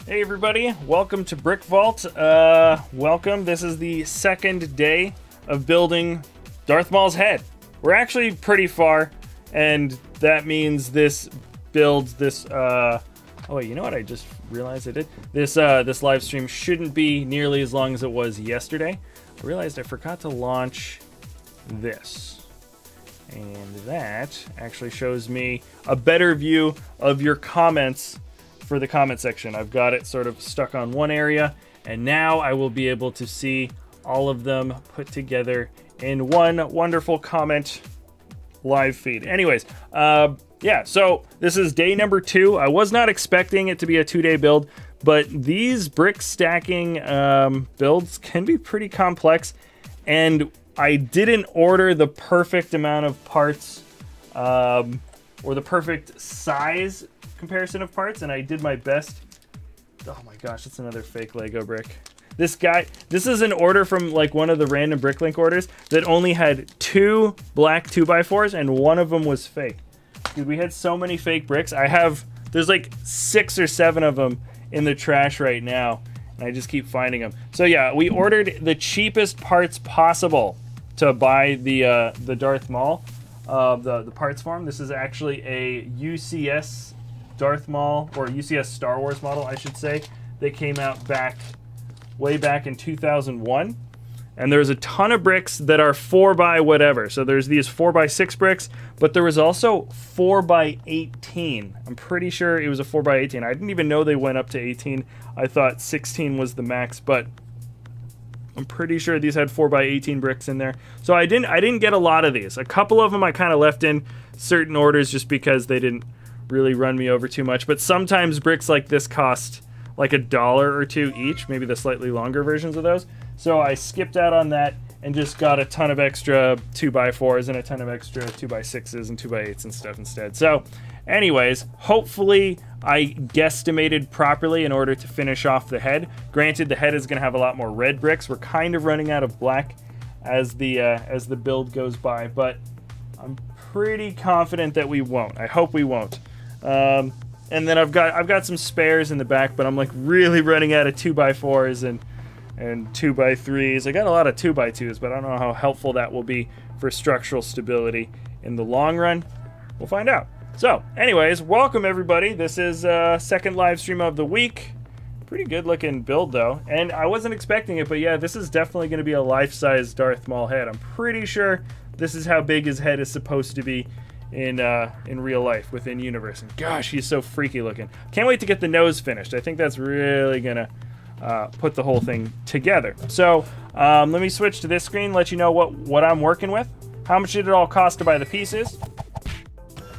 Hey everybody, welcome to BrickVault. Welcome. This is the second day of building Darth Maul's head. We're actually pretty far, and that means this builds this, oh wait, you know what I just realized I did? This live stream shouldn't be nearly as long as it was yesterday. I realized I forgot to launch this. And that actually shows me a better view of your comments for the comment section. I've got it sort of stuck on one area, and now I will be able to see all of them put together in one wonderful comment live feed. Anyways, yeah, so this is day number 2. I was not expecting it to be a 2-day build, but these brick stacking builds can be pretty complex, and I didn't order the perfect amount of parts or the perfect size comparison of parts, and I did my best. Oh my gosh, it's another fake Lego brick. This is an order from like one of the random bricklink orders that only had 2 black 2x4s and one of them was fake. Dude, we had so many fake bricks. There's like 6 or 7 of them in the trash right now, and I just keep finding them. So yeah, we ordered the cheapest parts possible to buy the Darth Maul, the parts for him. This is actually a UCS Darth Maul, or UCS Star Wars model, I should say. They came out way back in 2001. And there's a ton of bricks that are 4x whatever. So there's these 4x6 bricks, but there was also 4x18. I'm pretty sure it was a 4x18. I didn't even know they went up to 18. I thought 16 was the max, but I'm pretty sure these had 4x18 bricks in there. So I didn't get a lot of these. A couple of them I kind of left in certain orders just because they didn't really run me over too much. But sometimes bricks like this cost like $1 or $2 each, maybe the slightly longer versions of those. So I skipped out on that and just got a ton of extra 2x4s and a ton of extra 2x6s and 2x8s and stuff instead. So anyways, hopefully I guesstimated properly in order to finish off the head. Granted, the head is going to have a lot more red bricks. We're kind of running out of black as the build goes by, but I'm pretty confident that we won't. I hope we won't. And then I've got some spares in the back, but I'm like really running out of 2x4s and 2x3s. I got a lot of 2x2s, but I don't know how helpful that will be for structural stability in the long run. We'll find out. So anyways, welcome everybody. This is second live stream of the week. Pretty good looking build though, and I wasn't expecting it, but yeah, this is definitely going to be a life-size Darth Maul head. I'm pretty sure this is how big his head is supposed to be in real life within universe. And gosh, he's so freaky looking. Can't wait to get the nose finished. I think that's really gonna put the whole thing together. So let me switch to this screen, let you know what I'm working with. How much did it all cost to buy the pieces?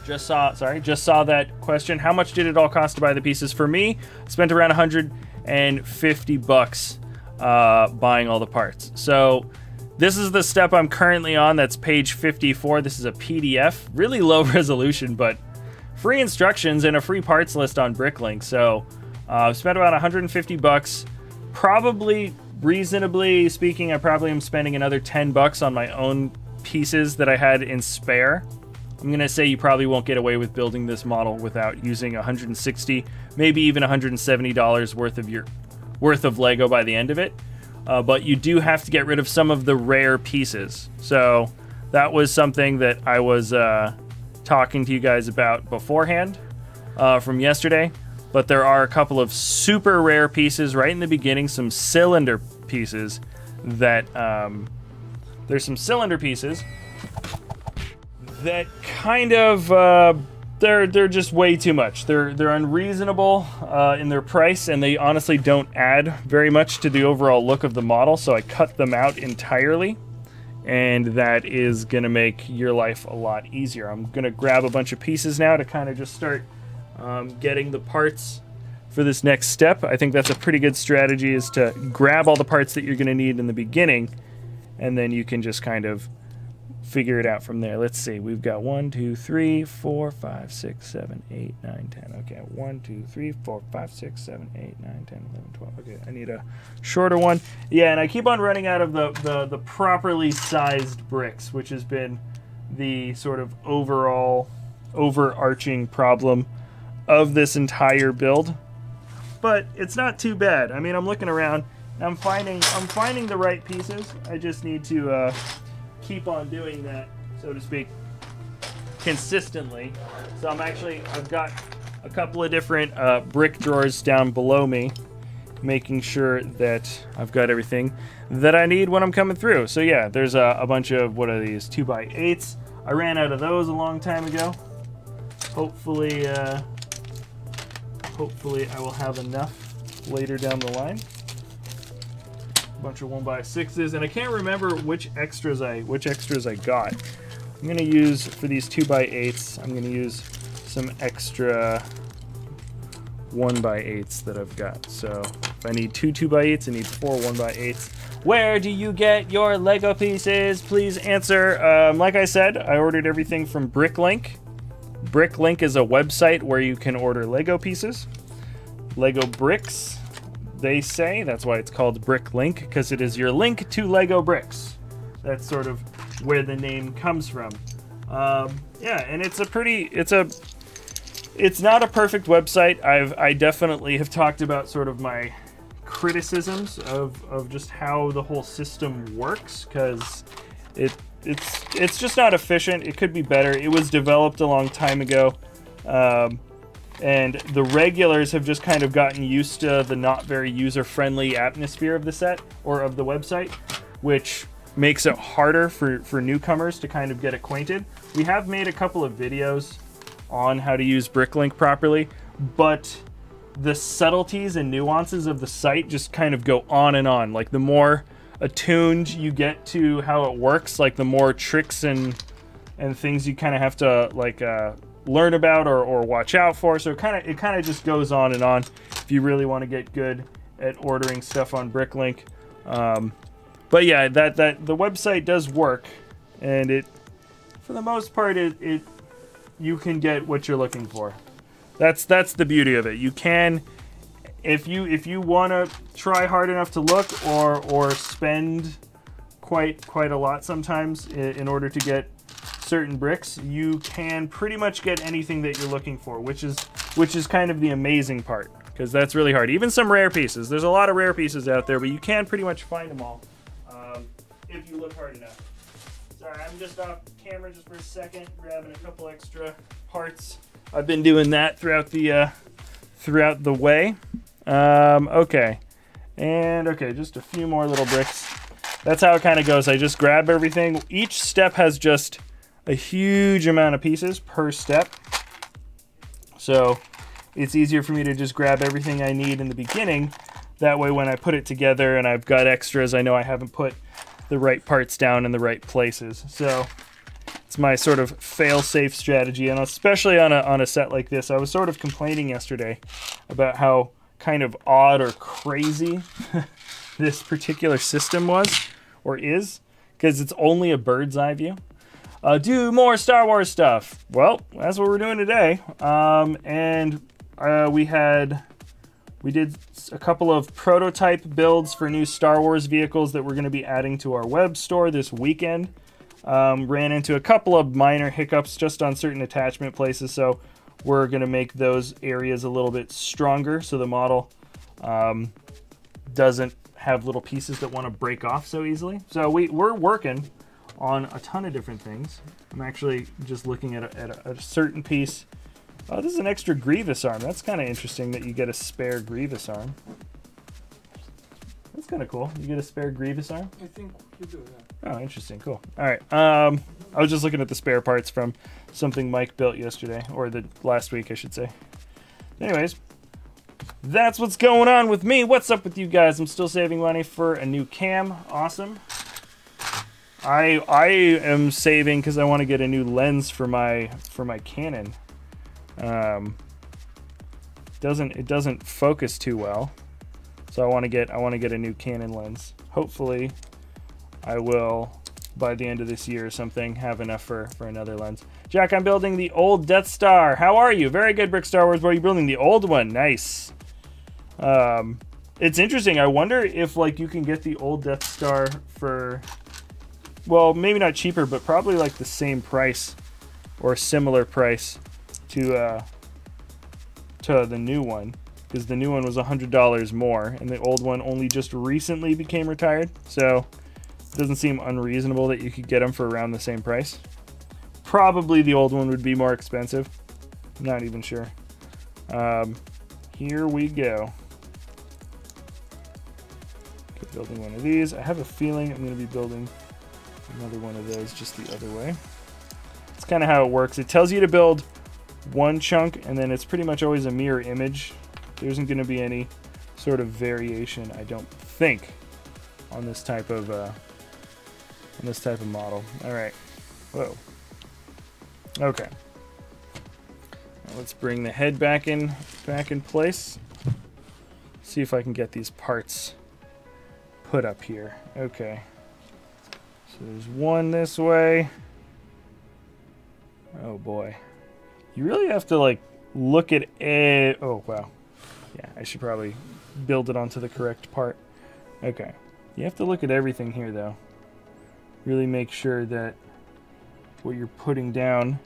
Just saw that question. How much did it all cost to buy the pieces? For me, I spent around $150 buying all the parts. So this is the step I'm currently on. That's page 54. This is a PDF, really low resolution, but free instructions and a free parts list on bricklink. So I've spent about $150. Probably, reasonably speaking, I probably am spending another $10 on my own pieces that I had in spare. I'm gonna say you probably won't get away with building this model without using $160, maybe even $170 worth of Lego by the end of it. But you do have to get rid of some of the rare pieces. So that was something that I was talking to you guys about beforehand from yesterday. But there are a couple of super rare pieces right in the beginning, some cylinder pieces that there's some cylinder pieces that kind of they're just way too much. They're unreasonable in their price, and they honestly don't add very much to the overall look of the model, so I cut them out entirely, and that is gonna make your life a lot easier. I'm gonna grab a bunch of pieces now to kind of just start getting the parts for this next step. I think that's a pretty good strategy, is to grab all the parts that you're gonna need in the beginning, and then you can just kind of figure it out from there. Let's see. We've got 1, 2, 3, 4, 5, 6, 7, 8, 9, 10. Okay, 1, 2, 3, 4, 5, 6, 7, 8, 9, 10, 11, 12. Okay, I need a shorter one. Yeah, and I keep on running out of the properly sized bricks, which has been the sort of overall overarching problem of this entire build. but it's not too bad. I mean, I'm looking around, and I'm finding the right pieces. I just need to keep on doing that, so to speak, consistently. So I've got a couple of different brick drawers down below me, making sure that I've got everything that I need when I'm coming through. So yeah, there's a bunch of, what are these, 2x8s. I ran out of those a long time ago. Hopefully I will have enough later down the line. A bunch of 1x6s, and I can't remember which extras I got. I'm gonna use, for these 2x8s, I'm gonna use some extra 1x8s that I've got. So if I need 2 2x8s, I need 4 1x8s. Where do you get your Lego pieces? Please answer. Like I said, I ordered everything from BrickLink. BrickLink is a website where you can order Lego pieces. Lego bricks, they say. That's why it's called BrickLink, because it is your link to Lego bricks. That's sort of where the name comes from. Yeah, and it's not a perfect website. I definitely have talked about sort of my criticisms of just how the whole system works, because it's just not efficient. It could be better. It was developed a long time ago, and the regulars have just kind of gotten used to the not very user-friendly atmosphere of the set, or of the website, which makes it harder for newcomers to kind of get acquainted. We have made a couple of videos on how to use BrickLink properly, but the subtleties and nuances of the site just kind of go on and on. Like, the more attuned you get to how it works, like the more tricks and things you kind of have to like learn about or watch out for. So it kind of just goes on and on if you really want to get good at ordering stuff on BrickLink. But yeah, that the website does work, and it, for the most part, you can get what you're looking for. That's the beauty of it. You can, if you want to try hard enough to look, or spend quite a lot sometimes in order to get certain bricks, you can pretty much get anything that you're looking for, which is kind of the amazing part, because that's really hard. Even some rare pieces. There's a lot of rare pieces out there, but you can pretty much find them all if you look hard enough. Sorry, I'm just off camera just for a second, grabbing a couple extra parts. I've been doing that throughout the way. Okay, and okay, just a few more little bricks. That's how it kind of goes. I just grab everything. Each step has just a huge amount of pieces per step, so it's easier for me to just grab everything I need in the beginning. That way, when I put it together and I've got extras, I know I haven't put the right parts down in the right places. So it's my sort of fail-safe strategy, and especially on a set like this. I was sort of complaining yesterday about how kind of odd or crazy this particular system was, or is, because it's only a bird's eye view. Do more Star Wars stuff. Well, that's what we're doing today. We did a couple of prototype builds for new Star Wars vehicles that we're going to be adding to our web store this weekend. Ran into a couple of minor hiccups just on certain attachment places, so we're going to make those areas a little bit stronger so the model doesn't have little pieces that want to break off so easily. So we're working on a ton of different things. I'm actually just looking at a certain piece. Oh, this is an extra Grievous arm. That's kind of interesting that you get a spare Grievous arm. That's kind of cool. You get a spare Grievous arm? I think you do, yeah. Oh, interesting. Cool. All right. I was just looking at the spare parts from something Mike built yesterday, or the last week, I should say. Anyways, that's what's going on with me. What's up with you guys? I'm still saving money for a new cam. Awesome. I am saving because I want to get a new lens for my Canon. It doesn't focus too well, so I want to get a new Canon lens. Hopefully I will, by the end of this year or something, have enough for another lens. Jack, I'm building the old Death Star. How are you? Very good, Brick Star Wars. Where are you building the old one? Nice. It's interesting. I wonder if like you can get the old Death Star for, well, maybe not cheaper, but probably like the same price or similar price to the new one. because the new one was $100 more, and the old one only just recently became retired. So it doesn't seem unreasonable that you could get them for around the same price. Probably the old one would be more expensive. I'm not even sure. Here we go. Okay, building one of these. I have a feeling I'm going to be building another one of those just the other way. It's kind of how it works. It tells you to build one chunk, and then it's pretty much always a mirror image. There isn't going to be any sort of variation, I don't think, on this type of model. All right. Whoa. Okay. Now let's bring the head back in place. See if I can get these parts put up here. Okay. So there's one this way. Oh boy. You really have to like look at it. Oh wow. Yeah, I should probably build it onto the correct part. Okay. You have to look at everything here though. Really make sure that what you're putting down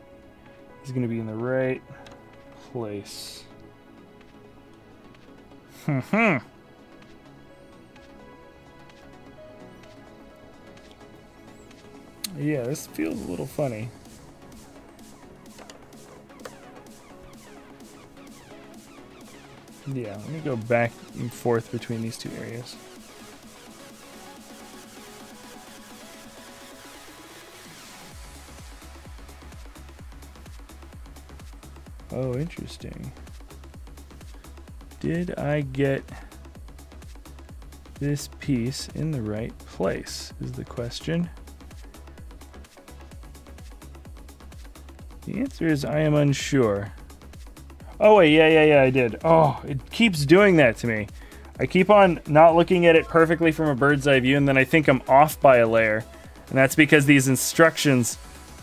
is going to be in the right place. Yeah, this feels a little funny. Yeah, let me go back and forth between these two areas. Oh, interesting. Did I get this piece in the right place is the question. The answer is I am unsure. Oh wait, yeah, I did. Oh, it keeps doing that to me. I keep on not looking at it perfectly from a bird's eye view, and then I think I'm off by a layer. And that's because these instructions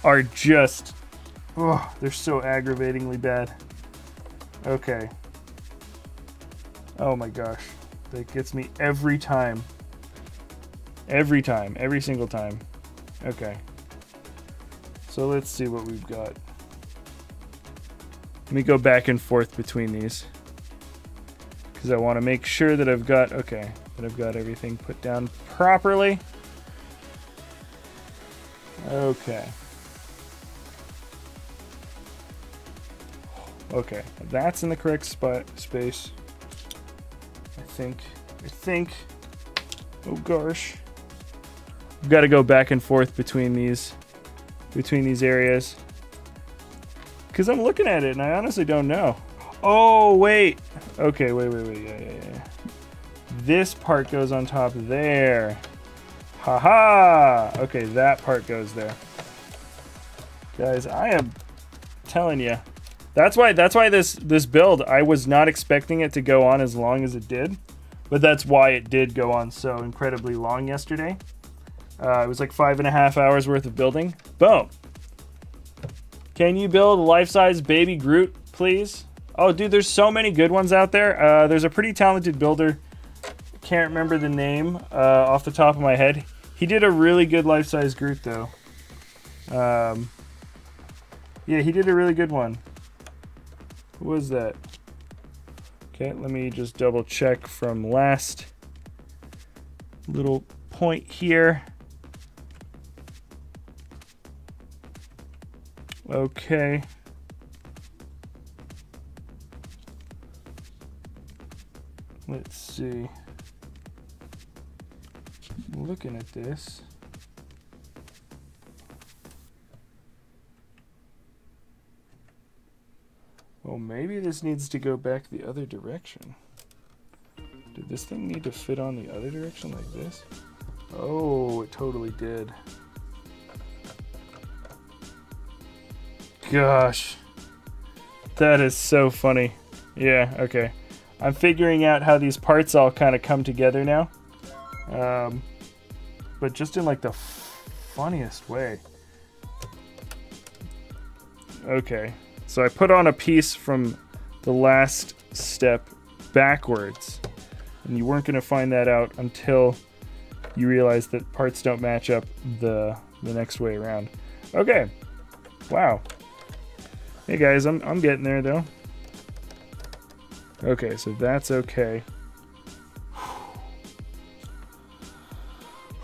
are just, oh, they're so aggravatingly bad. Okay. Oh my gosh. That gets me every time. Every time. Every single time. Okay. So let's see what we've got. Let me go back and forth between these, because I want to make sure that I've got, okay, that I've got everything put down properly. Okay. Okay, that's in the correct space. I think. Oh gosh. I've got to go back and forth between these areas. Because I'm looking at it and I honestly don't know. Oh, wait. Okay, wait. Yeah. This part goes on top there. Haha. Okay, that part goes there. Guys, I am telling you. That's why this build, I was not expecting it to go on as long as it did. But that's why it did go on so incredibly long yesterday. It was like 5.5 hours worth of building. Boom. Can you build a life-size baby Groot, please? Oh, dude, there's so many good ones out there. There's a pretty talented builder. Can't remember the name off the top of my head. He did a really good life-size Groot, though. Yeah, he did a really good one. Who was that? Okay, let me just double-check from last little point here. Okay. Let's see. Looking at this. Well, maybe this needs to go back the other direction. Did this thing need to fit on the other direction like this? Oh, it totally did. Gosh, that is so funny. Yeah, okay. I'm figuring out how these parts all kind of come together now. But just in like the funniest way. Okay, so I put on a piece from the last step backwards. And you weren't going to find that out until you realize that parts don't match up the next way around. Okay, wow. Hey guys, I'm getting there though. Okay, so that's okay.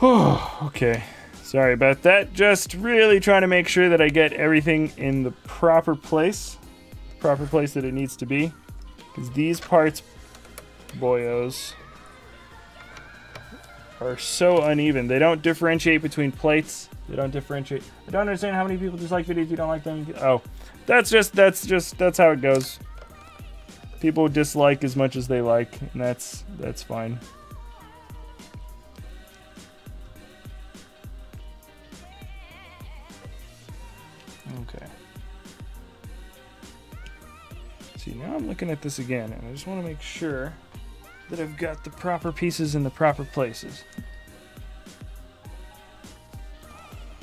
Okay, sorry about that. Just really trying to make sure that I get everything in the proper place that it needs to be. Because these parts, boyos, are so uneven. They don't differentiate between plates. They don't differentiate. I don't understand how many people dislike videos you don't like them. Oh, that's how it goes. People dislike as much as they like, and that's fine. Okay. See, now I'm looking at this again, and I just want to make sure that I've got the proper pieces in the proper places.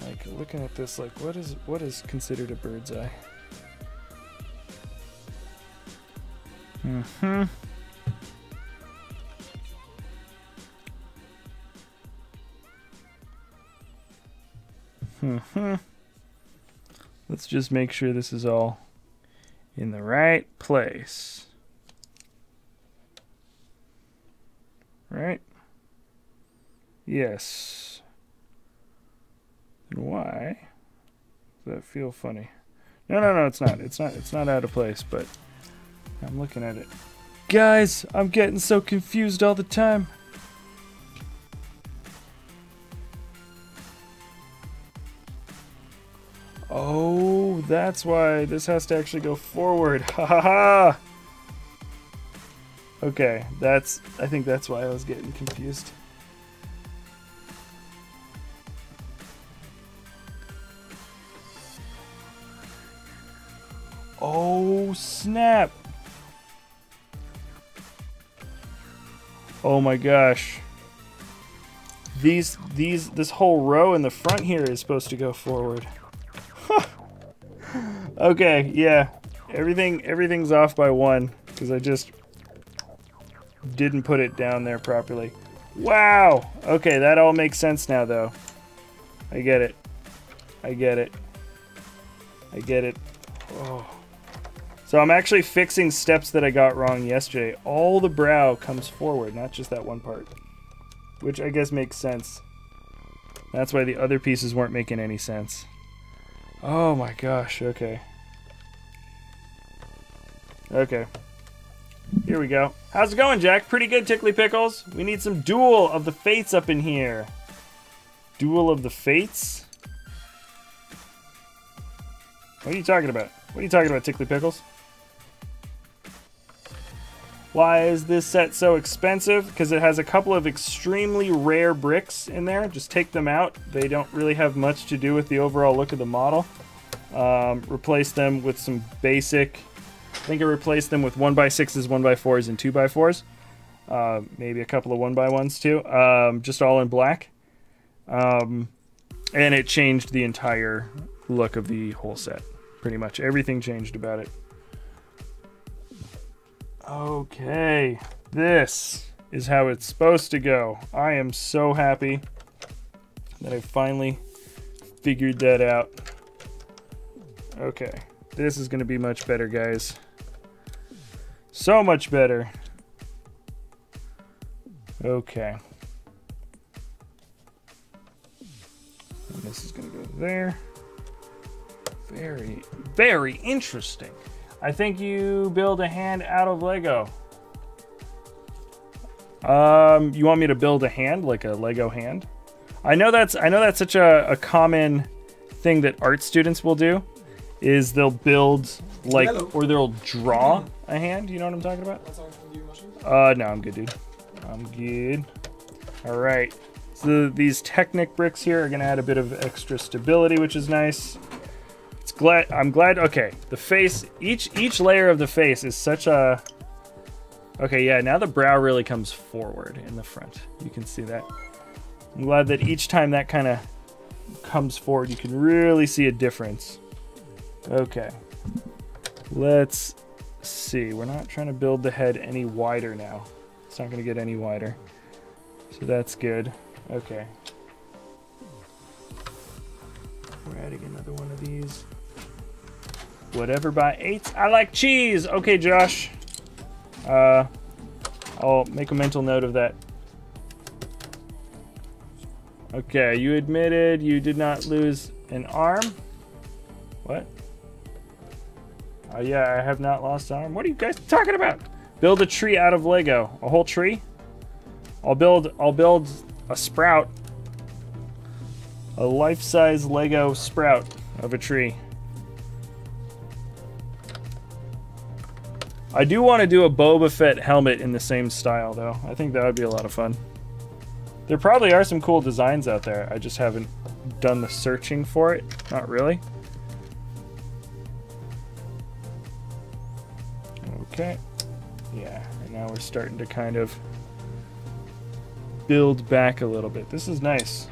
Like, looking at this, like, what is considered a bird's eye? Let's just make sure this is all in the right place. Right? Yes. And why does that feel funny? No, it's not. It's not out of place, but I'm looking at it. Guys, I'm getting so confused all the time. Oh, that's why this has to actually go forward. Ha ha ha! Okay, I think that's why I was getting confused. Oh, snap! Oh my gosh. This whole row in the front here is supposed to go forward. Okay, yeah. Everything's off by 1 because I just didn't put it down there properly. Wow! Okay, that all makes sense now though. I get it. I get it. I get it. Oh. So I'm actually fixing steps that I got wrong yesterday. All the brow comes forward, not just that one part. Which I guess makes sense. That's why the other pieces weren't making any sense. Oh my gosh, okay. Okay. Here we go. How's it going, Jack? Pretty good, Tickly Pickles. We need some Duel of the Fates up in here. Duel of the Fates? What are you talking about? What are you talking about, Tickly Pickles? Why is this set so expensive? Because it has a couple of extremely rare bricks in there. Just take them out. They don't really have much to do with the overall look of the model. Replace them with some basic... I think I replaced them with 1x6s, 1x4s, and 2x4s. Maybe a couple of 1x1s too. Just all in black. And it changed the entire look of the whole set. Pretty much everything changed about it. Okay, this is how it's supposed to go. I am so happy that I finally figured that out. Okay, this is going to be much better, guys. So much better. Okay. And this is going to go there. Very, very interesting. I think you build a hand out of Lego. You want me to build a hand, like a Lego hand? I know that's such a common thing that art students will do, is they'll build like, or they'll draw a hand. You know what I'm talking about? No, I'm good, dude. I'm good. All right. So these Technic bricks here are gonna add a bit of extra stability, which is nice. I'm glad. Okay, the face, each layer of the face is such a... Okay, yeah, now the brow really comes forward in the front. You can see that. I'm glad that each time that kind of comes forward, you can really see a difference. Okay. Let's see. We're not trying to build the head any wider now. It's not going to get any wider. So that's good. Okay. We're adding another one of these. Whatever by 8. I like cheese. Okay, Josh. I'll make a mental note of that. Okay, you admitted you did not lose an arm. What? Oh yeah, I have not lost an arm. What are you guys talking about? Build a tree out of Lego. A whole tree? I'll build a sprout. A life-size Lego sprout of a tree. I do want to do a Boba Fett helmet in the same style, though. I think that would be a lot of fun. There probably are some cool designs out there. I just haven't done the searching for it. Not really. Okay. Yeah, and now we're starting to kind of build back a little bit. This is nice.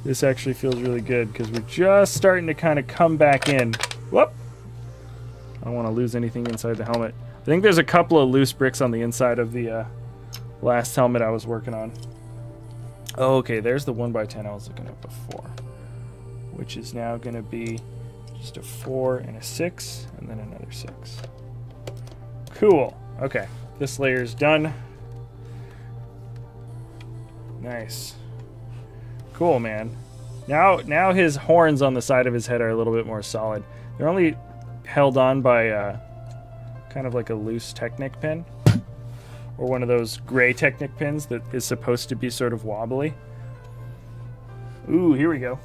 This actually feels really good because we're just starting to kind of come back in. Whoop! I don't want to lose anything inside the helmet. I think there's a couple of loose bricks on the inside of the last helmet I was working on. Oh, okay, there's the 1x10 I was looking at before, which is now going to be just a 4 and a 6, and then another 6. Cool. Okay, this layer's done. Nice. Cool, man. Now his horns on the side of his head are a little bit more solid. They're only held on by kind of like a loose Technic pin, or one of those gray Technic pins that is supposed to be sort of wobbly. Ooh, here we go.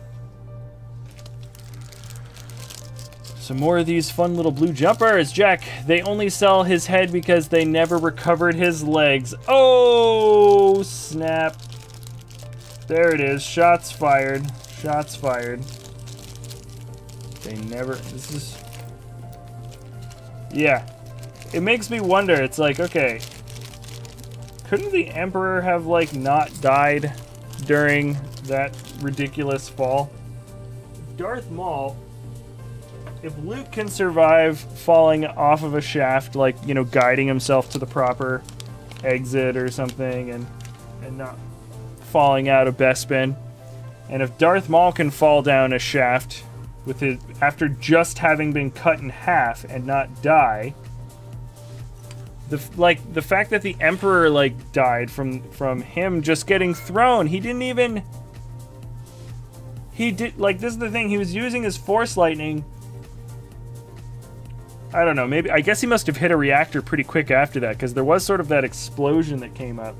Some more of these fun little blue jumpers. Jack, they only sell his head because they never recovered his legs. Oh, snap. There it is. Shots fired. Shots fired. They never... This is... Yeah. It makes me wonder. It's like, okay, couldn't the Emperor have, like, not died during that ridiculous fall? Darth Maul... If Luke can survive falling off of a shaft, like, you know, guiding himself to the proper exit or something, and not falling out of Bespin, and if Darth Maul can fall down a shaft with his after just having been cut in half and not die, the fact that the Emperor like died from him just getting thrown, he didn't even like, this is the thing, he was using his Force Lightning. I don't know, maybe, I guess he must have hit a reactor pretty quick after that, because there was sort of that explosion that came up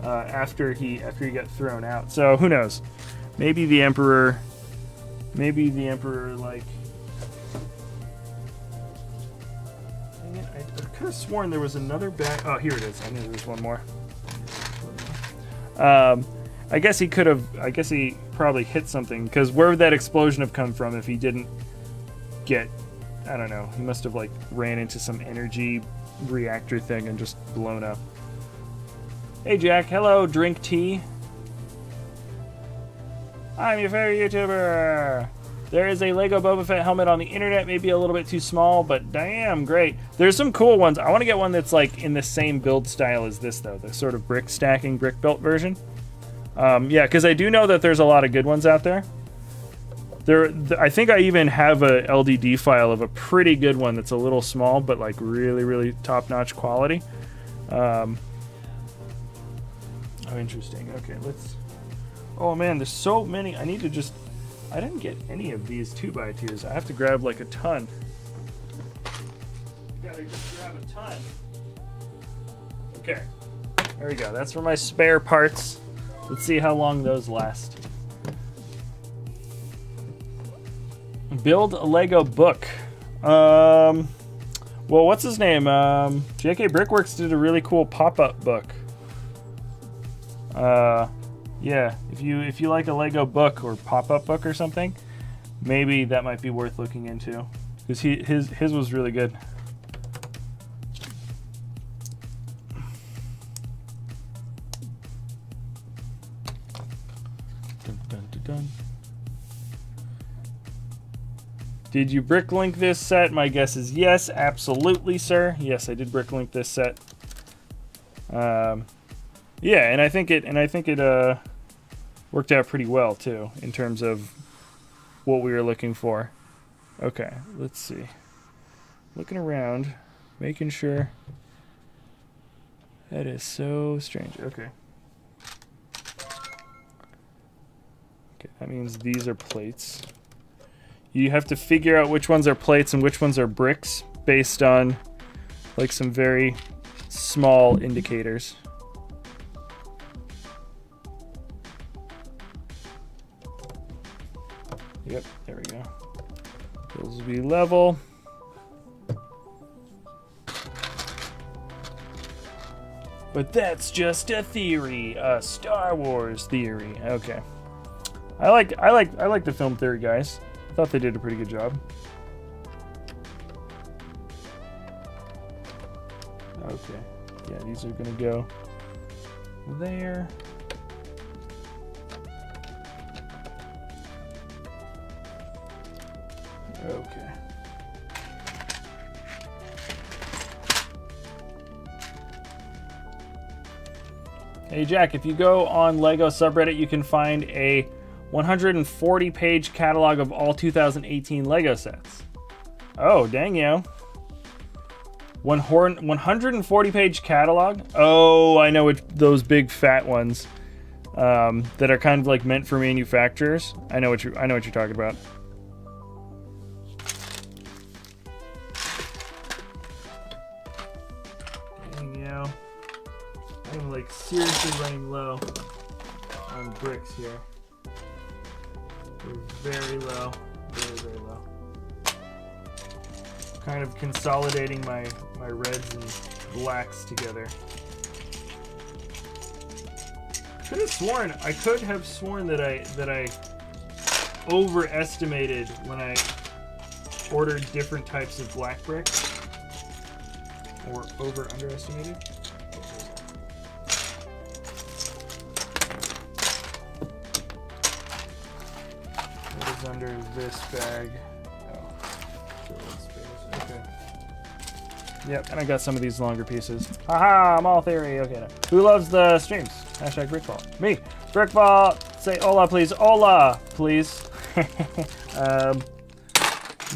after he got thrown out. So who knows? Maybe the Emperor like... Dang it, I could have sworn there was another bag. Oh, here it is. I knew there was one more. I guess he could have, I guess he probably hit something, because where would that explosion have come from if he didn't get... I don't know. He must have like ran into some energy reactor thing and just blown up. Hey Jack, hello, drink tea. I'm your favorite YouTuber. There is a Lego Boba Fett helmet on the internet, maybe a little bit too small, but damn, great. There's some cool ones. I want to get one that's like in the same build style as this though, the sort of brick stacking, brick built version. Yeah, because I do know that there's a lot of good ones out there. I think I even have a LDD file of a pretty good one that's a little small, but like really, really top-notch quality. Oh, interesting. Okay, let's... Oh man, there's so many. I need to just... I didn't get any of these 2x2s. I have to grab like a ton. Gotta just grab a ton. Okay, there we go. That's for my spare parts. Let's see how long those last. Build a Lego book. Well, what's his name? JK Brickworks did a really cool pop-up book. Yeah, if you like a Lego book or pop-up book or something, maybe that might be worth looking into, because his was really good. Dun, dun, dun, dun. Did you bricklink this set? My guess is yes, absolutely, sir. Yes, I did bricklink this set. Yeah, and I think it worked out pretty well too in terms of what we were looking for. Okay, let's see. Looking around, making sure That is so strange. Okay. Okay, that means these are plates. You have to figure out which ones are plates and which ones are bricks based on like some very small indicators. Yep, there we go. Those will be level. But that's just a theory, a Star Wars theory. Okay. I like the film theory guys. I thought they did a pretty good job. Okay. Yeah, these are gonna go there. Okay. Hey Jack, if you go on LEGO subreddit, you can find a 140-page catalog of all 2018 LEGO sets. Oh, dang yo. 140-page catalog? Oh, I know those big fat ones that are kind of like meant for manufacturers. I know what you're talking about. I'm like seriously running low on bricks here. We're very low, very low. Kind of consolidating my reds and blacks together. I could have sworn that I overestimated when I ordered different types of black bricks, or underestimated. Under this bag. Oh, okay. Yep, and I got some of these longer pieces. Haha, I'm all theory. Okay, now. Who loves the streams? Hashtag BrickVault. Me. BrickVault. Say hola, please. Hola, please.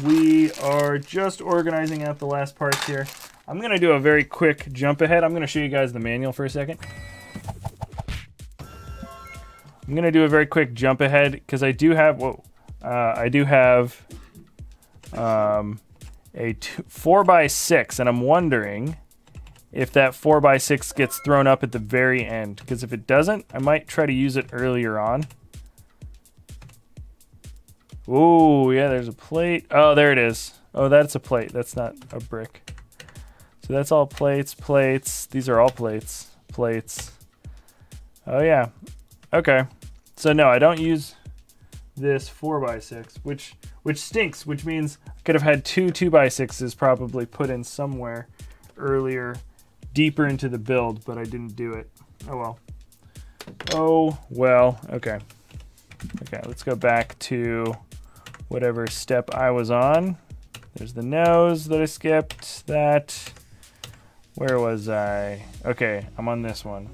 We are just organizing out the last parts here. I'm going to do a very quick jump ahead. I'm going to show you guys the manual for a second. I'm going to do a very quick jump ahead because I do have... Whoa. I do have a 4x6, and I'm wondering if that 4x6 gets thrown up at the very end, because if it doesn't, I might try to use it earlier on. Ooh, yeah, there's a plate. Oh, there it is. Oh, that's a plate. That's not a brick. So that's all plates. These are all plates. Oh, yeah. Okay. So, no, I don't use this 4x6, which stinks, which means I could have had two 2x6s probably put in somewhere earlier, deeper into the build, but I didn't do it. Oh well. Oh well. Okay. Okay, let's go back to whatever step I was on. There's the nose that I skipped. That. Where was I? Okay, I'm on this one.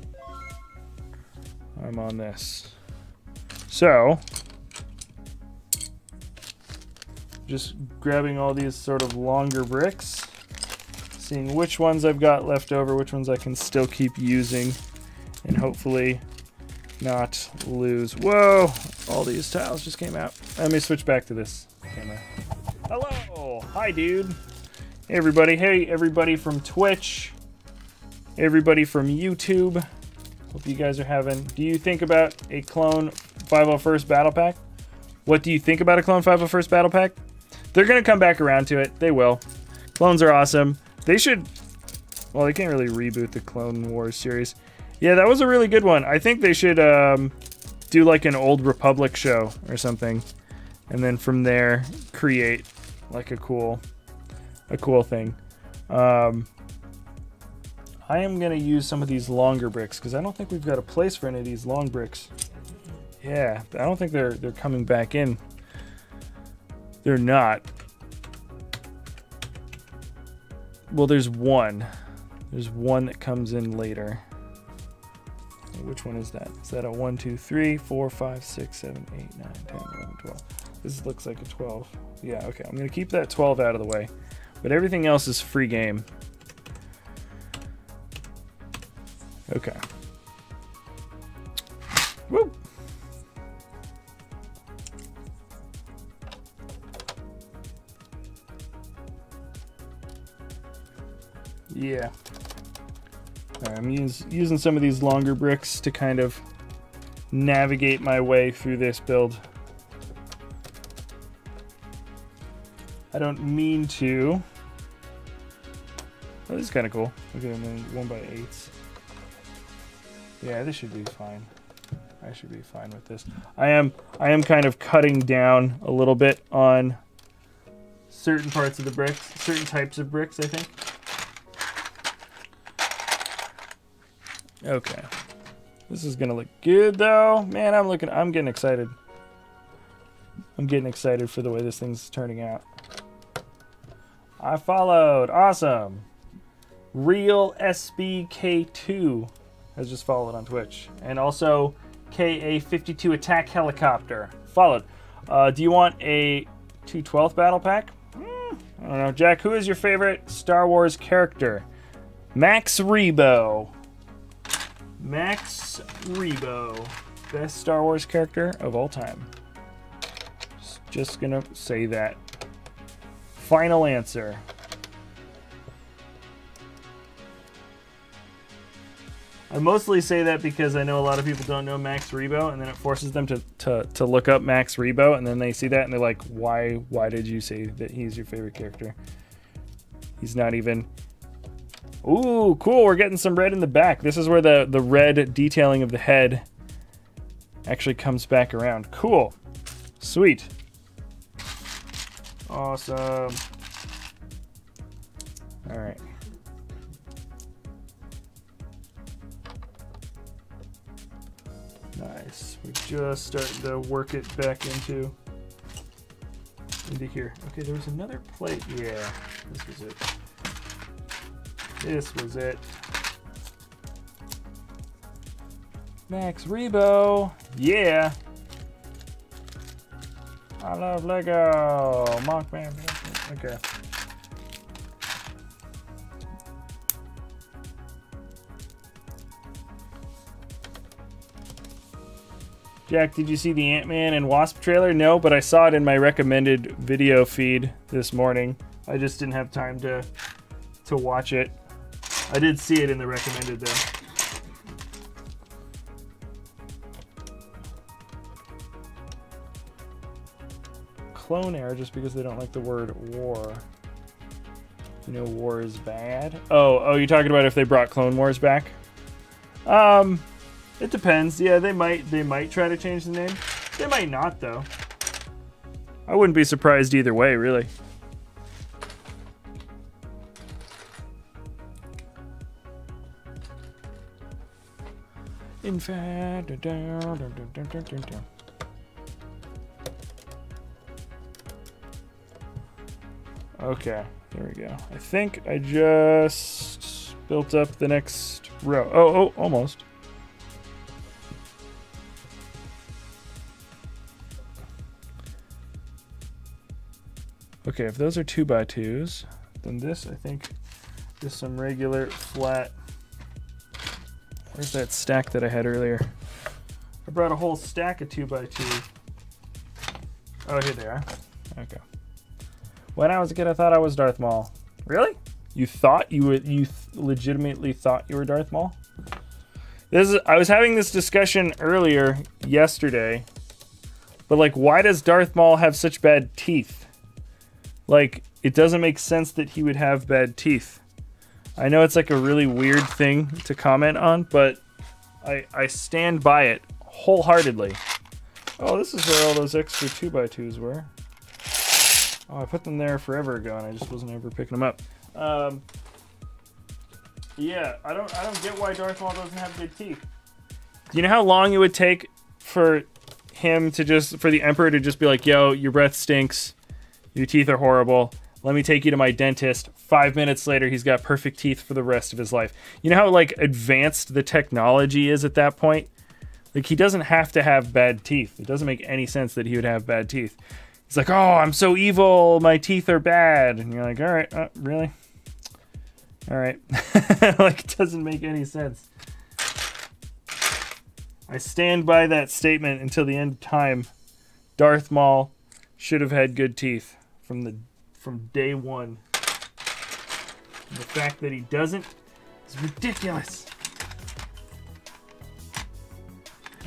I'm on this. So, just grabbing all these sort of longer bricks, seeing which ones I've got left over, which ones I can still keep using, and hopefully not lose. Whoa! All these tiles just came out. Let me switch back to this camera. Hello! Hi, dude! Hey, everybody. Hey, everybody from Twitch. Everybody from YouTube. Hope you guys are having... Do you think about a Clone 501st Battle Pack? What do you think about a Clone 501st Battle Pack? They're going to come back around to it. They will. Clones are awesome. They should... Well, they can't really reboot the Clone Wars series. Yeah, that was a really good one. I think they should do like an Old Republic show or something. And then from there, create like a cool thing. I am going to use some of these longer bricks because I don't think we've got a place for any of these long bricks. Yeah, I don't think they're coming back in. They're not. Well, there's one. There's one that comes in later. Which one is that? Is that a 1, 2, 3, 4, 5, 6, 7, 8, 9, 10, 11, 12? This looks like a 12. Yeah, okay. I'm going to keep that 12 out of the way. But everything else is free game. Okay. Woo! Yeah. Right, I'm using some of these longer bricks to kind of navigate my way through this build. I don't mean to. Oh, this is kind of cool. Okay, and then 1x8s. Yeah, this should be fine. I should be fine with this. I am kind of cutting down a little bit on certain parts of the bricks, certain types of bricks, I think. Okay. This is gonna look good though. Man, I'm getting excited. I'm getting excited for the way this thing's turning out. I followed. Awesome. Real SBK2 has just followed on Twitch. And also KA52 Attack Helicopter. Followed. Do you want a 2/12 battle pack? I don't know. Jack, who is your favorite Star Wars character? Max Rebo. Max Rebo. Best Star Wars character of all time. Just gonna say that. Final answer. I mostly say that because I know a lot of people don't know Max Rebo, and then it forces them to look up Max Rebo, and then they see that and they're like, why did you say that he's your favorite character? He's not even... Ooh, cool, we're getting some red in the back. This is where the red detailing of the head actually comes back around. Cool. Sweet. Awesome. All right. Nice. We're just starting to work it back into here. Okay, there was another plate. Yeah, this was it. This was it. Max Rebo. Yeah. I love Lego. Monkman. Okay. Jack, did you see the Ant-Man and Wasp trailer? No, but I saw it in my recommended video feed this morning. I just didn't have time to watch it. I did see it in the recommended though. Clone Air just because they don't like the word war. You know war is bad. Oh, you're talking about if they brought Clone Wars back? It depends. Yeah, they might try to change the name. They might not though. I wouldn't be surprised either way, really. In fact, okay, there we go. I think I just built up the next row. Oh, almost. Okay, if those are 2x2s, then this, I think, is some regular flat. Where's that stack that I had earlier? I brought a whole stack of 2x2s. Oh, here they are. Okay. When I was a kid, I thought I was Darth Maul. Really? You thought you were? You legitimately thought you were Darth Maul? I was having this discussion earlier yesterday, but like, why does Darth Maul have such bad teeth? Like, it doesn't make sense that he would have bad teeth. I know it's like a really weird thing to comment on, but I stand by it wholeheartedly. Oh, this is where all those extra 2x2s were. Oh, I put them there forever ago, and I just wasn't ever picking them up. Yeah, I don't get why Darth Maul doesn't have good teeth. Do you know how long it would take for the Emperor to just be like, yo, your breath stinks, your teeth are horrible, let me take you to my dentist. 5 minutes later, he's got perfect teeth for the rest of his life. You know how like advanced the technology is at that point? Like, he doesn't have to have bad teeth. It doesn't make any sense that he would have bad teeth. He's like, oh, I'm so evil, my teeth are bad. And you're like, all right, really? All right. Like, it doesn't make any sense. I stand by that statement until the end of time. Darth Maul should have had good teeth from day one. And the fact that he doesn't is ridiculous.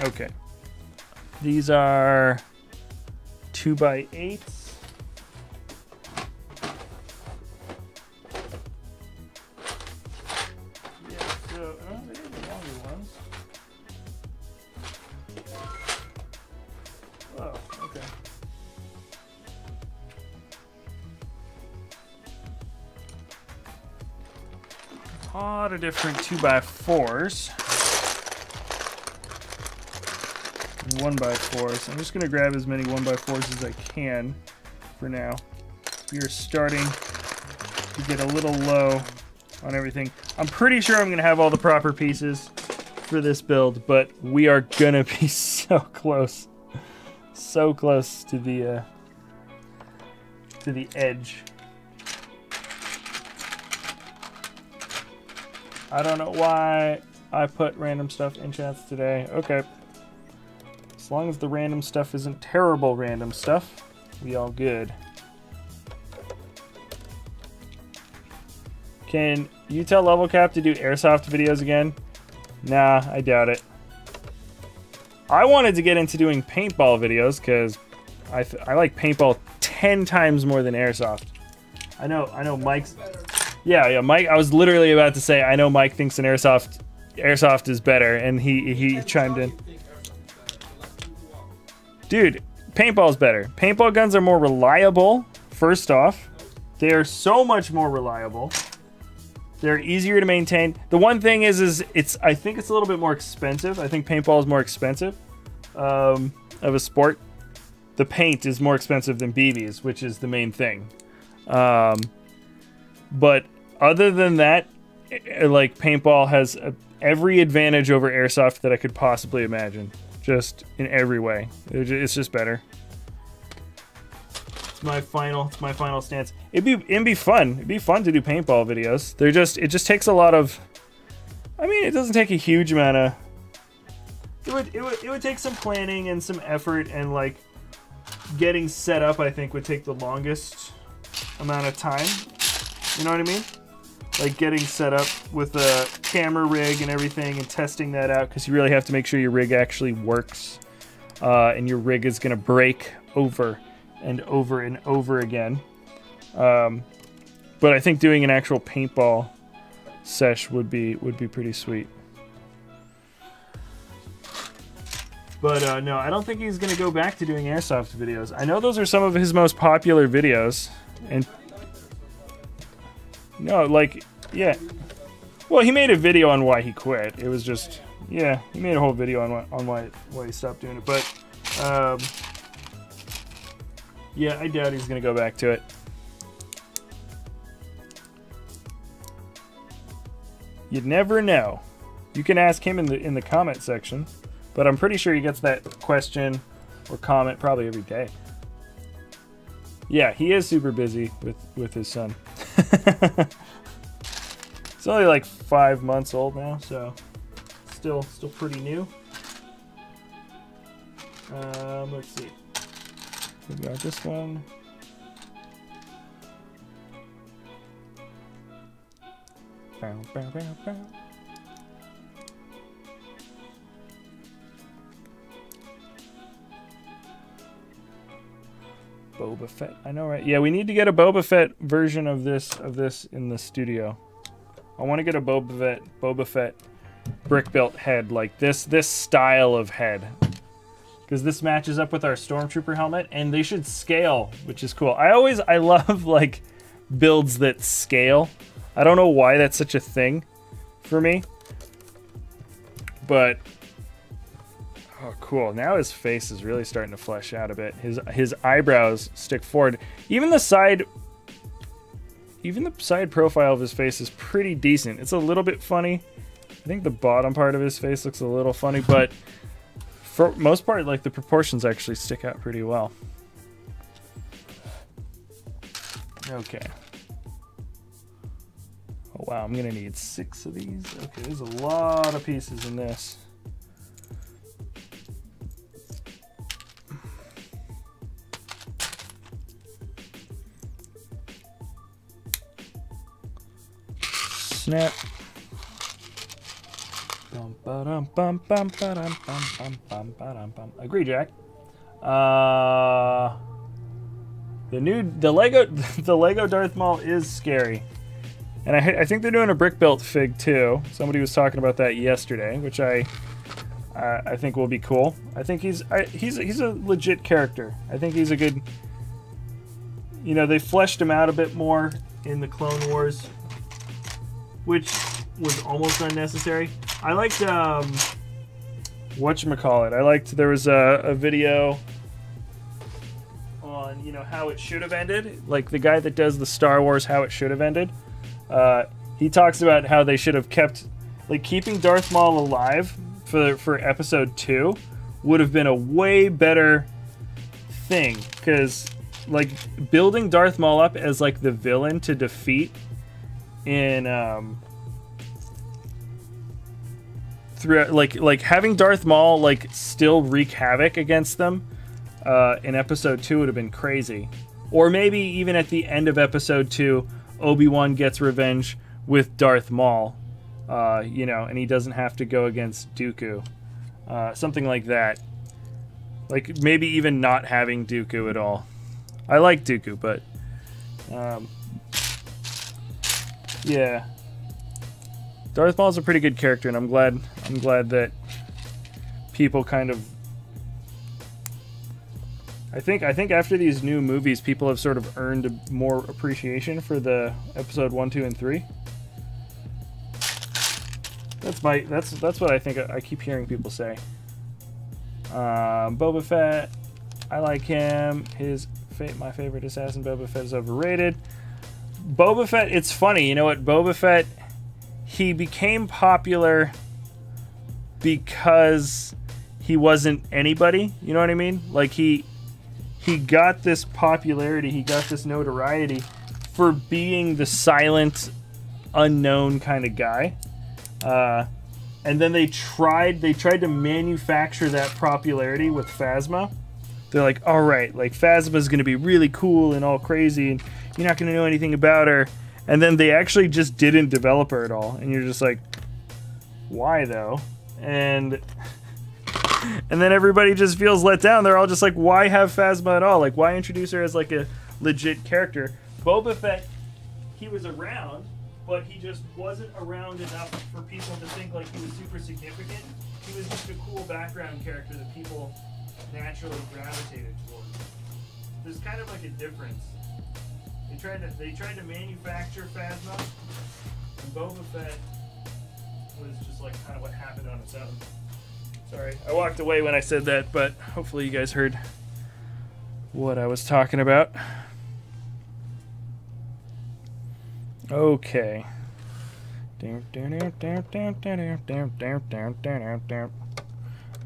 Okay. These are 2x8s. Yeah, so they're the longer ones. Oh, okay. A lot of different 2x4s. 1x4s. I'm just going to grab as many 1x4s as I can for now. We are starting to get a little low on everything. I'm pretty sure I'm going to have all the proper pieces for this build, but we are going to be so close. So close to the edge. I don't know why I put random stuff in chats today. Okay. As long as the random stuff isn't terrible random stuff, we all good. Can you tell Level Cap to do airsoft videos again? Nah, I doubt it. I wanted to get into doing paintball videos because I like paintball 10 times more than airsoft. I know Mike's... Yeah, Mike, I was literally about to say, I know Mike thinks an airsoft is better, and he chimed in. Dude, paintball's better. Paintball guns are more reliable, first off. They are so much more reliable. They're easier to maintain. The one thing is I think it's a little bit more expensive. I think paintball is more expensive of a sport. The paint is more expensive than BBs, which is the main thing. But other than that, like, paintball has every advantage over airsoft that I could possibly imagine. Just in every way. It's just better. It's my final stance. It'd be fun. It'd be fun to do paintball videos. It just takes a lot of... I mean, it doesn't take a huge amount of... It would take some planning and some effort, and like getting set up, I think, would take the longest amount of time. You know what I mean? Like getting set up with a camera rig and everything and testing that out, because you really have to make sure your rig actually works, and your rig is going to break over and over and over again. But I think doing an actual paintball sesh would be pretty sweet. But no, I don't think he's going to go back to doing airsoft videos. I know those are some of his most popular videos, and no, like, yeah. Well, he made a video on why he quit. It was just, yeah, he made a whole video on why he stopped doing it. But yeah, I doubt he's gonna go back to it. You'd never know. You can ask him in the comment section, but I'm pretty sure he gets that question or comment probably every day. Yeah, he is super busy with his son. It's only like 5 months old now, so still pretty new. Let's see. We got this one. Bow, bow, bow, bow. Boba Fett. I know, right? Yeah, we need to get a Boba Fett version of this in the studio. I want to get a Boba Fett brick built head, like this style of head, because this matches up with our Stormtrooper helmet, and they should scale, which is cool. I love like builds that scale. I don't know why that's such a thing for me, but oh, cool. Now his face is really starting to flesh out a bit. His eyebrows stick forward. Even the side profile of his face is pretty decent. It's a little bit funny. I think the bottom part of his face looks a little funny, but for most part, like, the proportions actually stick out pretty well. Okay. Oh wow, I'm gonna need 6 of these. Okay, there's a lot of pieces in this. snap. Agree, Jack. The Lego Darth Maul is scary, and I think they're doing a brick built fig too. Somebody was talking about that yesterday, which I think will be cool. I think he's a legit character. I think he's a good. You know, they fleshed him out a bit more in the Clone Wars, which was almost unnecessary. I liked whatchamacallit. I liked there was a video on, you know, how it should have ended. Like the guy that does the Star Wars How It Should Have Ended. He talks about how they should have kept, like, keeping Darth Maul alive for episode 2 would have been a way better thing, because like building Darth Maul up as like the villain to defeat in through like having Darth Maul like still wreak havoc against them in episode 2 would have been crazy. Or maybe even at the end of episode 2, Obi-Wan gets revenge with Darth Maul, you know, and he doesn't have to go against Dooku. Something like that. Like maybe even not having Dooku at all. I like Dooku, but yeah, Darth Maul's a pretty good character, and I'm glad that people kind of. I think after these new movies, people have sort of earned more appreciation for the episode 1, 2, and 3. That's what I think. I keep hearing people say. Boba Fett, I like him. My favorite assassin, Boba Fett, is overrated. Boba Fett, it's funny, you know what? Boba Fett, he became popular because he wasn't anybody. You know what I mean? Like he got this popularity, he got this notoriety for being the silent, unknown kind of guy. And then they tried to manufacture that popularity with Phasma. They're like, all right, like Phasma's going to be really cool and all crazy, and you're not going to know anything about her. And then they actually just didn't develop her at all. And you're just like, why though? And then everybody just feels let down. They're all just like, why have Phasma at all? Like, why introduce her as like a legit character? Boba Fett, he was around, but he just wasn't around enough for people to think like he was super significant. He was just a cool background character that people naturally gravitated towards. There's kind of like a difference. They tried to manufacture Phasma, and Boba Fett was just like kind of what happened on its own. Sorry, I walked away when I said that, but hopefully you guys heard what I was talking about. Okay.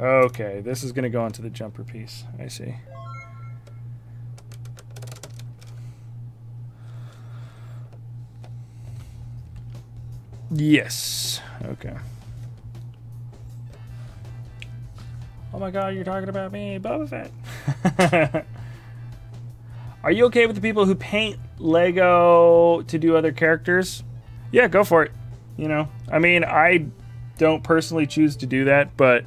Okay, this is going to go into the jumper piece. I see. Yes. Okay. Oh my god, you're talking about me, Boba Fett. Are you okay with the people who paint Lego to do other characters? Yeah, go for it. You know, I mean, I don't personally choose to do that, but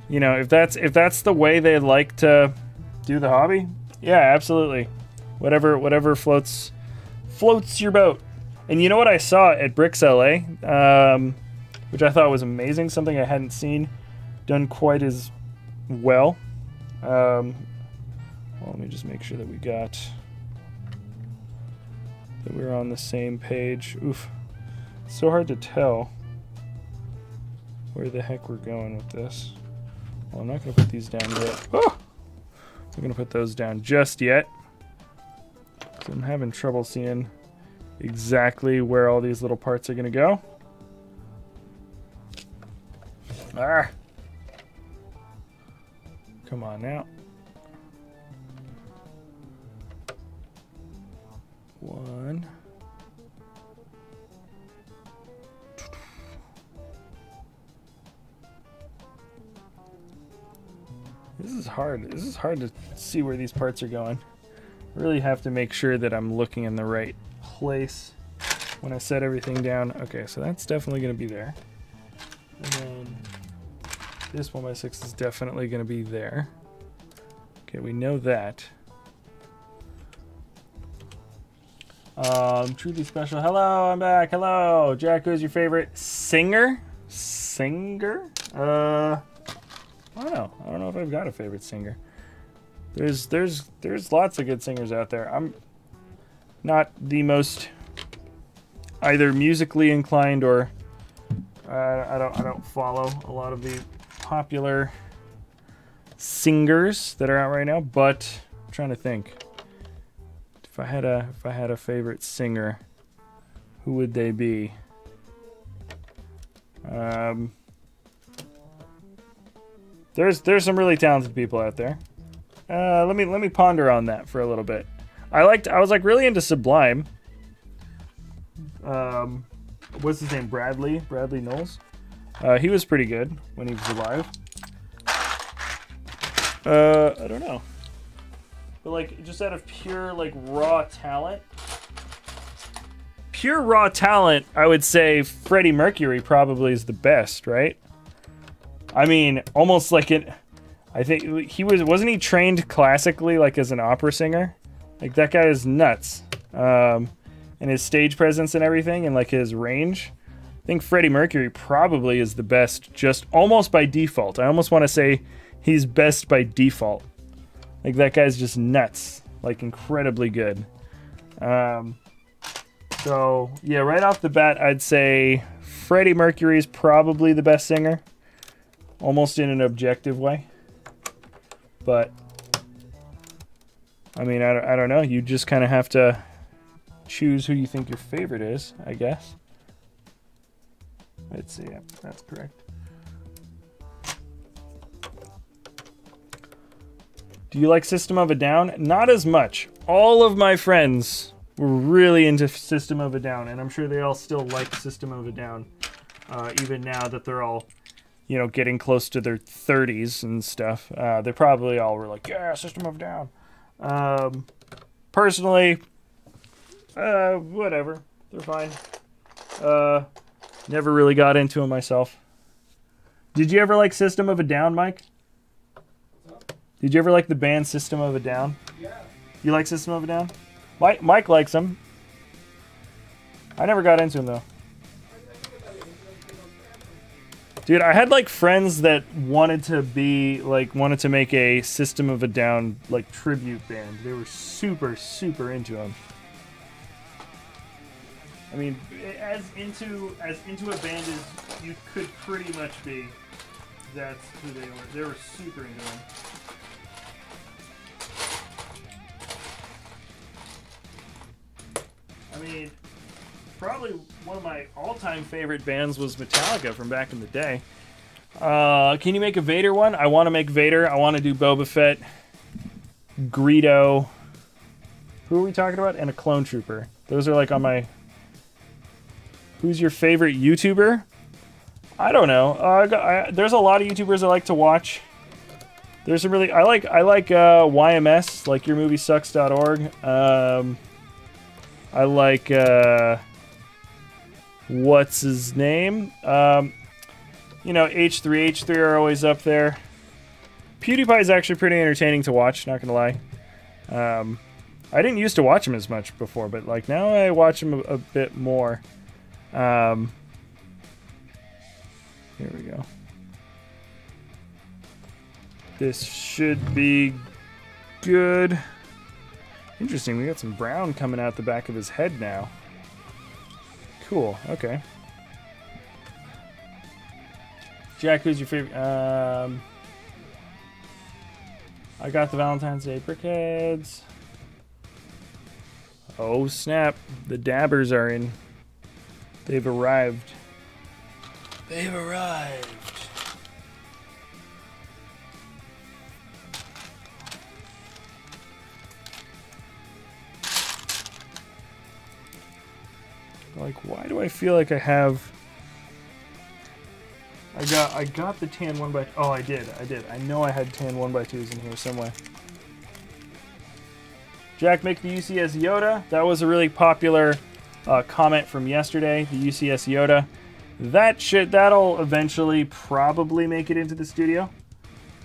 you know, if that's the way they like to do the hobby, yeah, absolutely. Whatever floats your boat. And you know what I saw at Bricks LA, which I thought was amazing, something I hadn't seen done quite as well. Well, let me just make sure that we're on the same page. Oof, it's so hard to tell where the heck we're going with this. Well, I'm not going to put these down yet. Oh! I'm going to put those down just yet. So I'm having trouble seeing exactly where all these little parts are going to go. Ah! Come on now. One. This is hard. This is hard to see where these parts are going. I really have to make sure that I'm looking in the right place. when I set everything down. Okay, so that's definitely going to be there. And then this 1x6 is definitely going to be there. Okay, we know that. Truly special. Hello, I'm back. Hello, Jack. Who's your favorite singer? Singer? I don't know. I don't know if I've got a favorite singer. There's lots of good singers out there. I'm not the most either musically inclined or I don't follow a lot of the popular singers that are out right now, but I'm trying to think. If I had a favorite singer, who would they be? There's some really talented people out there. Let me ponder on that for a little bit. I was like really into Sublime. What's his name? Bradley Knowles. He was pretty good when he was alive. I don't know. But like just out of pure like raw talent, I would say Freddie Mercury probably is the best, right? I mean, almost like it. I think wasn't he trained classically, like as an opera singer? Like that guy is nuts. And his stage presence and everything, and like his range. I think Freddie Mercury probably is the best, just almost by default. I almost want to say he's best by default. Like that guy's just nuts, like incredibly good. So yeah, right off the bat, I'd say Freddie Mercury is probably the best singer, almost in an objective way. But I mean, I don't know. You just kind of have to choose who you think your favorite is, I guess. Let's see. Yeah, that's correct. Do you like System of a Down? Not as much. All of my friends were really into System of a Down, and I'm sure they all still like System of a Down, even now that they're all, you know, getting close to their 30s and stuff. They probably all were like, yeah, System of a Down. Personally, whatever. They're fine. Never really got into them myself. Did you ever like System of a Down, Mike? Did you ever like the band System of a Down? Yeah. You like System of a Down? Mike likes them. I never got into them, though. Dude, I had, like, friends that wanted to make a System of a Down, like, tribute band. They were super, super into them. I mean, as into a band as you could pretty much be, that's who they were. They were super into them. I mean, probably one of my all-time favorite bands was Metallica from back in the day. Can you make a Vader one? I want to make Vader. I want to do Boba Fett, Greedo. Who are we talking about? And a Clone Trooper. Those are like on my... Who's your favorite YouTuber? I don't know. There's a lot of YouTubers I like to watch. There's some really... I like YMS, like yourmoviesucks.org. I like, what's his name? You know, H3 are always up there. PewDiePie is actually pretty entertaining to watch, not gonna lie. I didn't used to watch him as much before, but like now I watch him a bit more. Here we go. This should be good. Interesting, we got some brown coming out the back of his head now. Cool, okay. Jack, who's your favorite? I got the Valentine's Day brickheads. Oh snap, the dabbers are in. They've arrived. They've arrived. Like, why do I feel like I have... I got the tan 1x... Oh, I did. I know I had tan 1x2s in here somewhere. Jack, make the UCS Yoda. That was a really popular comment from yesterday, the UCS Yoda. That'll eventually probably make it into the studio.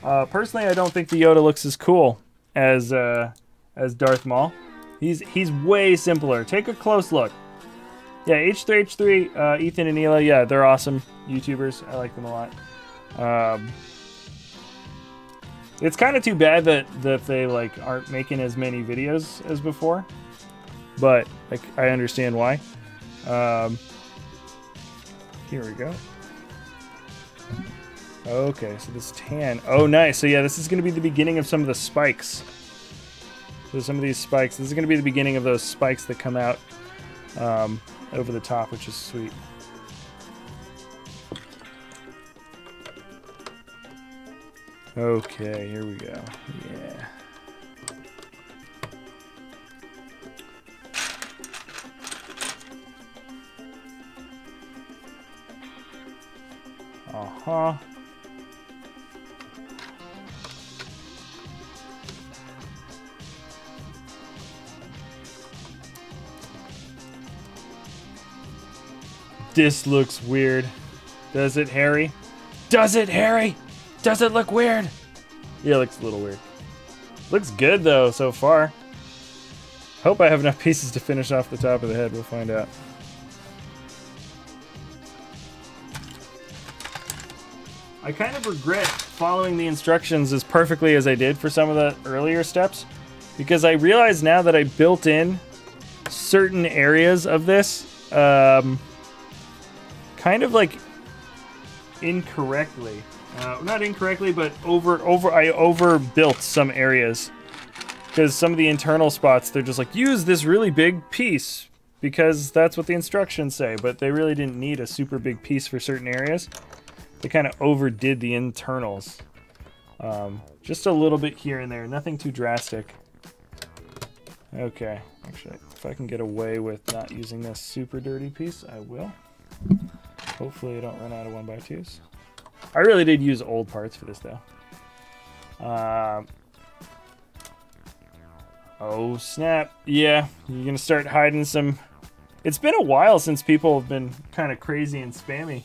Personally, I don't think the Yoda looks as cool as Darth Maul. He's way simpler. Take a close look. Yeah, H3H3, Ethan and Ela, yeah, they're awesome YouTubers. I like them a lot. It's kind of too bad that they like aren't making as many videos as before, but like I understand why. Here we go. Okay, so this tan. Oh, nice. So yeah, this is going to be the beginning of some of the spikes. So some of these spikes. This is going to be the beginning of those spikes that come out over the top, which is sweet. Okay, here we go. Yeah. Uh-huh. This looks weird. Does it, Harry? Does it, Harry? Does it look weird? Yeah, it looks a little weird. Looks good, though, so far. Hope I have enough pieces to finish off the top of the head. We'll find out. I kind of regret following the instructions as perfectly as I did for some of the earlier steps, because I realize now that I built in certain areas of this kind of like incorrectly. Not incorrectly, but I overbuilt some areas, because some of the internal spots, they're just like, use this really big piece because that's what the instructions say, but they really didn't need a super big piece for certain areas. They kind of overdid the internals. Just a little bit here and there, nothing too drastic. Okay, actually, if I can get away with not using this super dirty piece, I will. Hopefully I don't run out of 1x2s. I really did use old parts for this, though. Oh, snap. Yeah, you're going to start hiding some... It's been a while since people have been kind of crazy and spammy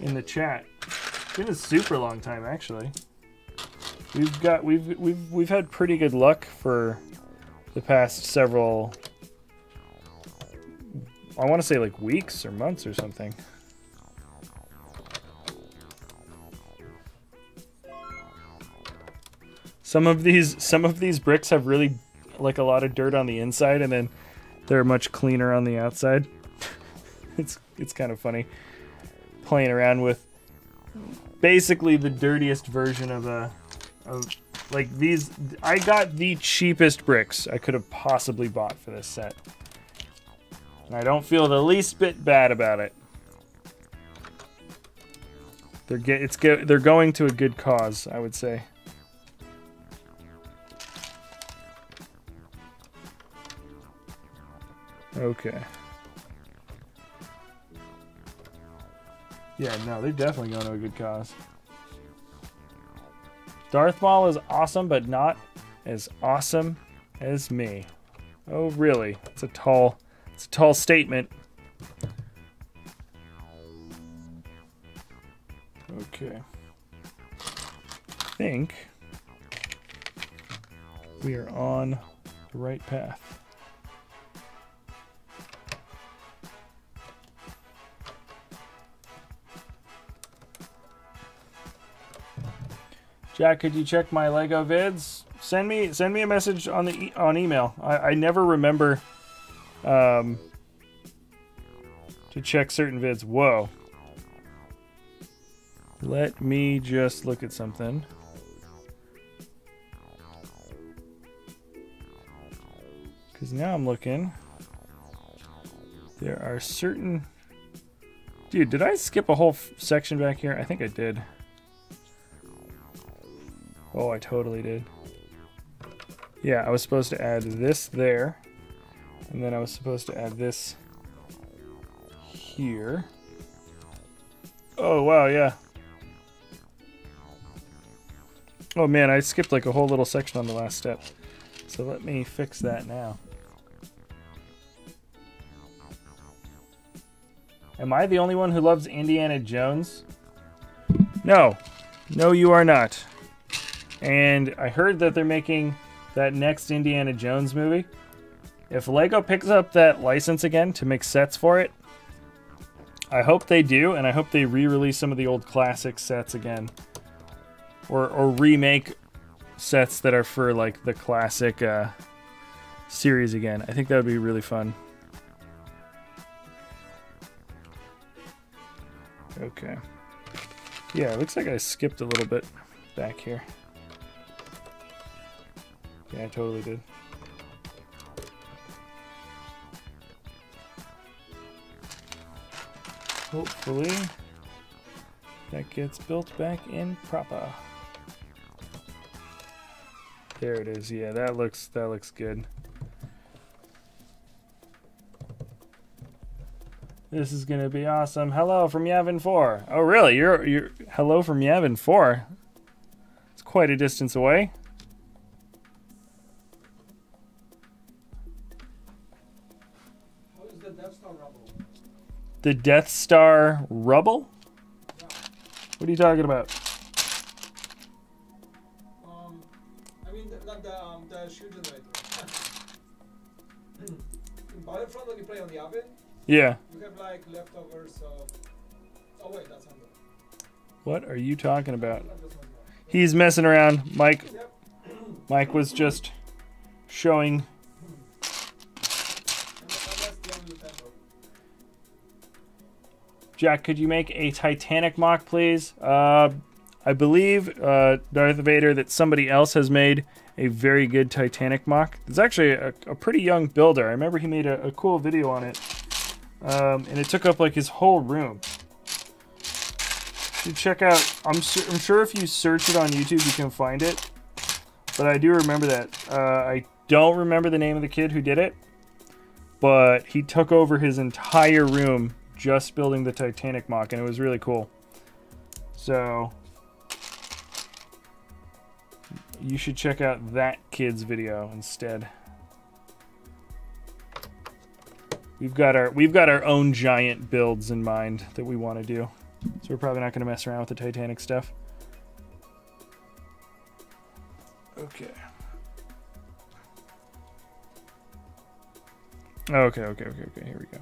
in the chat. It's been a super long time, actually. We've had pretty good luck for the past several... I want to say like weeks or months or something. Some of these bricks have really like a lot of dirt on the inside, and then they're much cleaner on the outside. It's kind of funny playing around with basically the dirtiest version of like these. I got the cheapest bricks I could have possibly bought for this set, and I don't feel the least bit bad about it. They're going to a good cause, I would say. Okay. Yeah, no, they're definitely going to a good cause. Darth Maul is awesome, but not as awesome as me. Oh, really? It's a tall statement. Okay. I think we are on the right path. Jack, could you check my Lego vids? Send me a message on email. I never remember to check certain vids. Whoa. Let me just look at something. Because now I'm looking. There are certain... Dude, did I skip a whole section back here? I think I did. Oh, I totally did. Yeah, I was supposed to add this there. And then I was supposed to add this here. Oh, wow, yeah. Oh, man, I skipped like a whole little section on the last step. So let me fix that now. Am I the only one who loves Indiana Jones? No. No, you are not. And I heard that they're making that next Indiana Jones movie. If Lego picks up that license again to make sets for it, I hope they do, and I hope they re-release some of the old classic sets again. Or remake sets that are for like the classic series again. I think that would be really fun. Okay. Yeah, it looks like I skipped a little bit back here. Yeah, I totally did. Hopefully that gets built back in proper. There it is. Yeah, that looks good. This is gonna be awesome. Hello from Yavin 4. Oh really? You're hello from Yavin 4. It's quite a distance away. How is the Death Star rubble? The Death Star rubble? Yeah. What are you talking about? I mean, not the shield generator. In Battlefront, when you play on the oven, Yeah. you have like leftovers of. Oh wait, that's under. What are you talking about? He's messing around. Mike. Yep. Mike was just showing. Jack, could you make a Titanic mock, please? I believe, Darth Vader, that somebody else has made a very good Titanic mock. It's actually a pretty young builder. I remember he made a cool video on it. And it took up like his whole room. You should check out, I'm sure if you search it on YouTube, you can find it. But I do remember that. I don't remember the name of the kid who did it. But he took over his entire room just building the Titanic mock, and it was really cool. So you should check out that kid's video instead. We've got our own giant builds in mind that we want to do. So we're probably not going to mess around with the Titanic stuff. Okay. Okay, here we go.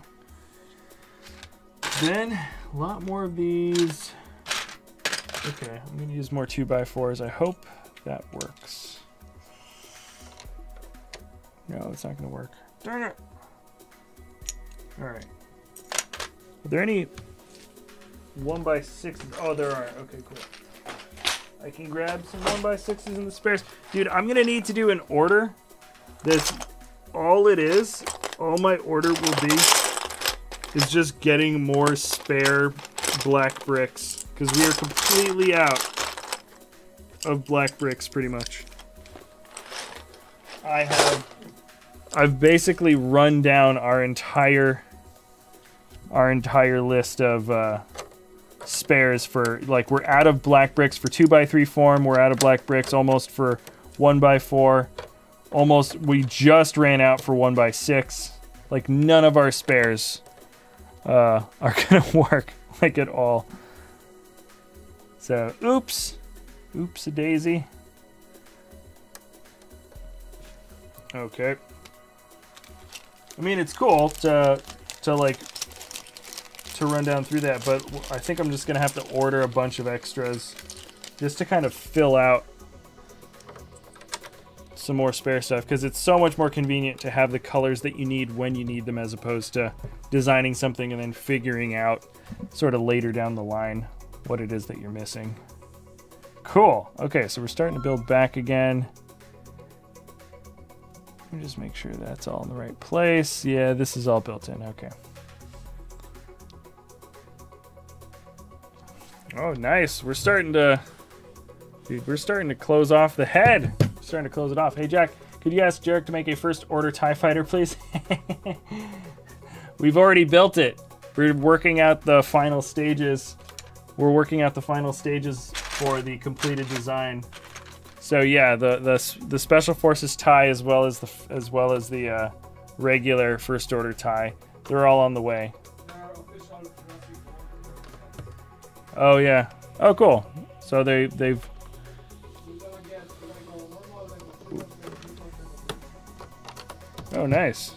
Then, a lot more of these. Okay, I'm going to use more 2x4s. I hope that works. No, it's not going to work. Darn it! Alright. Are there any 1x6s? Oh, there are. Okay, cool. I can grab some 1x6s in the spares. Dude, I'm going to need to do an order. That's all it is. All my order will be is just getting more spare black bricks, because we are completely out of black bricks pretty much. I've basically run down our entire list of spares for, like, we're out of black bricks for 2x3 form, we're out of black bricks almost for 1x4, almost, we just ran out for 1x6. Like, none of our spares are gonna work, like, at all. So, oops a daisy. Okay. I mean, it's cool to run down through that, but I think I'm just gonna have to order a bunch of extras just to kind of fill out some more spare stuff, because it's so much more convenient to have the colors that you need when you need them, as opposed to designing something and then figuring out sort of later down the line what it is that you're missing. Cool. Okay, so we're starting to build back again. Let me just make sure that's all in the right place. Yeah, this is all built in. Okay. Oh, nice. We're starting to... Dude, we're starting to close off the head. Starting to close it off. Hey, Jack, could you ask Jarek to make a first order TIE fighter, please? We've already built it. We're working out the final stages. We're working out the final stages for the completed design. So yeah, the Special Forces TIE as well as the regular first order TIE, they're all on the way. They're official Oh yeah. Oh cool. So they've. You're gonna go normal Lego, Oh nice.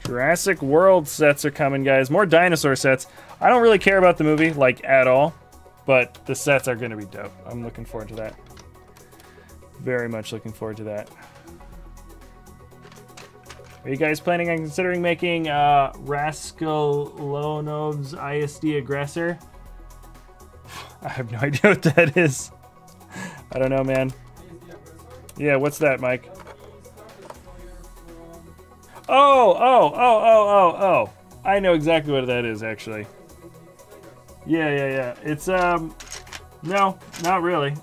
Jurassic World sets are coming, guys. More dinosaur sets. I don't really care about the movie, like, at all. But the sets are going to be dope. I'm looking forward to that. Very much looking forward to that. Are you guys planning on considering making Rascalonov's ISD Aggressor? I have no idea what that is. I don't know, man. Yeah, what's that, Mike? Oh. I know exactly what that is, actually. Yeah. It's, no, not really.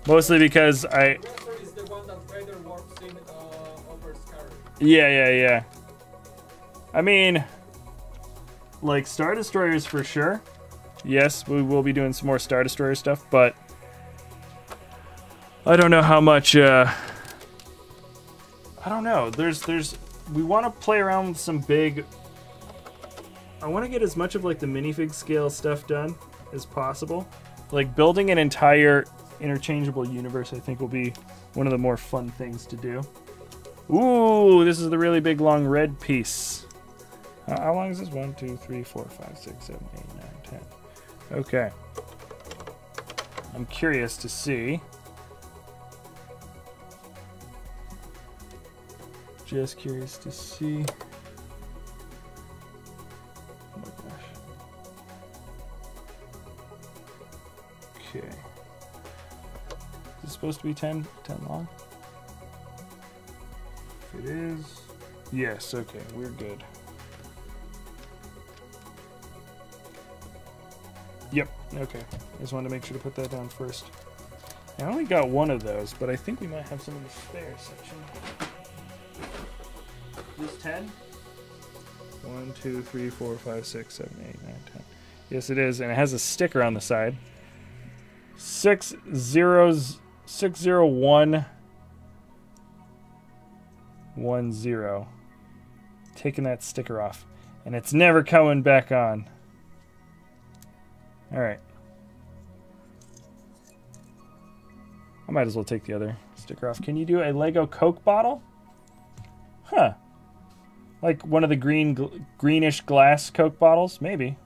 Mostly because I... is the one that Vader warps in over Scarlet. Yeah. I mean, like, Star Destroyers for sure. Yes, we will be doing some more Star Destroyer stuff, but I don't know how much, I don't know. We want to play around with some big... I want to get as much of, like, the minifig scale stuff done as possible. Like, building an entire interchangeable universe, I think, will be one of the more fun things to do. Ooh, this is the really big, long red piece. How long is this? 1, 2, 3, 4, 5, 6, 7, 8, 9, 10. Okay. I'm curious to see. Just curious to see. Oh my gosh. Okay. Is this supposed to be 10 long? If it is, yes, okay, we're good. Yep, okay. I just wanted to make sure to put that down first. I only got one of those, but I think we might have some in the spare section. This 10? 1, 2, 3, 4, 5, 6, 7, 8, 9, 10. Yes, it is, and it has a sticker on the side. 60110. Taking that sticker off, and it's never coming back on. All right. I might as well take the other sticker off. Can you do a Lego Coke bottle? Huh. Like one of the greenish glass Coke bottles? Maybe.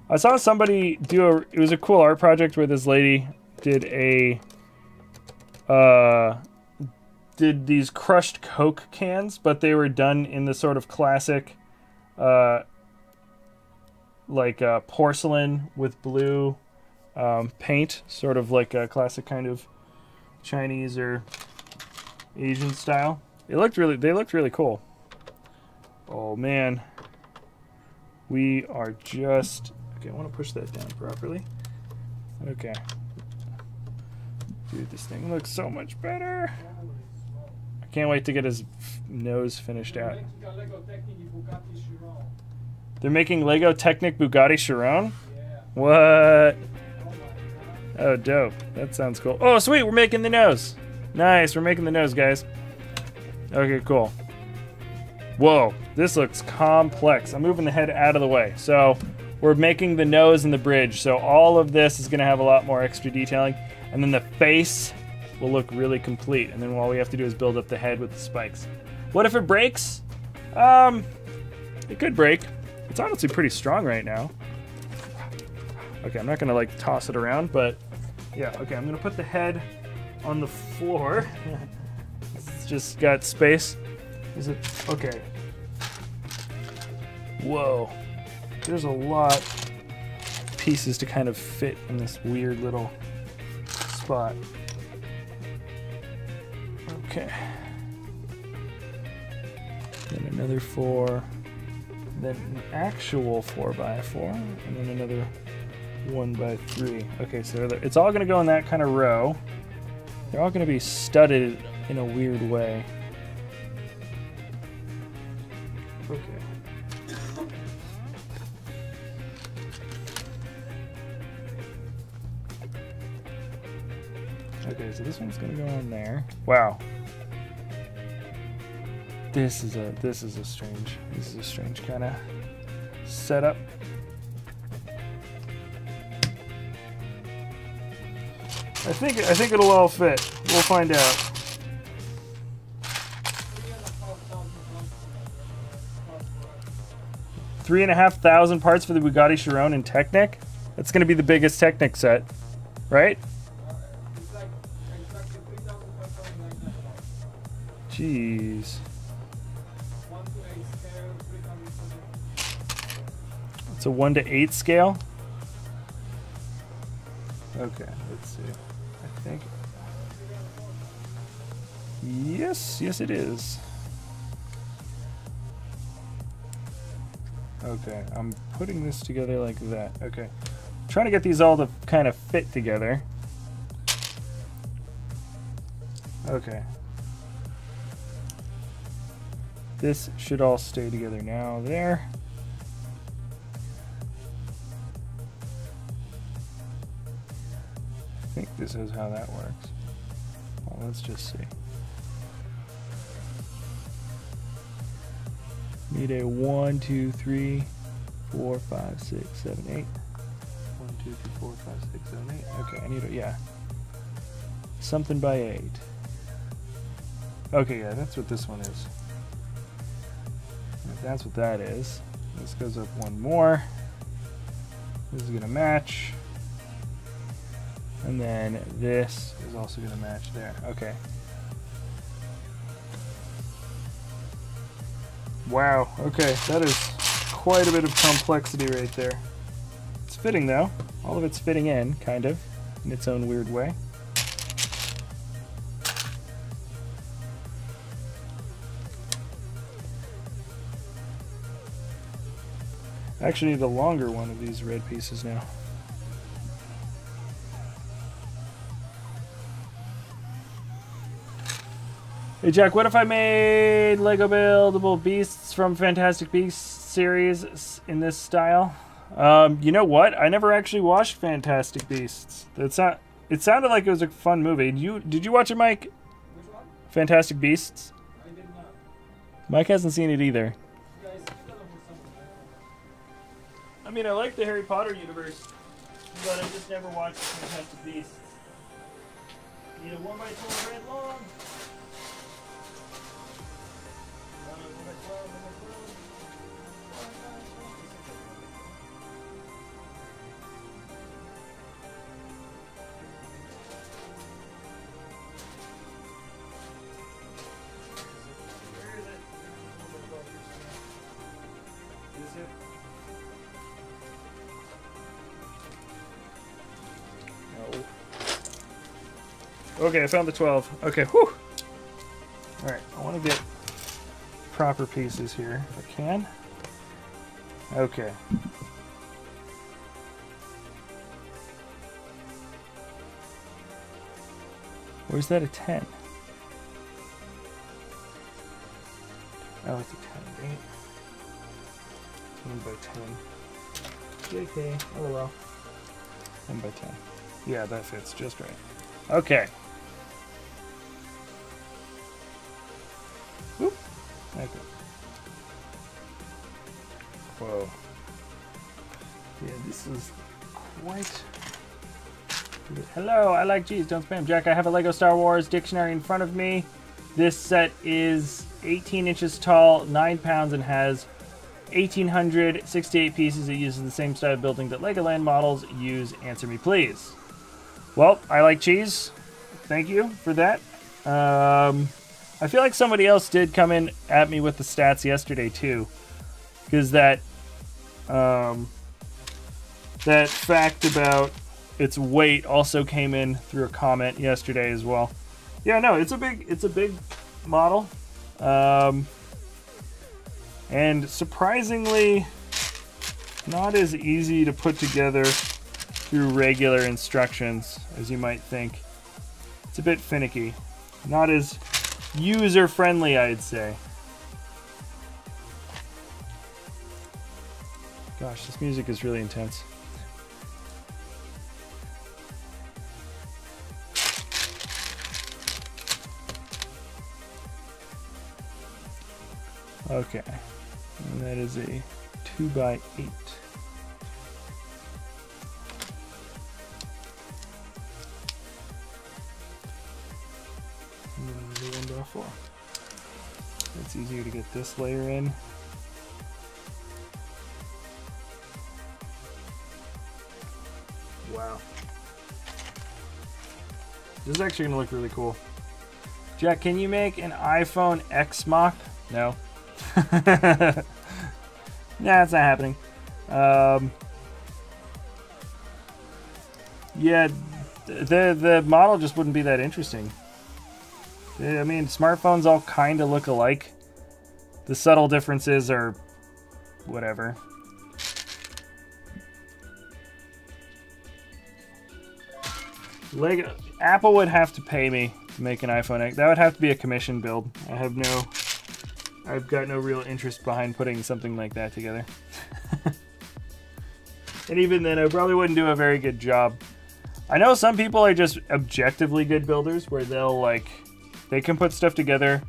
I saw somebody do it was a cool art project where this lady did did these crushed Coke cans, but they were done in the sort of classic, porcelain with blue paint, sort of like a classic kind of Chinese or Asian style. They looked really cool. Oh man, we are just okay. I want to push that down properly. Okay, dude, this thing looks so much better. I can't wait to get his nose finished out. They're making Lego Technic Bugatti Chiron? Yeah. What? Oh, dope. That sounds cool. Oh, sweet. We're making the nose. Nice. We're making the nose, guys. Okay, cool. Whoa. This looks complex. I'm moving the head out of the way. So we're making the nose and the bridge. So all of this is going to have a lot more extra detailing. And then the face will look really complete. And then all we have to do is build up the head with the spikes. What if it breaks? It could break. It's honestly pretty strong right now. Okay, I'm not gonna like toss it around, but yeah, okay, I'm gonna put the head on the floor. It's just got space. Is it? Okay. Whoa. There's a lot of pieces to kind of fit in this weird little spot. Okay. Then another 4. Then an actual 4x4, and then another 1x3. Okay, so it's all gonna go in that kind of row. They're all gonna be studded in a weird way. Okay. Okay, so this one's gonna go in there. Wow. This is a strange kind of setup. I think it'll all fit. We'll find out. 3,500 parts for the Bugatti Chiron in Technic. That's going to be the biggest Technic set, right? It's like exactly 3,599 parts. Jeez. 1 to 8 scale, 370. It's a 1 to 8 scale. Okay, let's see. I think. Yes, yes, it is. Okay, I'm putting this together like that. Okay, trying to get these all to kind of fit together. Okay. This should all stay together now. There. I think this is how that works. Well, let's just see. Need a 1, 2, 3, 4, 5, 6, 7, 8. 1, 2, 3, 4, 5, 6, 7, 8. Okay, I need a, yeah. Something by 8. Okay, yeah, that's what this one is. If that's what that is. This goes up one more. This is gonna match. And then this is also gonna match there. Okay. Wow, okay, that is quite a bit of complexity right there. It's fitting though. All of it's fitting in, kind of, in its own weird way. I actually need a longer one of these red pieces now. Hey Jack, what if I made Lego buildable beasts from Fantastic Beasts series in this style? You know what? I never actually watched Fantastic Beasts. It sounded like it was a fun movie. Did you watch it, Mike? Which one? Fantastic Beasts? I did not. Mike hasn't seen it either. You guys, you tell them something. I mean, I like the Harry Potter universe, but I just never watched Fantastic Beasts. Need a 1x12 red long. Okay, I found the 12. Okay, whew. Alright, I want to get proper pieces here if I can. Okay. Where's that a 10? Oh, it's a 10, right? 10 by 10. JK, oh well. 10 by 10. Yeah, that fits just right. Okay. Whoop. Okay. Whoa. Yeah, this is quite... Hello, I like cheese, don't spam. Jack, I have a Lego Star Wars dictionary in front of me. This set is 18 inches tall, 9 pounds, and has 1,868 pieces. It uses the same style of building that Legoland models use. Answer me, please. Well, I like cheese. Thank you for that. I feel like somebody else did come in at me with the stats yesterday, too. Because that fact about its weight also came in through a comment yesterday as well. Yeah, no, it's a big model. And surprisingly not as easy to put together through regular instructions as you might think. It's a bit finicky. Not as user-friendly, I'd say. Gosh, this music is really intense. Okay, and that is a 2x8. And then another 1x4. It's easier to get this layer in. Wow. This is actually going to look really cool. Jack, can you make an iPhone X mock? No. Nah, it's not happening. Yeah, the model just wouldn't be that interesting. I mean, smartphones all kind of look alike. The subtle differences are whatever. Apple would have to pay me to make an iPhone X. That would have to be a commission build. I've got no real interest behind putting something like that together. And even then, I probably wouldn't do a very good job. I know some people are just objectively good builders where they can put stuff together.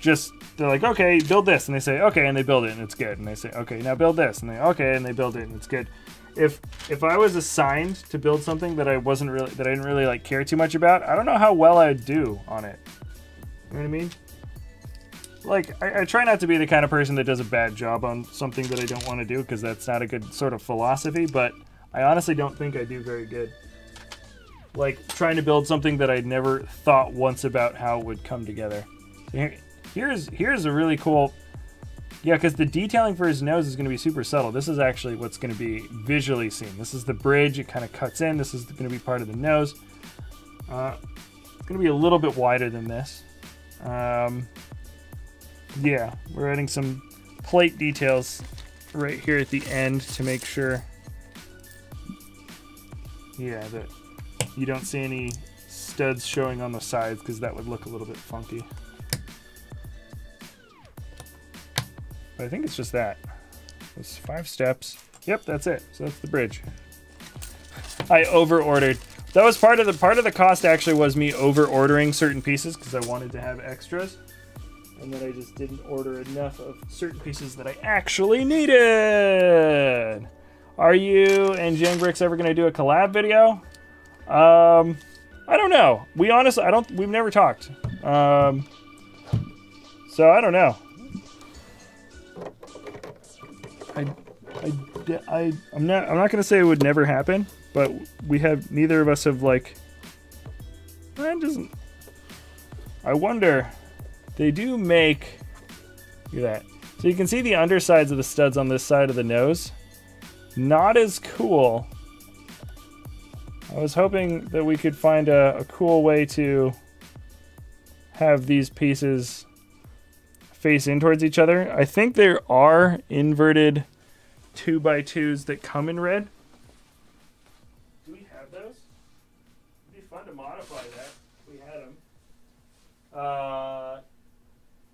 They're like, okay, build this. And they say, okay, and they build it and it's good. And they say, okay, now build this. And they, okay, and they build it and it's good. If I was assigned to build something that I didn't really care too much about, I don't know how well I'd do on it. You know what I mean? I try not to be the kind of person that does a bad job on something that I don't want to do, because that's not a good sort of philosophy, but I honestly don't think I do very good. Trying to build something that I'd never thought once about how it would come together. So here's a really cool... Yeah, because the detailing for his nose is going to be super subtle. This is actually what's going to be visually seen. This is the bridge. It kind of cuts in. This is going to be part of the nose. It's going to be a little bit wider than this. Yeah, we're adding some plate details right here at the end to make sure, yeah, that you don't see any studs showing on the sides, because that would look a little bit funky. But I think it's just that. Those 5 steps. Yep, that's it. So that's the bridge. I over-ordered. That was part of the cost. Actually, was me over-ordering certain pieces because I wanted to have extras. And then I just didn't order enough of certain pieces that I actually needed. Are you and Jangbricks ever going to do a collab video? I don't know. We've never talked. So I don't know. I'm not going to say it would never happen, but neither of us have I wonder. They do make, look at that. So you can see the undersides of the studs on this side of the nose. Not as cool. I was hoping that we could find a cool way to have these pieces face in towards each other. I think there are inverted 2x2s that come in red. Do we have those? It'd be fun to modify that if we had them.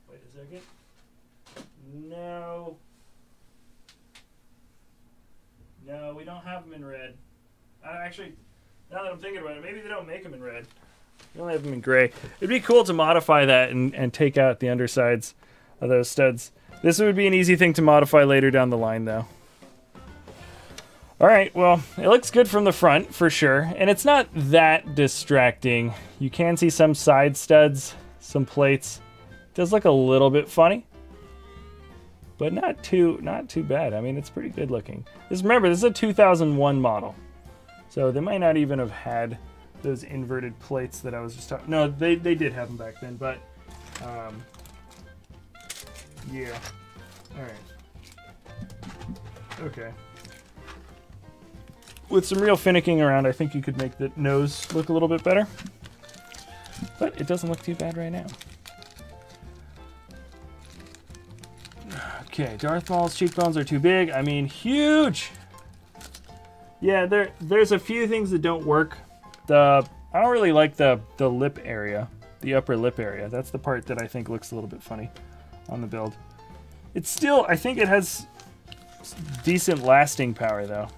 Wait a second. No, we don't have them in red. Actually, now that I'm thinking about it, maybe they don't make them in red. They only have them in gray. It'd be cool to modify that and take out the undersides of those studs. This would be an easy thing to modify later down the line, though. Alright, well, it looks good from the front, for sure. And it's not that distracting. You can see some side studs, some plates. It does look a little bit funny, but not too bad. I mean, it's pretty good looking. Remember, this is a 2001 model. So they might not even have had those inverted plates that I was just talking. No, they did have them back then, but yeah. Alright. Okay. With some real finicking around, I think you could make the nose look a little bit better. But it doesn't look too bad right now. Okay, Darth Maul's cheekbones are too big. I mean, huge! Yeah, there's a few things that don't work. I don't really like the lip area, the upper lip area. That's the part that I think looks a little bit funny on the build. It's still, I think it has decent lasting power, though.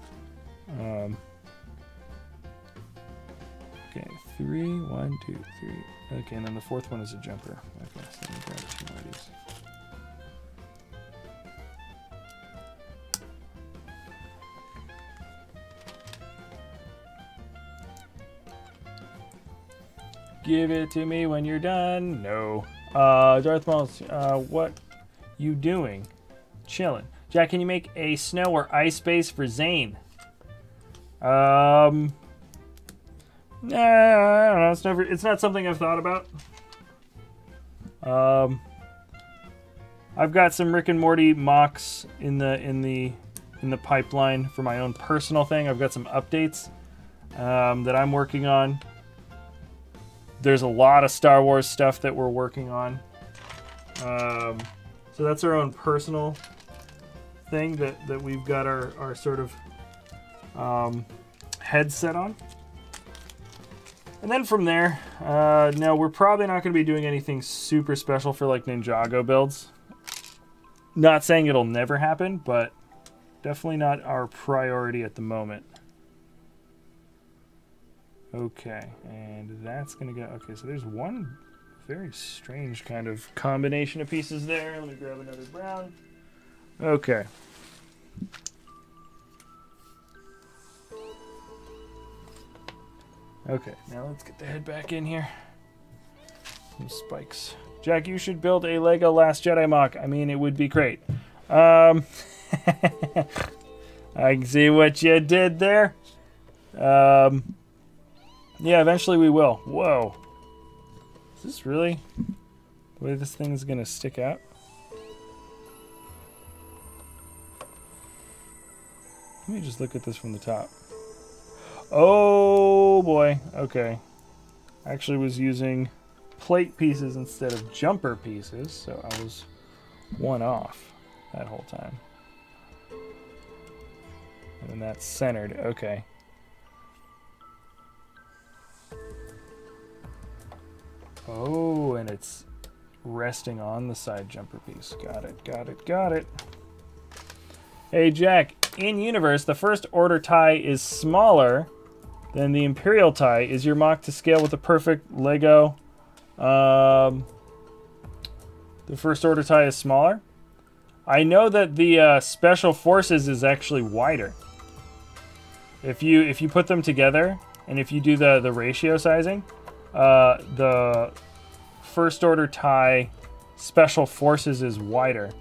Okay, 3, 1, 2, 3. Okay, and then the fourth one is a jumper. Okay, so let me grab 2 more of these. Give it to me when you're done. No. Darth Maul, what you doing? Chilling. Jack, can you make a snow or ice base for Zane? Nah, I don't know. It's not something I've thought about. I've got some Rick and Morty mocks in the pipeline for my own personal thing. I've got some updates that I'm working on. There's a lot of Star Wars stuff that we're working on. So that's our own personal thing that we've got our sort of headset on. And then from there, no, we're probably not going to be doing anything super special for like Ninjago builds. Not saying it'll never happen, but definitely not our priority at the moment. Okay, and that's going to go... Okay, so there's one very strange kind of combination of pieces there. Let me grab another brown. Okay. Okay, now let's get the head back in here. Some spikes. Jack, you should build a Lego Last Jedi mock. I mean, it would be great. I can see what you did there. Yeah, eventually we will. Whoa. Is this really the way this thing's gonna stick out? Let me just look at this from the top. Oh boy. Okay. I actually was using plate pieces instead of jumper pieces, so I was one off that whole time. And then that's centered. Okay. Oh, and it's resting on the side jumper piece. Got it, got it, got it. Hey, Jack, in universe, the first order tie is smaller than the Imperial tie. Is your mock to scale with the perfect Lego? The first order tie is smaller. I know that the Special Forces is actually wider. If you put them together, and if you do the ratio sizing, the first order tie Special Forces is wider.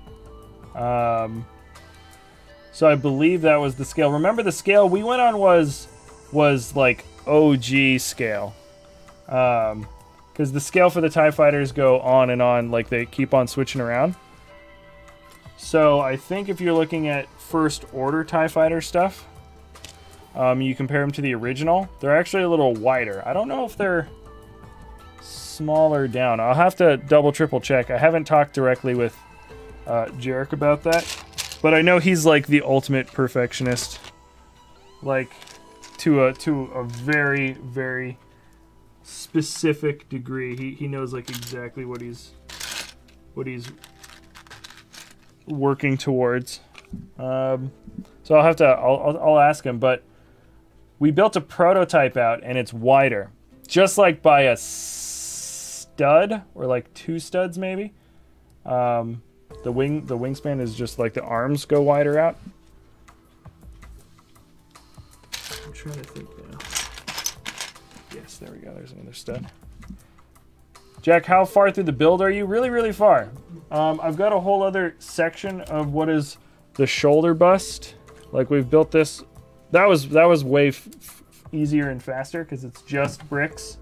So I believe that was the scale. Remember, the scale we went on was like OG scale. Because the scale for the TIE fighters go on and on, like they keep on switching around. So I think if you're looking at first order TIE fighter stuff, you compare them to the original, they're actually a little wider. I don't know if they're smaller down. I'll have to double triple check. I haven't talked directly with Jarek about that, but I know he's like the ultimate perfectionist, like to a very, very specific degree. He knows like exactly what he's working towards. So I'll have to I'll ask him, but we built a prototype out and it's wider, just like by a stud or like two studs maybe. The wingspan is just like the arms go wider out. I'm trying to think now. Yes, there we go. There's another stud. Jack, how far through the build are you? Really, really far. I've got a whole other section of what is the shoulder bust. Like we've built this. That was way easier and faster because it's just bricks,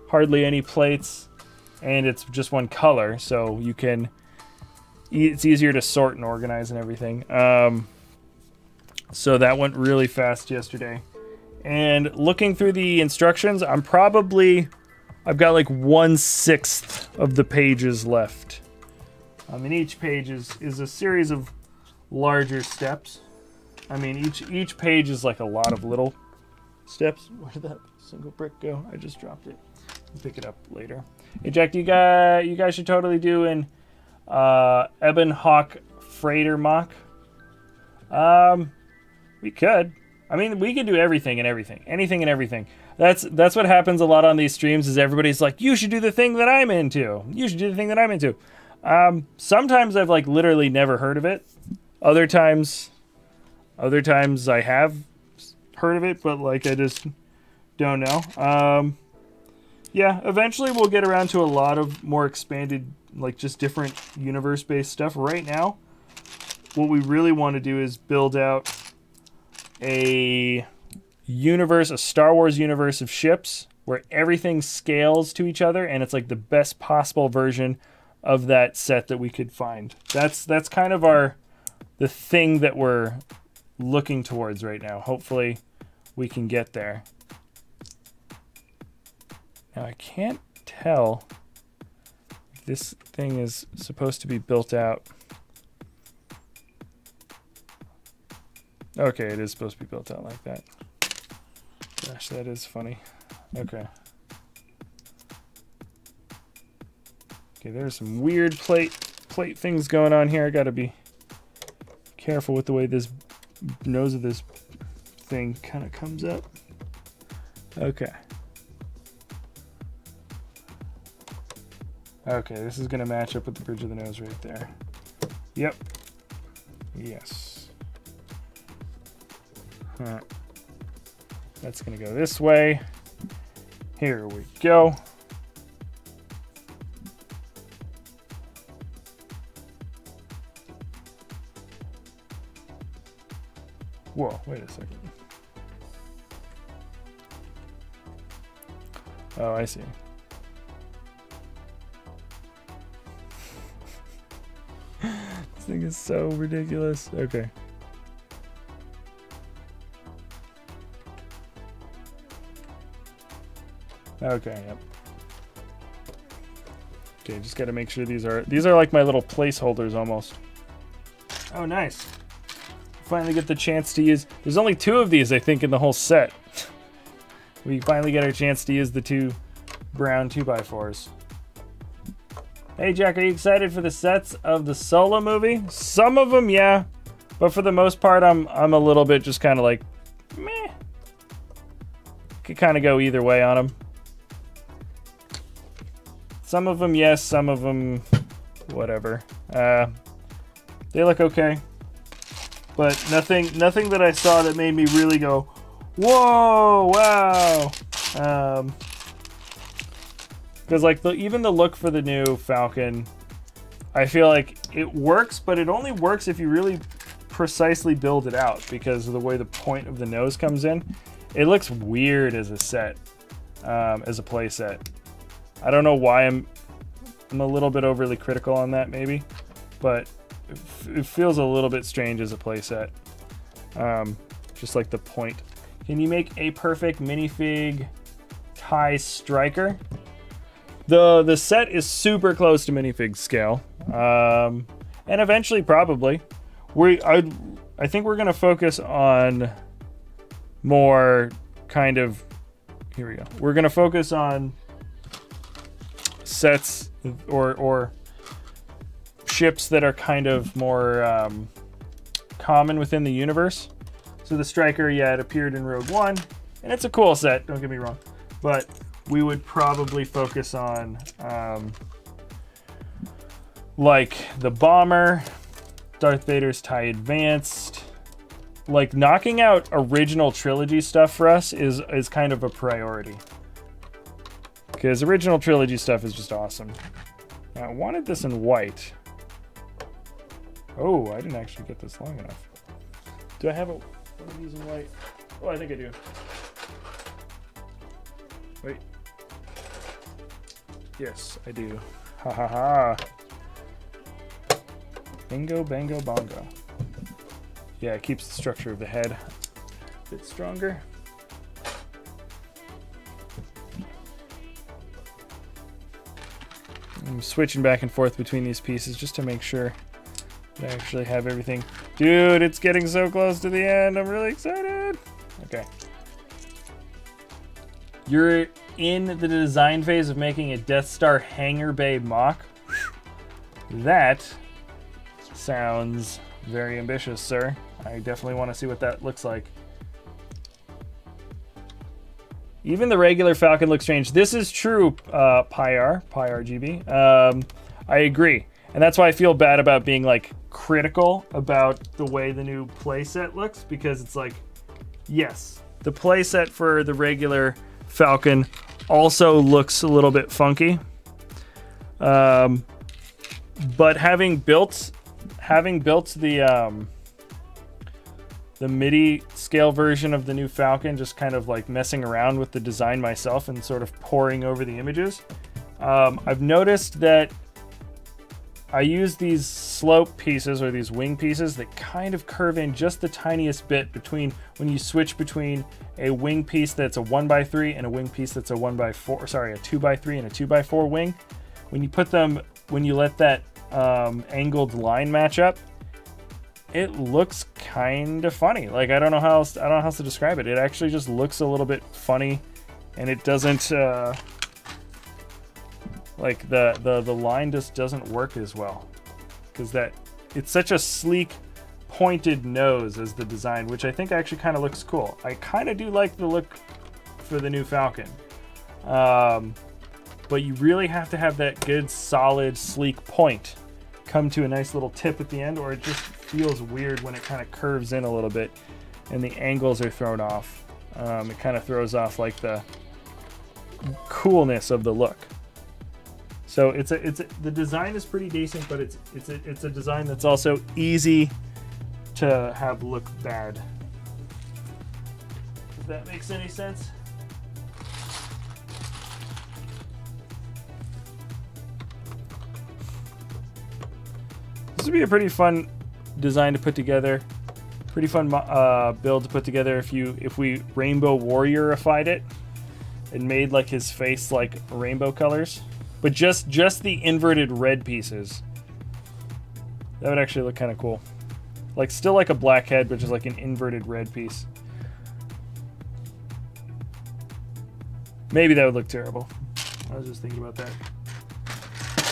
hardly any plates, and it's just one color, so you can. It's easier to sort and organize and everything. So that went really fast yesterday. And looking through the instructions, I've got like 1/6 of the pages left. And each page is a series of larger steps. I mean, each page is like a lot of little steps. Where did that single brick go? I just dropped it. I'll pick it up later. Hey, Jack, you guys should totally do an Ebon Hawk freighter mock. We could. I mean, we could do everything and everything. Anything and everything. That's what happens a lot on these streams is everybody's like, you should do the thing that I'm into. You should do the thing that I'm into. Sometimes I've like literally never heard of it. Other times I have heard of it, but like I just don't know. Yeah, eventually we'll get around to a lot of more expanded, like just different universe-based stuff. Right now, what we really want to do is build out a universe, a Star Wars universe of ships where everything scales to each other, and it's like the best possible version of that set that we could find. That's kind of the thing that we're looking towards right now. Hopefully we can get there. Now I can't tell if this thing is supposed to be built out. Okay, it is supposed to be built out like that. Gosh, that is funny. Okay. Okay, there's some weird plate things going on here. I gotta be careful with the way this nose of this thing kind of comes up. Okay. Okay, this is gonna match up with the bridge of the nose right there. Yep. Yes. Huh. That's gonna go this way. Here we go. Whoa, wait a second. Oh, I see. This thing is so ridiculous. Okay. Okay, yep. Okay, just gotta make sure these are like my little placeholders almost. Oh, nice. Finally get the chance to use, there's only 2 of these I think in the whole set. We finally get our chance to use the 2 brown 2x4s. Hey Jack, are you excited for the sets of the Solo movie? Some of them, yeah. But for the most part, I'm a little bit just kind of like, meh. Could kind of go either way on them. Some of them, yes. Some of them, whatever. They look okay. But nothing that I saw that made me really go, whoa, wow. Because like even the look for the new Falcon, I feel like it works, but it only works if you really precisely build it out because of the way the point of the nose comes in. It looks weird as a set, as a play set. I don't know why I'm a little bit overly critical on that maybe, but it feels a little bit strange as a play set. Just like the point. Can you make a perfect minifig TIE Striker? The set is super close to minifig scale, and eventually probably I think we're gonna focus on more kind of, here we go. We're gonna focus on sets or ships that are kind of more common within the universe. So the Striker, yeah, it appeared in Rogue One, and it's a cool set, don't get me wrong, but we would probably focus on like the Bomber, Darth Vader's TIE Advanced. Like knocking out original trilogy stuff for us is kind of a priority. Because original trilogy stuff is just awesome. Now, I wanted this in white. Oh, I didn't actually get this long enough. Do I have one of these in white? Oh, I think I do. Wait. Yes, I do. Ha ha ha. Bingo, bango, bongo. Yeah, it keeps the structure of the head a bit stronger. I'm switching back and forth between these pieces just to make sure that I actually have everything. Dude, it's getting so close to the end. I'm really excited. Okay. You're in the design phase of making a Death Star hangar bay mock. That sounds very ambitious, sir. I definitely want to see what that looks like. Even the regular Falcon looks strange. This is true, PyRGB. I agree. And that's why I feel bad about being like critical about the way the new playset looks, because it's like, yes, the playset for the regular Falcon also looks a little bit funky. But having built the MIDI scale version of the new Falcon, just kind of like messing around with the design myself and sort of poring over the images, I've noticed that I use these slope pieces or these wing pieces that kind of curve in just the tiniest bit between when you switch between a wing piece that's a 1x3 and a wing piece that's a 1x4, sorry, a 2x3 and a 2x4 wing. When you put them, when you let that angled line match up, it looks kind of funny. Like, I don't know how else to describe it. It actually just looks a little bit funny, and it doesn't like the line just doesn't work as well, because it's such a sleek pointed nose as the design, which I think actually kind of looks cool. I kind of do like the look for the new Falcon, but you really have to have that good solid sleek point come to a nice little tip at the end, or it just feels weird when it kind of curves in a little bit and the angles are thrown off. It kind of throws off like the coolness of the look. So the design is pretty decent, but it's a design that's also easy to have look bad. If that makes any sense. This would be a pretty fun design to put together. Pretty fun build to put together if we Rainbow Warrior-ified it and made like his face like rainbow colors. But just the inverted red pieces. That would actually look kind of cool. Like, still like a black head, but just like an inverted red piece. Maybe that would look terrible. I was just thinking about that.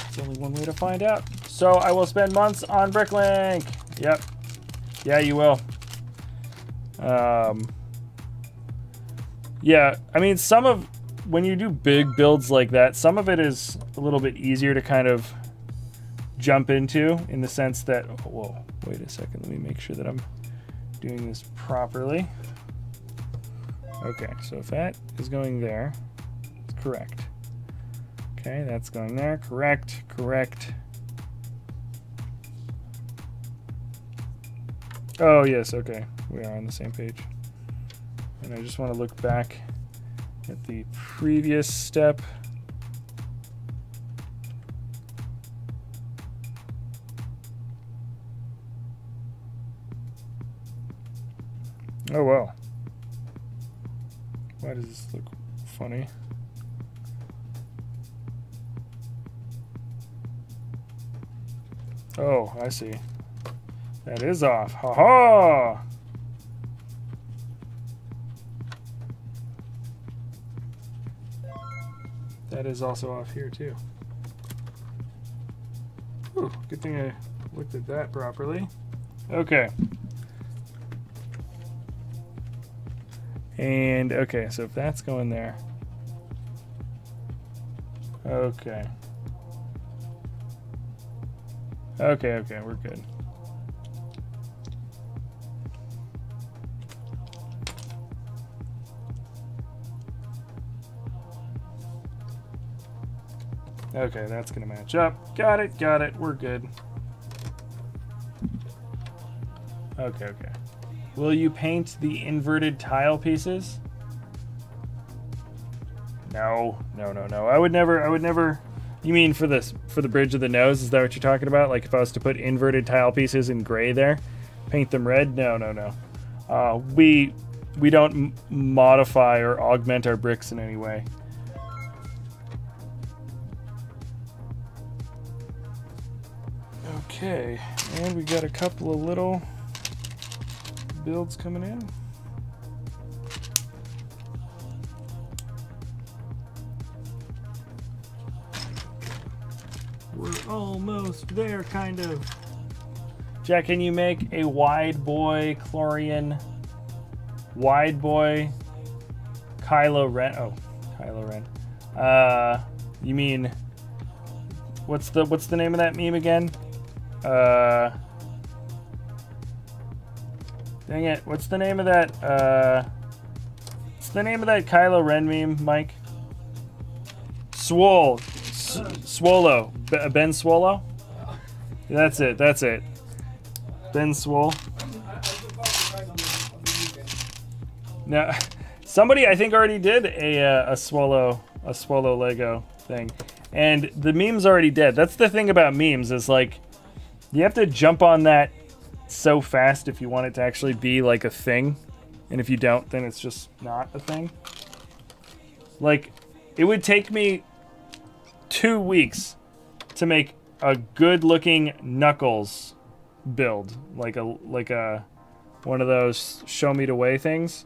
It's only one way to find out. So I will spend months on bricklink. Yep. Yeah, you will. Yeah, I mean, when you do big builds like that, some of it is a little bit easier to kind of jump into, in the sense that, whoa, wait a second, let me make sure that I'm doing this properly. Okay, so if that is going there, it's correct. Okay, that's going there, correct. Oh yes, okay, we are on the same page. And I just want to look back at the previous step. Oh well. Why does this look funny? Oh, I see. That is off. Ha ha! That is also off here too. Ooh, good thing I looked at that properly. Okay. And okay, so if that's going there. Okay. Okay, we're good. Okay, that's gonna match up. Got it, we're good. Okay. Will you paint the inverted tile pieces? No. I would never. You mean for the bridge of the nose? Is that what you're talking about? Like if I was to put inverted tile pieces in gray there, paint them red? No. We don't modify or augment our bricks in any way. Okay, and we got a couple of little builds coming in. We're almost there, kind of. Jack, can you make a wide boy Chlorian, wide boy Kylo Ren? Oh, Kylo Ren. You mean what's the name of that meme again? Dang it! What's the name of that? What's the name of that Kylo Ren meme, Mike? Swole. Swolo. Ben Swolo? That's it. That's it. Ben Swole. Now, somebody I think already did a Swallow Lego thing, and the meme's already dead. That's the thing about memes, is like you have to jump on that so fast if you want it to actually be like a thing, and if you don't, then it's just not a thing. Like, it would take me 2 weeks to make a good-looking Knuckles build, like a one of those show me the way things.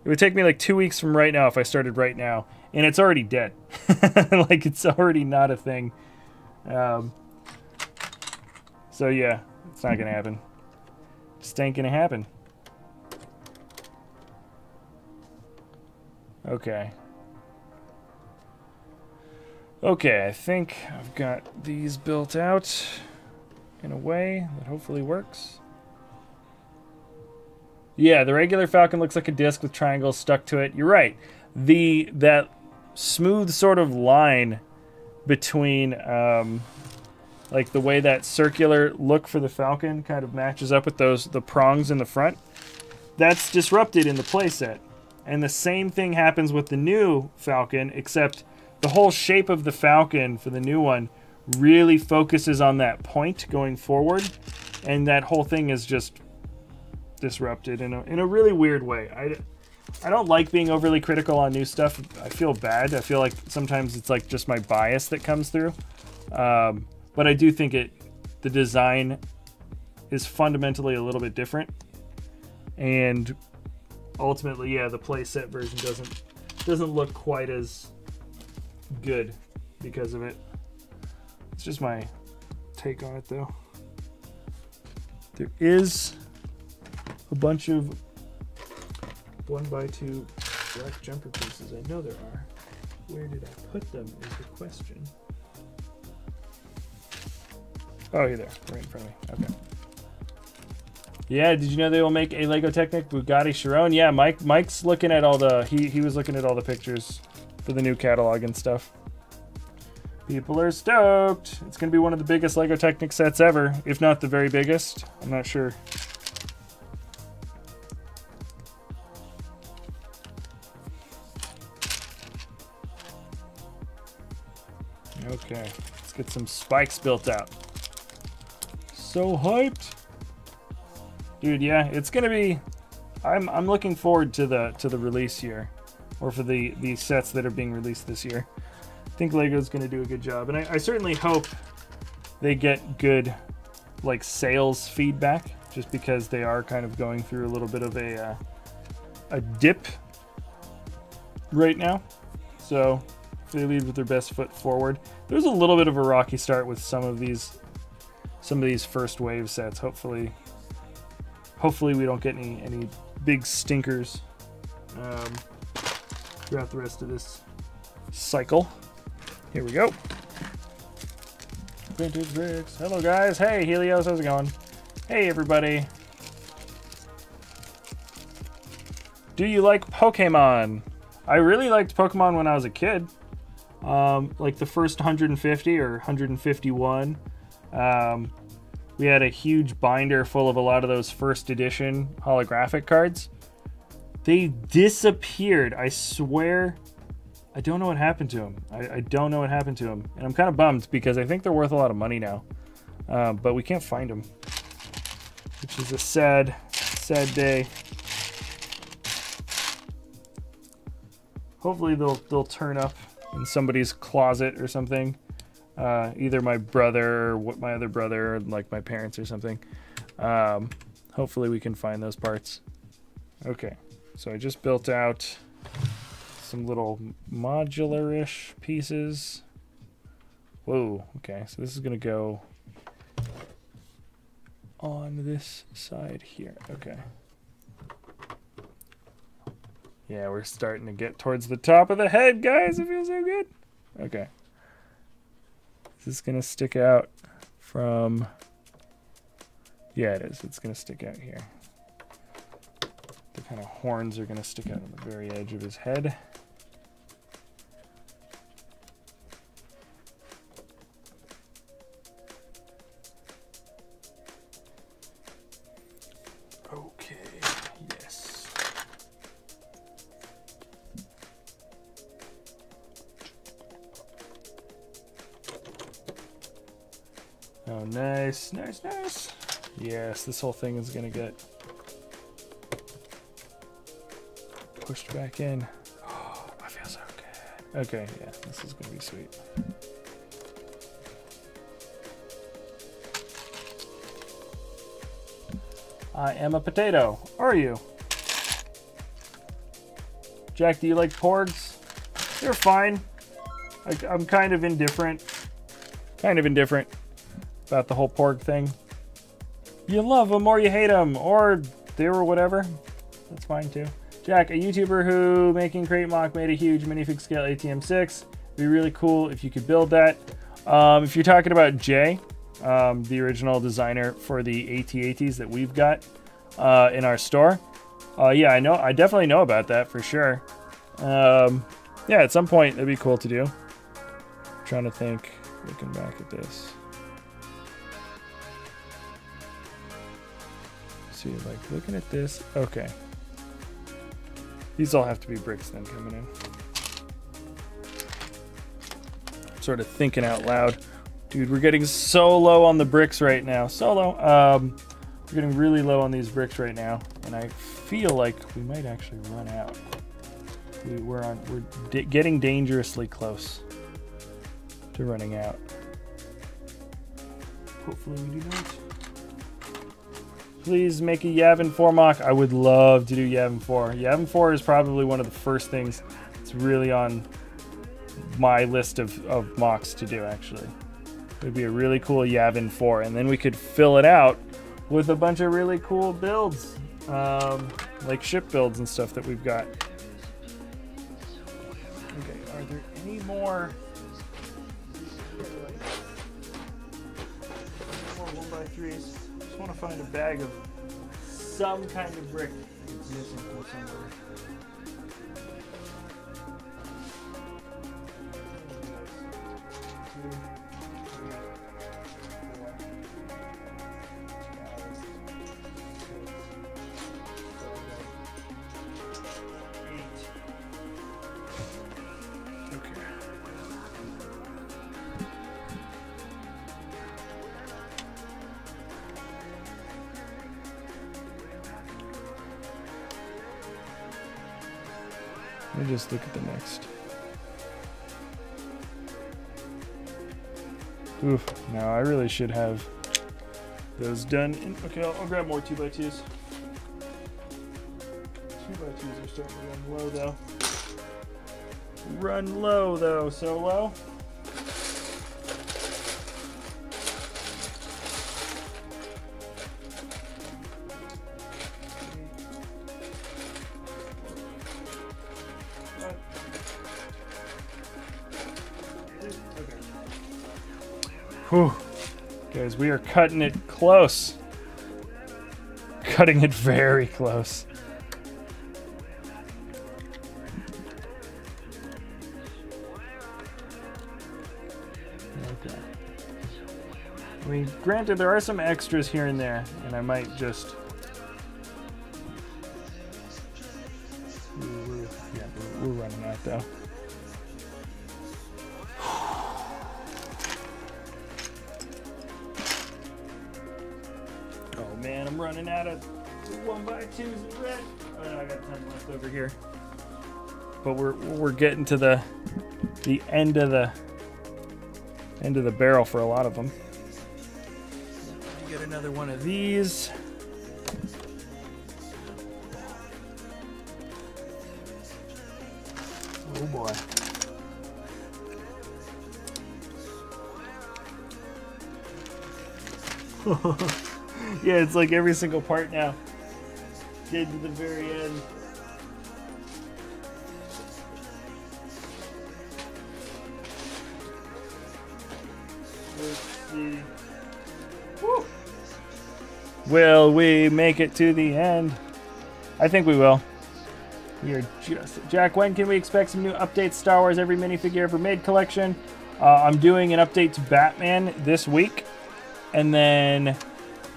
It would take me like 2 weeks from right now if I started right now, and it's already dead. Like, it's already not a thing. So yeah, it's not gonna happen. Just ain't gonna happen. Okay. Okay, I think I've got these built out in a way that hopefully works. Yeah, the regular Falcon looks like a disc with triangles stuck to it. You're right. That smooth sort of line between like the way that circular look for the Falcon kind of matches up with the prongs in the front. That's disrupted in the playset. And the same thing happens with the new Falcon, except the whole shape of the Falcon for the new one really focuses on that point going forward, and that whole thing is just disrupted in a really weird way. I don't like being overly critical on new stuff. I feel bad. I feel like sometimes it's like just my bias that comes through. But I do think the design is fundamentally a little bit different, and ultimately, yeah, the playset version doesn't look quite as good because of it. It's just my take on it, though. There is a bunch of 1x2 black jumper pieces. I know there are. Where did I put them is the question. Oh, you're there, right in front of me. Okay. Yeah, did you know they will make a Lego Technic Bugatti Chiron? Yeah, Mike's looking at all the he was looking at all the pictures for the new catalog and stuff. People are stoked. It's gonna be one of the biggest Lego Technic sets ever, if not the very biggest. I'm not sure. Okay, let's get some spikes built out. So hyped. Dude, yeah, it's gonna be. I'm looking forward to the release here, or for the sets that are being released this year. I think Lego's gonna do a good job, and I certainly hope they get good like sales feedback, just because they are kind of going through a little bit of a dip right now. So if they lead with their best foot forward, there's a little bit of a rocky start with some of these first wave sets. Hopefully we don't get any big stinkers throughout the rest of this cycle. Here we go. Vintage bricks. Hello guys. Hey Helios, how's it going? Hey everybody. Do you like Pokemon? I really liked Pokemon when I was a kid. Like the first 150 or 151. We had a huge binder full of a lot of those first edition holographic cards. They disappeared. I swear. I don't know what happened to them. I don't know what happened to them. And I'm kind of bummed because I think they're worth a lot of money now. But we can't find them, which is a sad day. Hopefully they'll turn up in somebody's closet or something. Either my brother or my other brother, or like my parents or something. Hopefully we can find those parts. Okay, so I just built out some little modular-ish pieces. Whoa, okay, so this is gonna go on this side here. Okay. Yeah, we're starting to get towards the top of the head, guys. It feels so good. Okay. Is this gonna stick out from... Yeah, it is. It's gonna stick out here. The kind of horns are gonna stick out on the very edge of his head. Oh, nice, nice, nice. Yes, this whole thing is gonna get pushed back in. Oh, I feel so good. Okay, yeah, this is gonna be sweet. I am a potato. Are you? Jack, do you like porgs? They're fine. I'm kind of indifferent. Kind of indifferent about the whole porg thing. You love them or you hate them, or they were whatever. That's fine too. Jack, a YouTuber who making crate mock made a huge minifig scale ATM6. It'd be really cool if you could build that. If you're talking about Jay, the original designer for the AT-ATs that we've got in our store. Yeah, I definitely know about that for sure. Yeah, at some point that'd be cool to do. I'm trying to think, looking back at this. See, like looking at this, okay. These all have to be bricks then coming in. Sort of thinking out loud. Dude, we're getting so low on the bricks right now. So low. We're getting really low on these bricks right now, and I feel like we might actually run out. We're getting dangerously close to running out. Hopefully we do not. Please make a Yavin 4 mock. I would love to do Yavin 4. Yavin 4 is probably one of the first things that's really on my list of mocks to do, actually. It would be a really cool Yavin 4, and then we could fill it out with a bunch of really cool builds, like ship builds and stuff that we've got. Okay, are there any more 1x3s? Just want to find a bag of some kind of brick that's missing from somewhere. Let me just look at the next. Oof, no, I really should have those done. Okay, I'll grab more 2x2s. 2x2s are starting to run low though. Run low though, so low. Whew. Guys, we are cutting it close. Cutting it very close. Okay. I mean, granted, there are some extras here and there, and I might just... we're running out, though. Man, I'm running out of 1x2s in red. Oh no, I got 10 left over here. But we're getting to the end of the barrel for a lot of them. Get another one of these. Oh boy. Yeah, it's like every single part now. Get to the very end. Let's see. Woo. Will we make it to the end? I think we will. We are just... Jack, when can we expect some new updates? Star Wars Every Minifigure Ever Made collection. I'm doing an update to Batman this week. And then...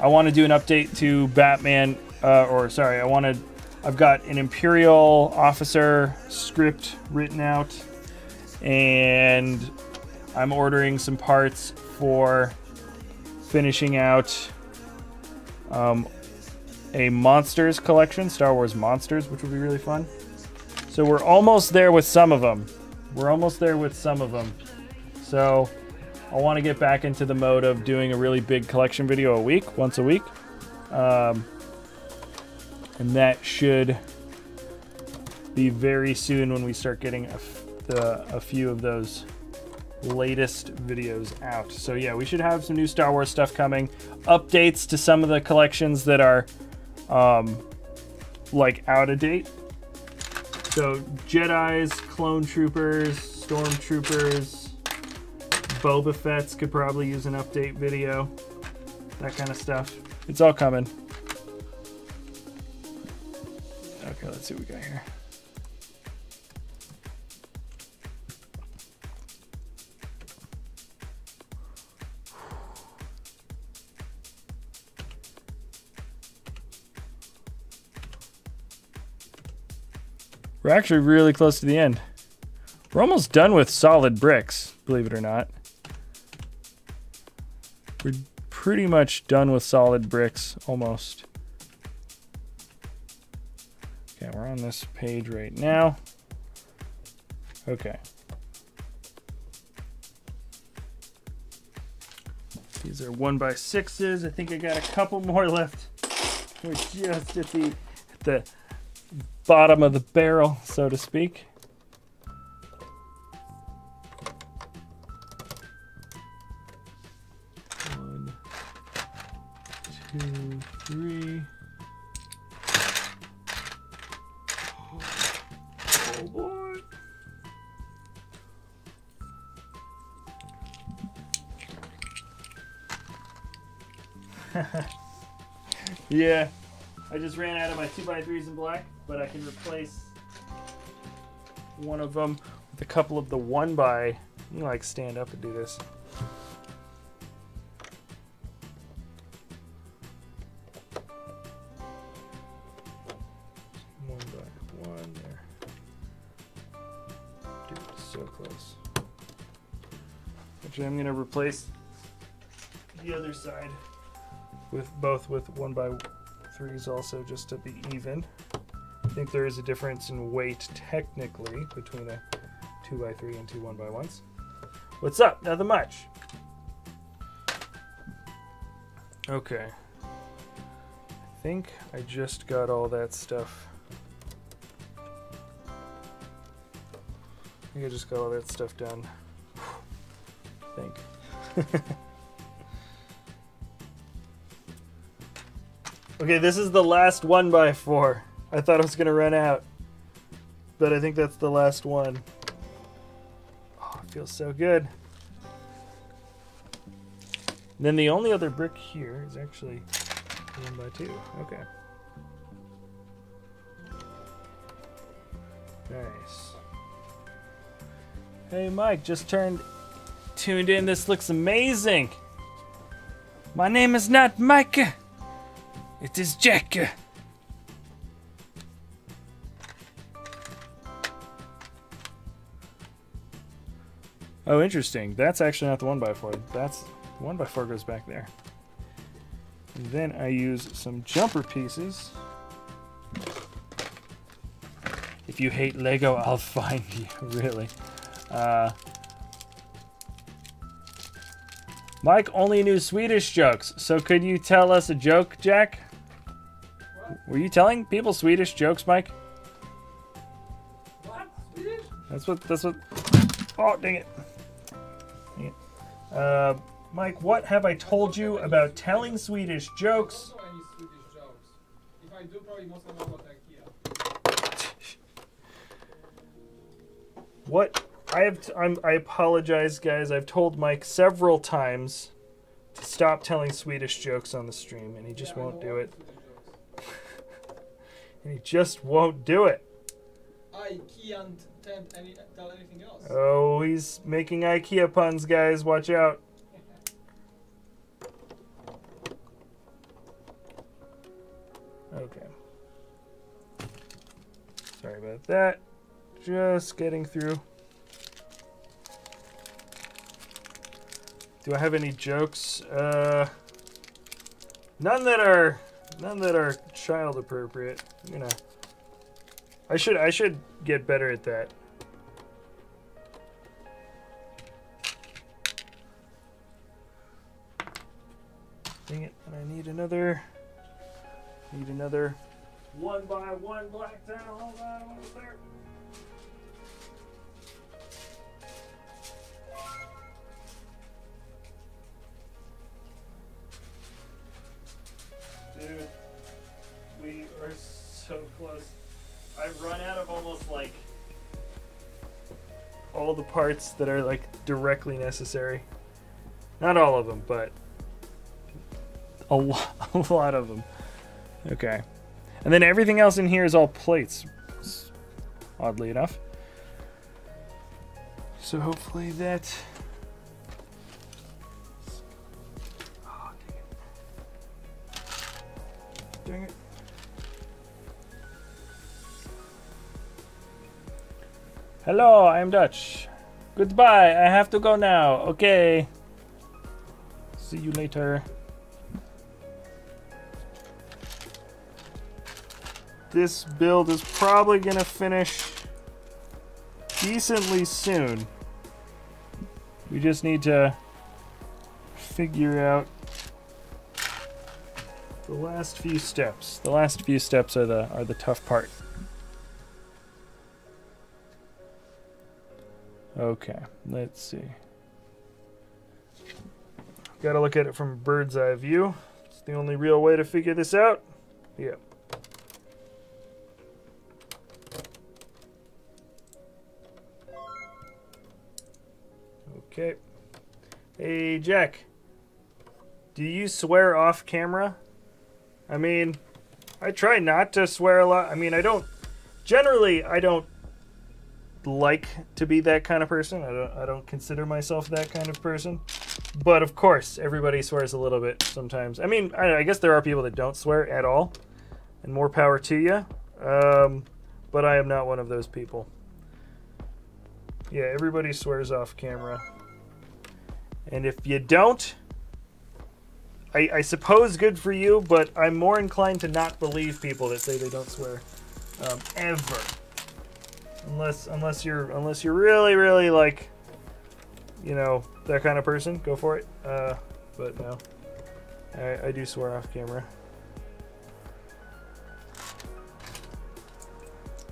I want to do an update to Batman, I've got an Imperial officer script written out, and I'm ordering some parts for finishing out a Monsters collection, Star Wars Monsters, which will be really fun. So we're almost there with some of them. So I want to get back into the mode of doing a really big collection video once a week. And that should be very soon when we start getting a few of those latest videos out. So yeah, we should have some new Star Wars stuff coming. Updates to some of the collections that are like out of date. So Jedis, Clone Troopers, Stormtroopers, Boba Fett's could probably use an update video. That kind of stuff. It's all coming. Okay, let's see what we got here. We're actually really close to the end. We're almost done with solid bricks, believe it or not. We're pretty much done with solid bricks, almost. Okay, we're on this page right now. Okay. These are 1x6s. I think I got a couple more left. We're just at the bottom of the barrel, so to speak. One, two, three. Oh boy. Yeah, I just ran out of my 2x3s in black, but I can replace one of them with a couple of the 1x. You can, like, stand up and do this. One by one there. Dude, so close. Actually, I'm gonna replace the other side with both with 1x3s also, just to be even. I think there is a difference in weight technically between a 2x3 and two 1x1s. What's up? Nothing much. Okay. I think I just got all that stuff. I think I just got all that stuff done. I think. Okay, this is the last 1x4. I thought I was gonna run out, but I think that's the last one. Oh, it feels so good. And then the only other brick here is actually 1x2. Okay. Nice. Hey Mike, just tuned in. This looks amazing. My name is not Mike. It is Jack. Oh, interesting. That's actually not the 1x4. That's the 1x4 goes back there. And then I use some jumper pieces. If you hate Lego, I'll find you. Really. Mike only knew Swedish jokes. So could you tell us a joke, Jack? What? Were you telling people Swedish jokes, Mike? What? Swedish? That's what. Oh, dang it. Mike, what have I told you about telling Swedish jokes? I don't know any Swedish jokes. If I do, probably most of them about IKEA. What? I apologize, guys. I've told Mike several times to stop telling Swedish jokes on the stream, and he just won't do it. And he just won't do it. I can't tell anything else. Oh, he's making IKEA puns, guys. Watch out. Okay. Sorry about that. Just getting through. Do I have any jokes? None that are child appropriate. You know, I should get better at that. Dang it! And I need another. Need another 1x1 black towel. Hold on, almost there. Dude, we are so close. I've run out of almost like all the parts that are like directly necessary. Not all of them, but a lot of them. Okay. And then everything else in here is all plates, oddly enough. So hopefully that... Oh, dang it. Hello, I am Dutch. Goodbye, I have to go now. Okay. See you later. This build is probably gonna finish decently soon. We just need to figure out the last few steps. The last few steps are the tough part. Okay, let's see. Gotta look at it from a bird's eye view. It's the only real way to figure this out. Yep. Okay. Hey, Jack. Do you swear off camera? I mean, I try not to swear a lot. I mean, I don't like to be that kind of person. I don't consider myself that kind of person. But of course, everybody swears a little bit sometimes. I mean, I guess there are people that don't swear at all, and more power to you. But I am not one of those people. Yeah, everybody swears off camera. And if you don't, I suppose good for you, but I'm more inclined to not believe people that say they don't swear. Ever. Unless you're really like, you know, that kind of person, go for it. But no, I do swear off camera.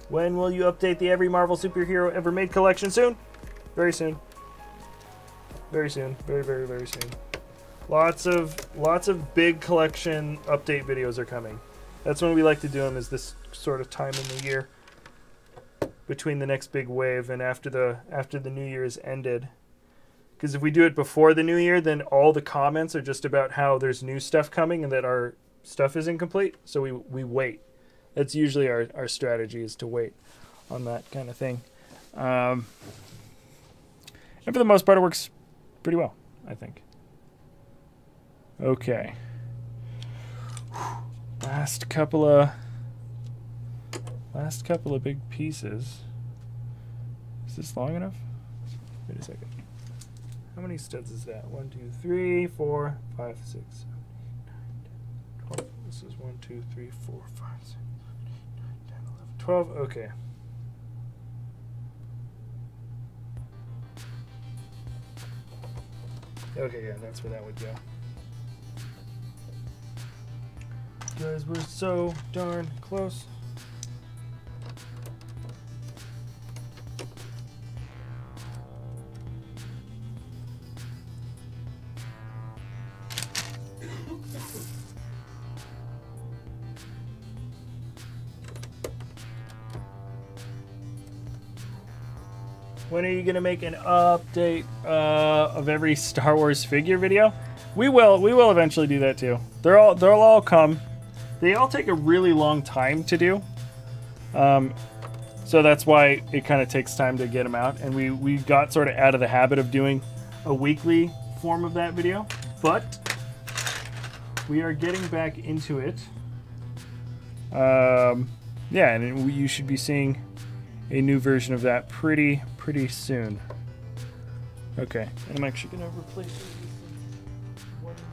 When will you update the Every Marvel Superhero Ever Made collection? Soon? Very soon. Very soon. Very, very, very soon. Lots of big collection update videos are coming. That's when we like to do them, is this sort of time in the year between the next big wave and after the New Year's ended. Because if we do it before the New Year, then all the comments are just about how there's new stuff coming and that our stuff is incomplete. So we wait. That's usually our strategy, is to wait on that kind of thing. And for the most part, it works pretty well, I think. Okay. Last couple of big pieces. Is this long enough? Wait a second. How many studs is that? 1, 2, 3, 4, 5, 6, 7, 8, 9, 10, 12. This is 1, 2, 3, 4, 5, 6, 7, 8, 9, 10, 11, 12. Okay. Okay, yeah, that's where that would go. Guys, we're so darn close. When are you gonna make an update of every Star Wars figure video? We will eventually do that too. They'll all come. They all take a really long time to do. So that's why it kind of takes time to get them out. And we got sort of out of the habit of doing a weekly form of that video. But we are getting back into it. Yeah, and you should be seeing a new version of that pretty soon. Okay, and I'm actually gonna replace it with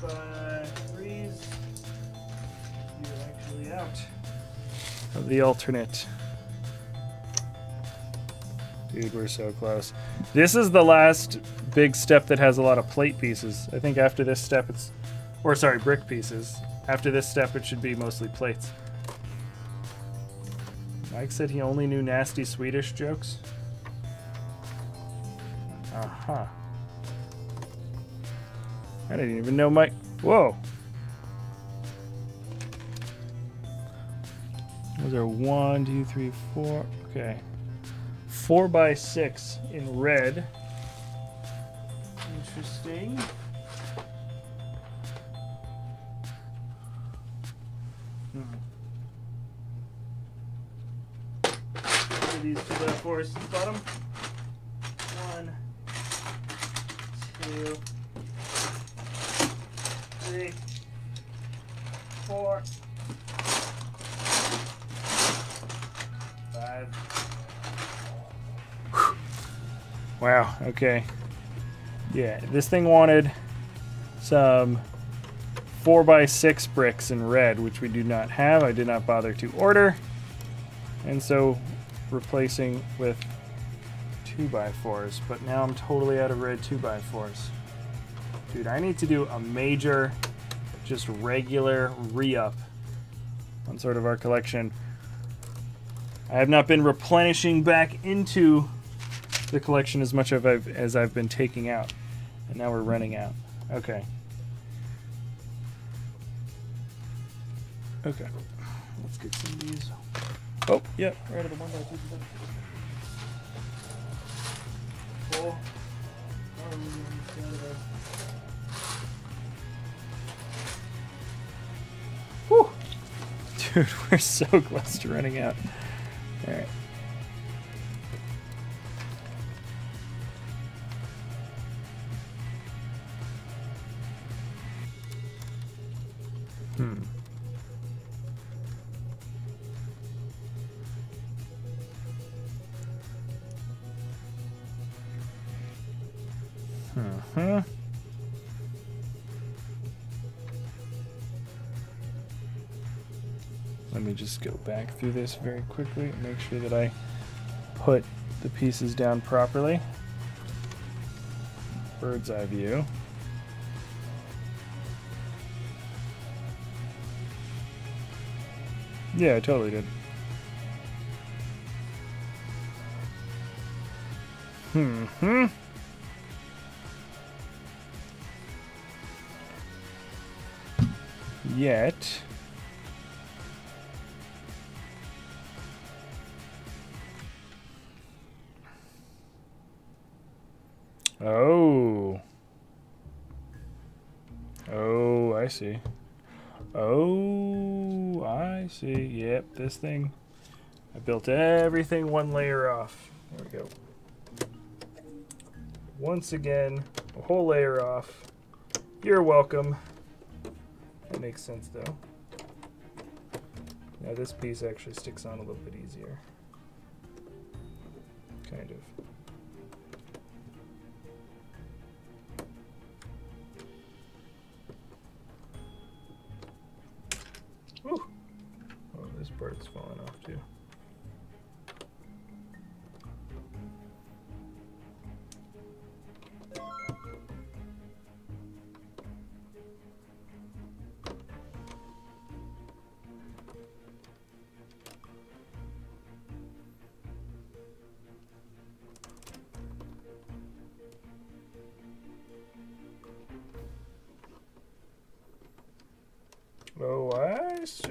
by 3s. You're actually out of the alternate. Dude, we're so close. This is the last big step that has a lot of plate pieces. I think after this step it's... Or sorry, brick pieces. After this step it should be mostly plates. Mike said he only knew nasty Swedish jokes. Uh-huh. I didn't even know Mike... Whoa! Those are 1, 2, 3, 4... Okay. 4 by 6 in red. Interesting. These 2 by 4s to the bottom. 1, 2, 3, 4, 5. Wow, okay. Yeah, this thing wanted some 4 by 6 bricks in red, which we do not have. I did not bother to order. And so replacing with 2 by 4s, but now I'm totally out of red 2 by 4s. Dude, I need to do a major, just regular re-up on sort of our collection. I have not been replenishing back into the collection as much as I've been taking out, and now we're running out. Okay. Okay. Let's get some of these. Oh, yeah, right of the 1 by 2. Cool. Whew. Dude, we're so close to running out. All right. Let me just go back through this very quickly and make sure that I put the pieces down properly. Bird's eye view. Yeah, I totally did. Yet. Oh. Oh, I see. Oh, I see. Yep, this thing. I built everything 1 layer off. There we go. Once again, a whole layer off. You're welcome. That makes sense, though. Now this piece actually sticks on a little bit easier. Kind of. Woo! Oh, this bird's falling off, too. Oh, I see.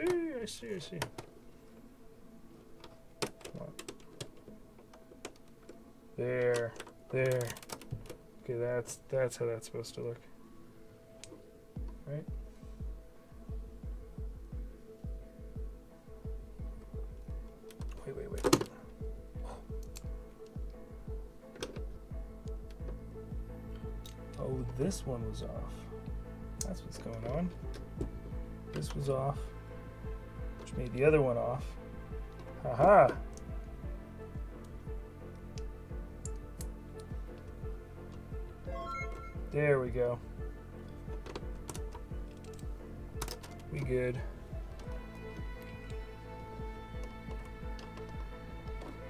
Come on. There. Okay, that's how that's supposed to look. Right? Wait. Oh, this one was off. That's what's going on. This was off, which made the other one off. Haha! There we go. We good.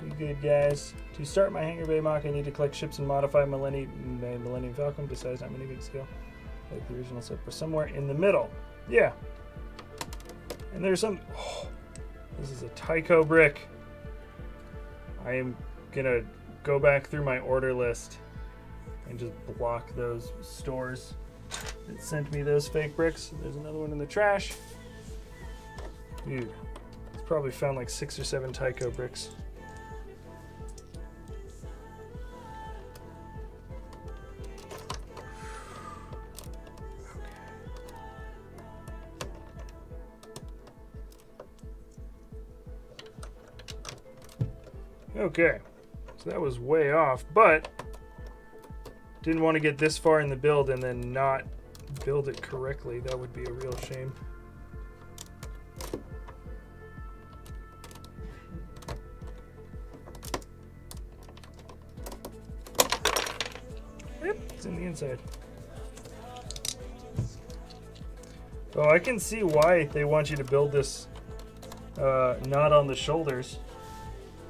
We good, guys. To start my hangar bay mock, I need to collect ships and modify Millennium Falcon. Besides, not many big scale like the original set, but somewhere in the middle. Yeah. And there's some. Oh, this is a Tycho brick. I am gonna go back through my order list and just block those stores that sent me those fake bricks. There's another one in the trash. Dude, it's probably found like 6 or 7 Tycho bricks. Okay, so that was way off, but didn't want to get this far in the build and then not build it correctly. That would be a real shame. Yep, it's in the inside. Oh, I can see why they want you to build this not on the shoulders.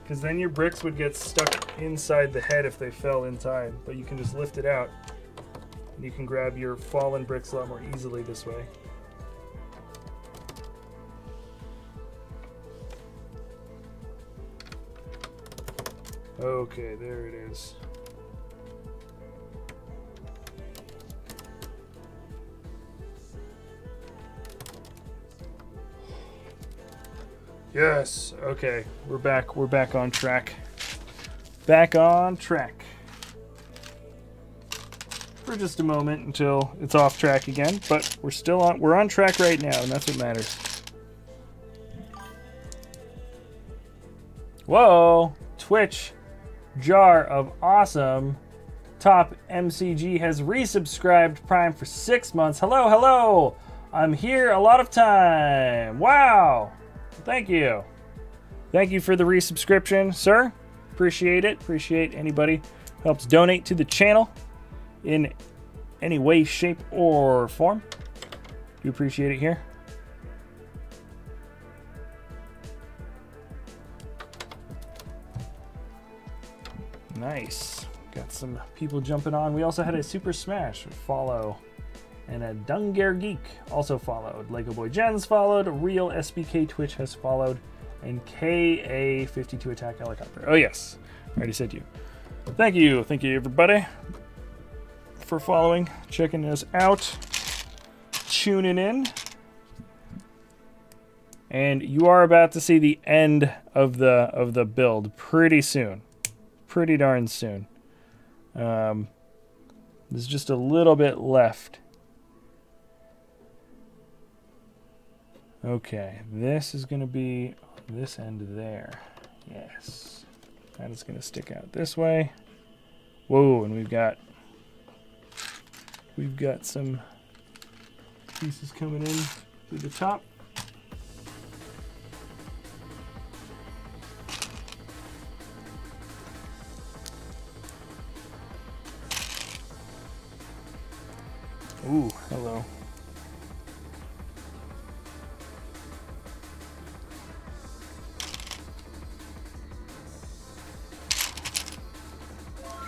Because then your bricks would get stuck inside the head if they fell inside. But you can just lift it out. And you can grab your fallen bricks a lot more easily this way. Okay, there it is. Yes. Okay, we're back. We're back on track. Back on track. For just a moment until it's off track again, but we're still on. We're on track right now, and that's what matters. Whoa! Twitch Jar of Awesome Top MCG has resubscribed Prime for 6 months. Hello, hello. I'm here a lot of time. Wow. Thank you. Thank you for the resubscription, sir. Appreciate it. Appreciate anybody who helps donate to the channel in any way, shape, or form. Do appreciate it here. Nice. Got some people jumping on. We also had a Super Smash follow. And a Dungar Geek also followed. Lego Boy Jens followed. Real SBK Twitch has followed. And KA52 Attack Helicopter. Oh, yes. I already said you. Thank you. Thank you, everybody, for following, checking us out, tuning in. And you are about to see the end of the build pretty soon. Pretty darn soon. There's just a little bit left. Okay, this is going to be on this end there. Yes. That is going to stick out this way. Whoa, and we've got some pieces coming in through the top. Ooh, hello.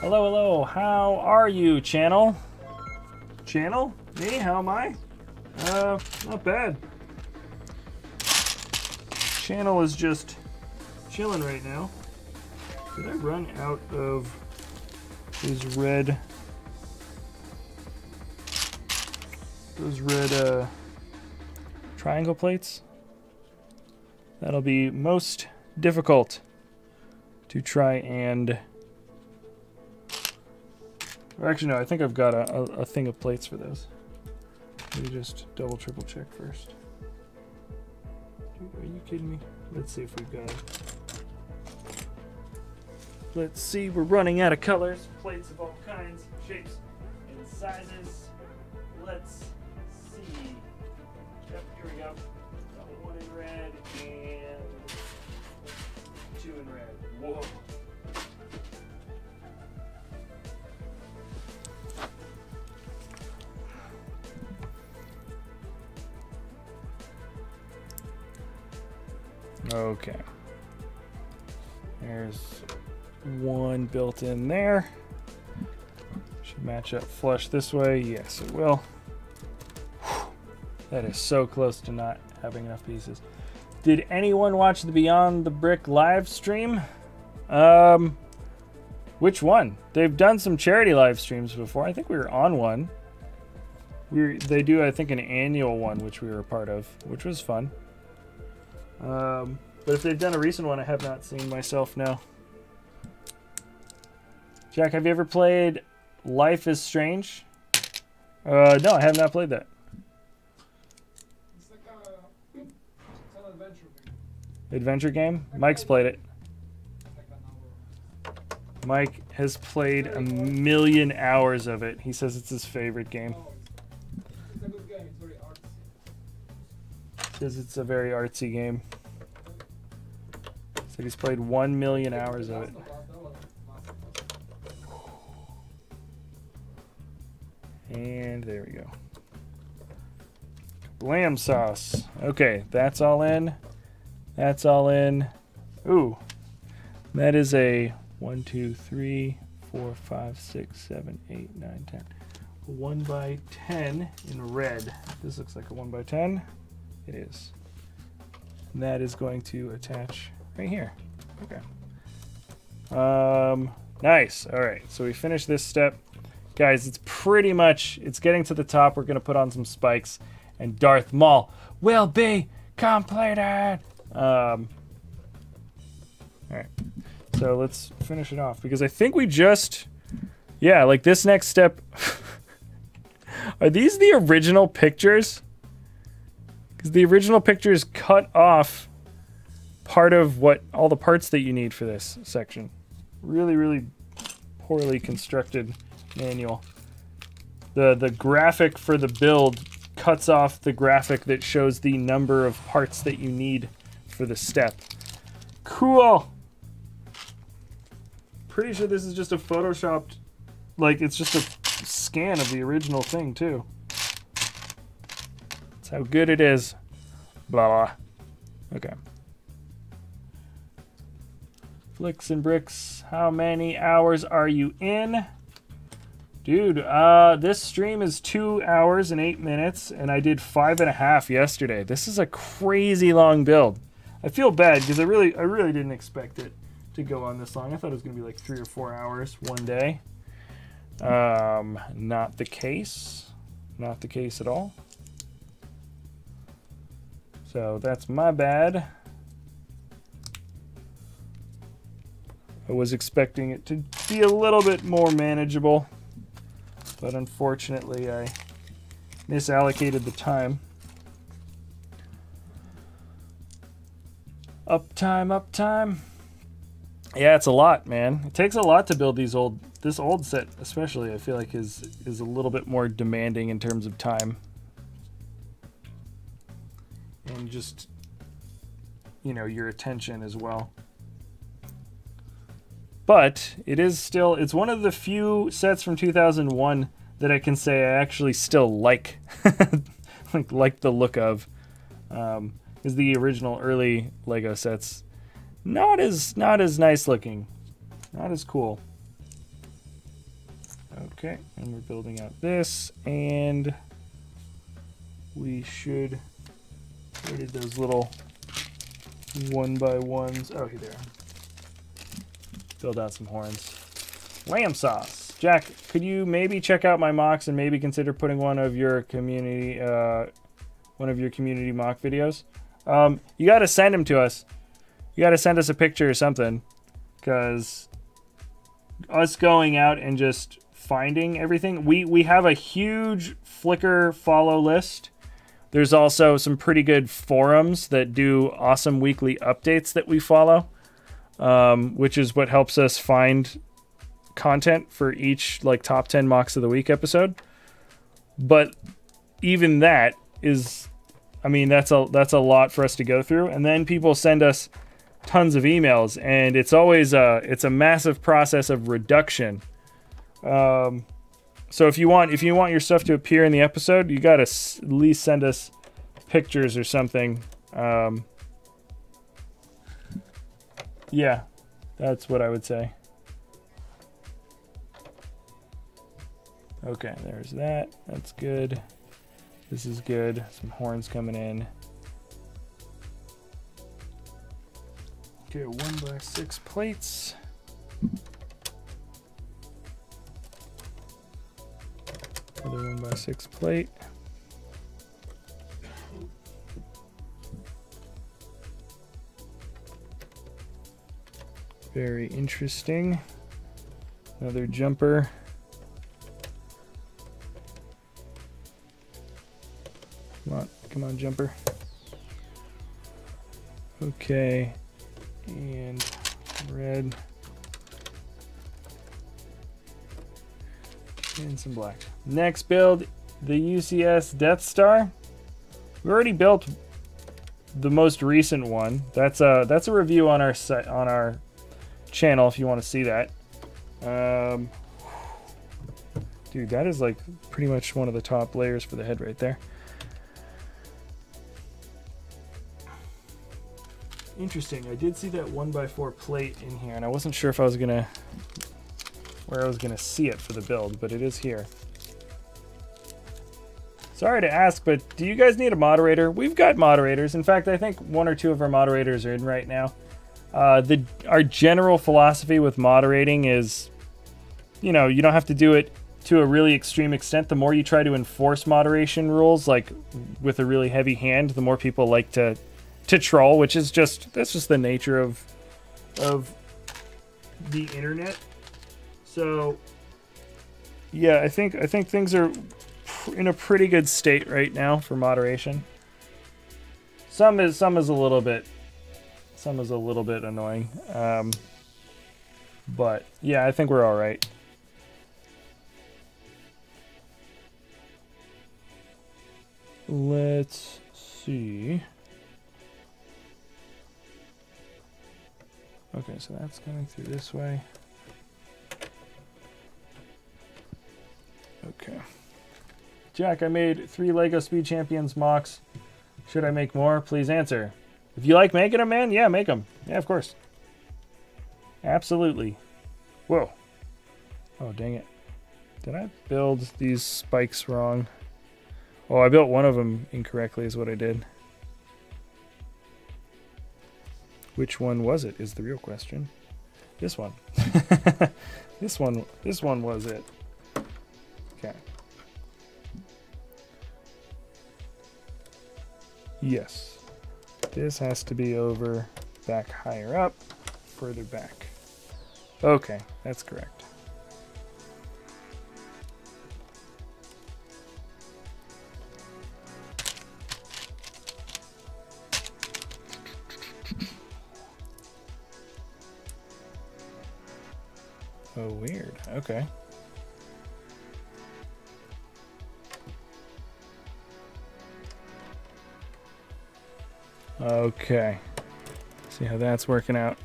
Hello, hello. How are you, channel? Channel? Me? How am I? Not bad. Channel is just chilling right now. Did I run out of those red triangle plates? That'll be most difficult to try and... Or actually, no, I think I've got a thing of plates for those. Let me just double, triple check first. Are you kidding me? Let's see if we've got it. Let's see, we're running out of colors. Plates of all kinds, shapes, and sizes. Let's see. Yep, here we go. Got one in red and two in red. Whoa. Okay. There's one built in there. Should match up flush this way. Yes, it will. Whew. That is so close to not having enough pieces. Did anyone watch the Beyond the Brick live stream? Which one? They've done some charity live streams before. I think we were on one. They do, I think, an annual one, which we were a part of, which was fun. But if they've done a recent one, I have not seen myself now. Jack, have you ever played Life is Strange? No, I have not played that. It's like it's an adventure game. Adventure game? Mike's played it. It's like an hour. Mike has played a million hours of it. He says it's his favorite game. Oh, it's a good game. It's very artsy. Says it's a very artsy game. So he's played 1 million hours of it. And there we go. Lamb sauce. Okay, that's all in. That's all in. Ooh. That is a 1, 2, 3, 4, 5, 6, 7, 8, 9, 10. 1 by 10 in red. This looks like a 1 by 10. It is. And that is going to attach right here. Okay. Nice. All right. So we finished this step. Guys, it's pretty much, it's getting to the top. We're going to put on some spikes, and Darth Maul will be completed. All right. So let's finish it off, because I think we just, yeah, like this next step. Are these the original pictures? Because the original pictures cut off part of what, all the parts that you need for this section. Really, really poorly constructed manual. The graphic for the build cuts off the graphic that shows the number of parts that you need for the step. Cool. Pretty sure this is just a photoshopped, like it's just a scan of the original thing too. That's how good it is. Blah blah. Okay. Flicks and bricks. How many hours are you in? Dude, this stream is 2 hours and 8 minutes, and I did 5.5 yesterday. This is a crazy long build. I feel bad because I really didn't expect it to go on this long. I thought it was gonna be like 3 or 4 hours one day. Not the case. Not the case at all. So that's my bad. I was expecting it to be a little bit more manageable, but unfortunately I misallocated the time. Uptime, uptime. Yeah, it's a lot, man. It takes a lot to build this old set, especially. I feel like is a little bit more demanding in terms of time. And just, you know, your attention as well. But it is still, it's one of the few sets from 2001 that I can say I actually still like, like the look of. Is the original early Lego sets not as nice looking, not as cool. Okay, and we're building out this, and we should, where did those little 1x1s, oh here they are. Build out some horns. Lamb sauce. Jack, could you maybe check out my mocks and maybe consider putting one of your community mock videos? You got to send them to us. You got to send us a picture or something, because us going out and just finding everything, we have a huge Flickr follow list. There's also some pretty good forums that do awesome weekly updates that we follow. Which is what helps us find content for each like top 10 mocks of the week episode. But even that is, I mean, that's a lot for us to go through. And then people send us tons of emails, and it's always it's a massive process of reduction. So if you want your stuff to appear in the episode, you gotta at least send us pictures or something. Yeah, that's what I would say. Okay, there's that. That's good. This is good. Some horns coming in. Okay, 1x6 plates. Another 1x6 plate. Very interesting. Another jumper. Come on, jumper. Okay, and red. And some black. Next build, the UCS Death Star. We already built the most recent one. That's a review on our site, on our channel if you want to see that. Dude, that is like pretty much one of the top layers for the head right there. Interesting. I did see that 1x4 plate in here, and I wasn't sure if I was gonna where I was gonna see it for the build, but it is here. Sorry to ask, but do you guys need a moderator? We've got moderators. In fact, I think 1 or 2 of our moderators are in right now. Our general philosophy with moderating is, you know, you don't have to do it to a really extreme extent. The more you try to enforce moderation rules, like with a really heavy hand, the more people like to troll, which is that's just the nature of the internet. So yeah, I think things are in a pretty good state right now for moderation. Some is a little bit annoying, but yeah, I think we're all right. Let's see. Okay, so that's coming through this way. Okay. Jack, I made 3 Lego Speed Champions mocks. Should I make more? Please answer. If you like making them, man, yeah, make them. Yeah, of course. Absolutely. Whoa. Oh, dang it. Did I build these spikes wrong? Oh, I built one of them incorrectly is what I did. Which one was it is the real question. This one. This one was it. Okay. Yes. This has to be over back higher up, further back. Okay, that's correct. Oh, weird. Okay. Okay. See how that's working out.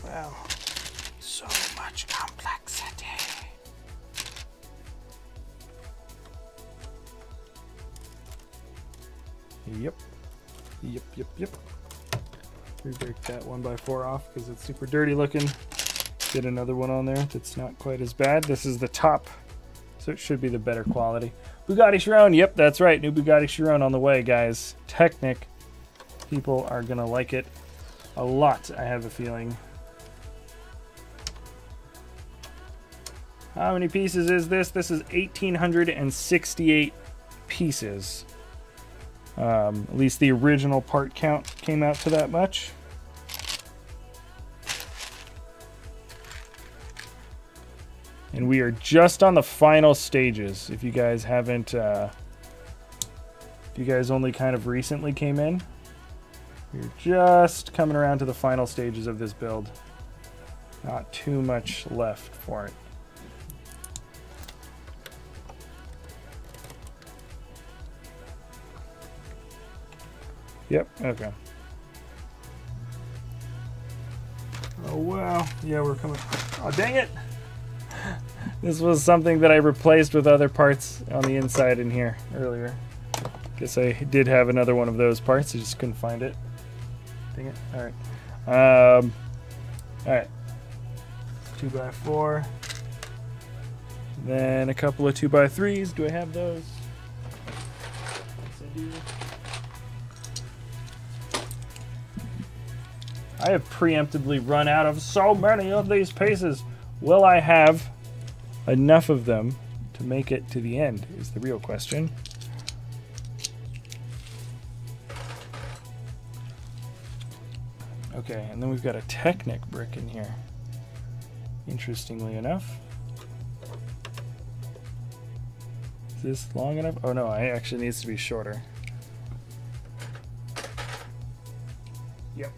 Wow. So much complexity. Yep. Yep. Re-break that 1x4 off because it's super dirty looking. Get another one on there that's not quite as bad. This is the top, so it should be the better quality. Bugatti Chiron, yep, that's right. New Bugatti Chiron on the way, guys. Technic. People are gonna like it a lot, I have a feeling. How many pieces is this? This is 1,868 pieces. At least the original part count came out to that much. And we are just on the final stages. If you guys haven't, if you guys only kind of recently came in, we're just coming around to the final stages of this build. Not too much left for it. Yep, okay. Oh, wow. Yeah, we're coming. Oh, dang it. This was something that I replaced with other parts on the inside in here earlier. Guess I did have another one of those parts. I just couldn't find it. Dang it. All right. All right. 2x4. Then a couple of 2x3s. Do I have those? Yes, I do. I have preemptively run out of so many of these pieces. Will I have enough of them to make it to the end is the real question. Okay, and then we've got a Technic brick in here. Interestingly enough. Is this long enough? Oh no, it actually needs to be shorter. Yep.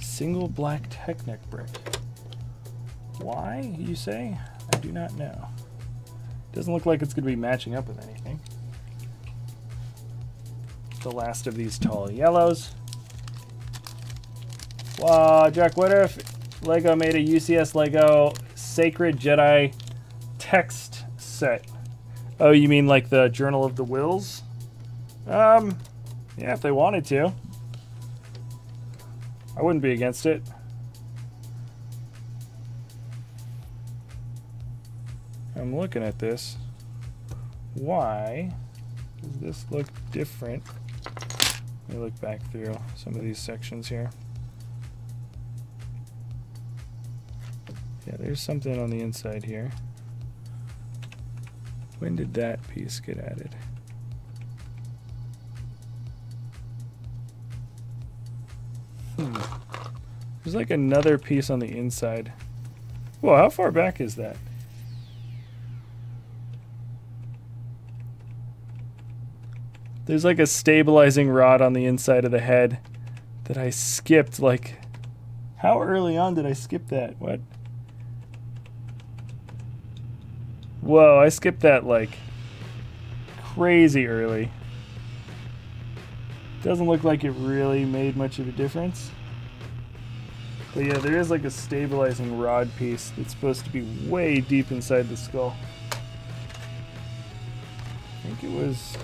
Single black Technic brick. Why, you say? I do not know. Doesn't look like it's going to be matching up with anything. The last of these tall yellows. Wow, Jack, what if Lego made a UCS Lego Sacred Jedi text set? Oh, you mean like the Journal of the Wills? Yeah, if they wanted to. I wouldn't be against it. I'm looking at this. Why does this look different? Let me look back through some of these sections here. Yeah, there's something on the inside here. When did that piece get added? There's like another piece on the inside. Whoa, how far back is that? There's like a stabilizing rod on the inside of the head that I skipped. Like, how early on did I skip that? What? Whoa, I skipped that like crazy early. Doesn't look like it really made much of a difference. But yeah, there is like a stabilizing rod piece that's supposed to be way deep inside the skull. I think it was...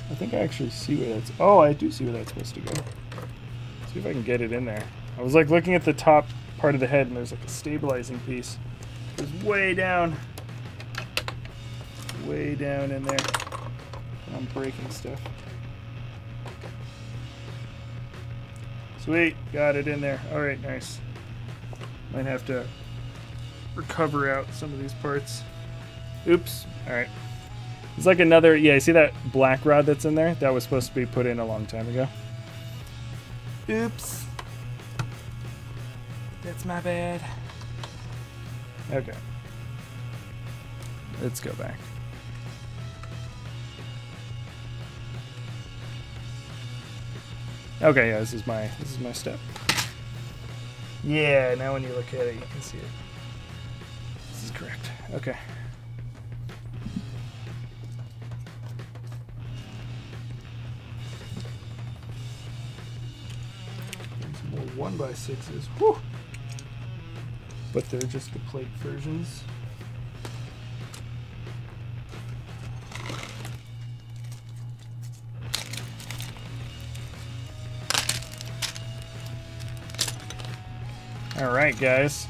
I think I actually see where that's... Oh, I do see where that's supposed to go. Let's see if I can get it in there. I was like looking at the top part of the head and there's like a stabilizing piece. It was way down. Way down in there. I'm breaking stuff. Sweet, got it in there. Alright, nice. Might have to recover out some of these parts. Oops. Alright. It's like another, yeah, you see that black rod that's in there? That was supposed to be put in a long time ago. Oops. That's my bad. Okay. Let's go back. Okay, yeah, this is my step. Yeah, now when you look at it, you can see it. This is correct. Okay. There's more 1x6s. Whew. But they're just the plate versions. All right, guys.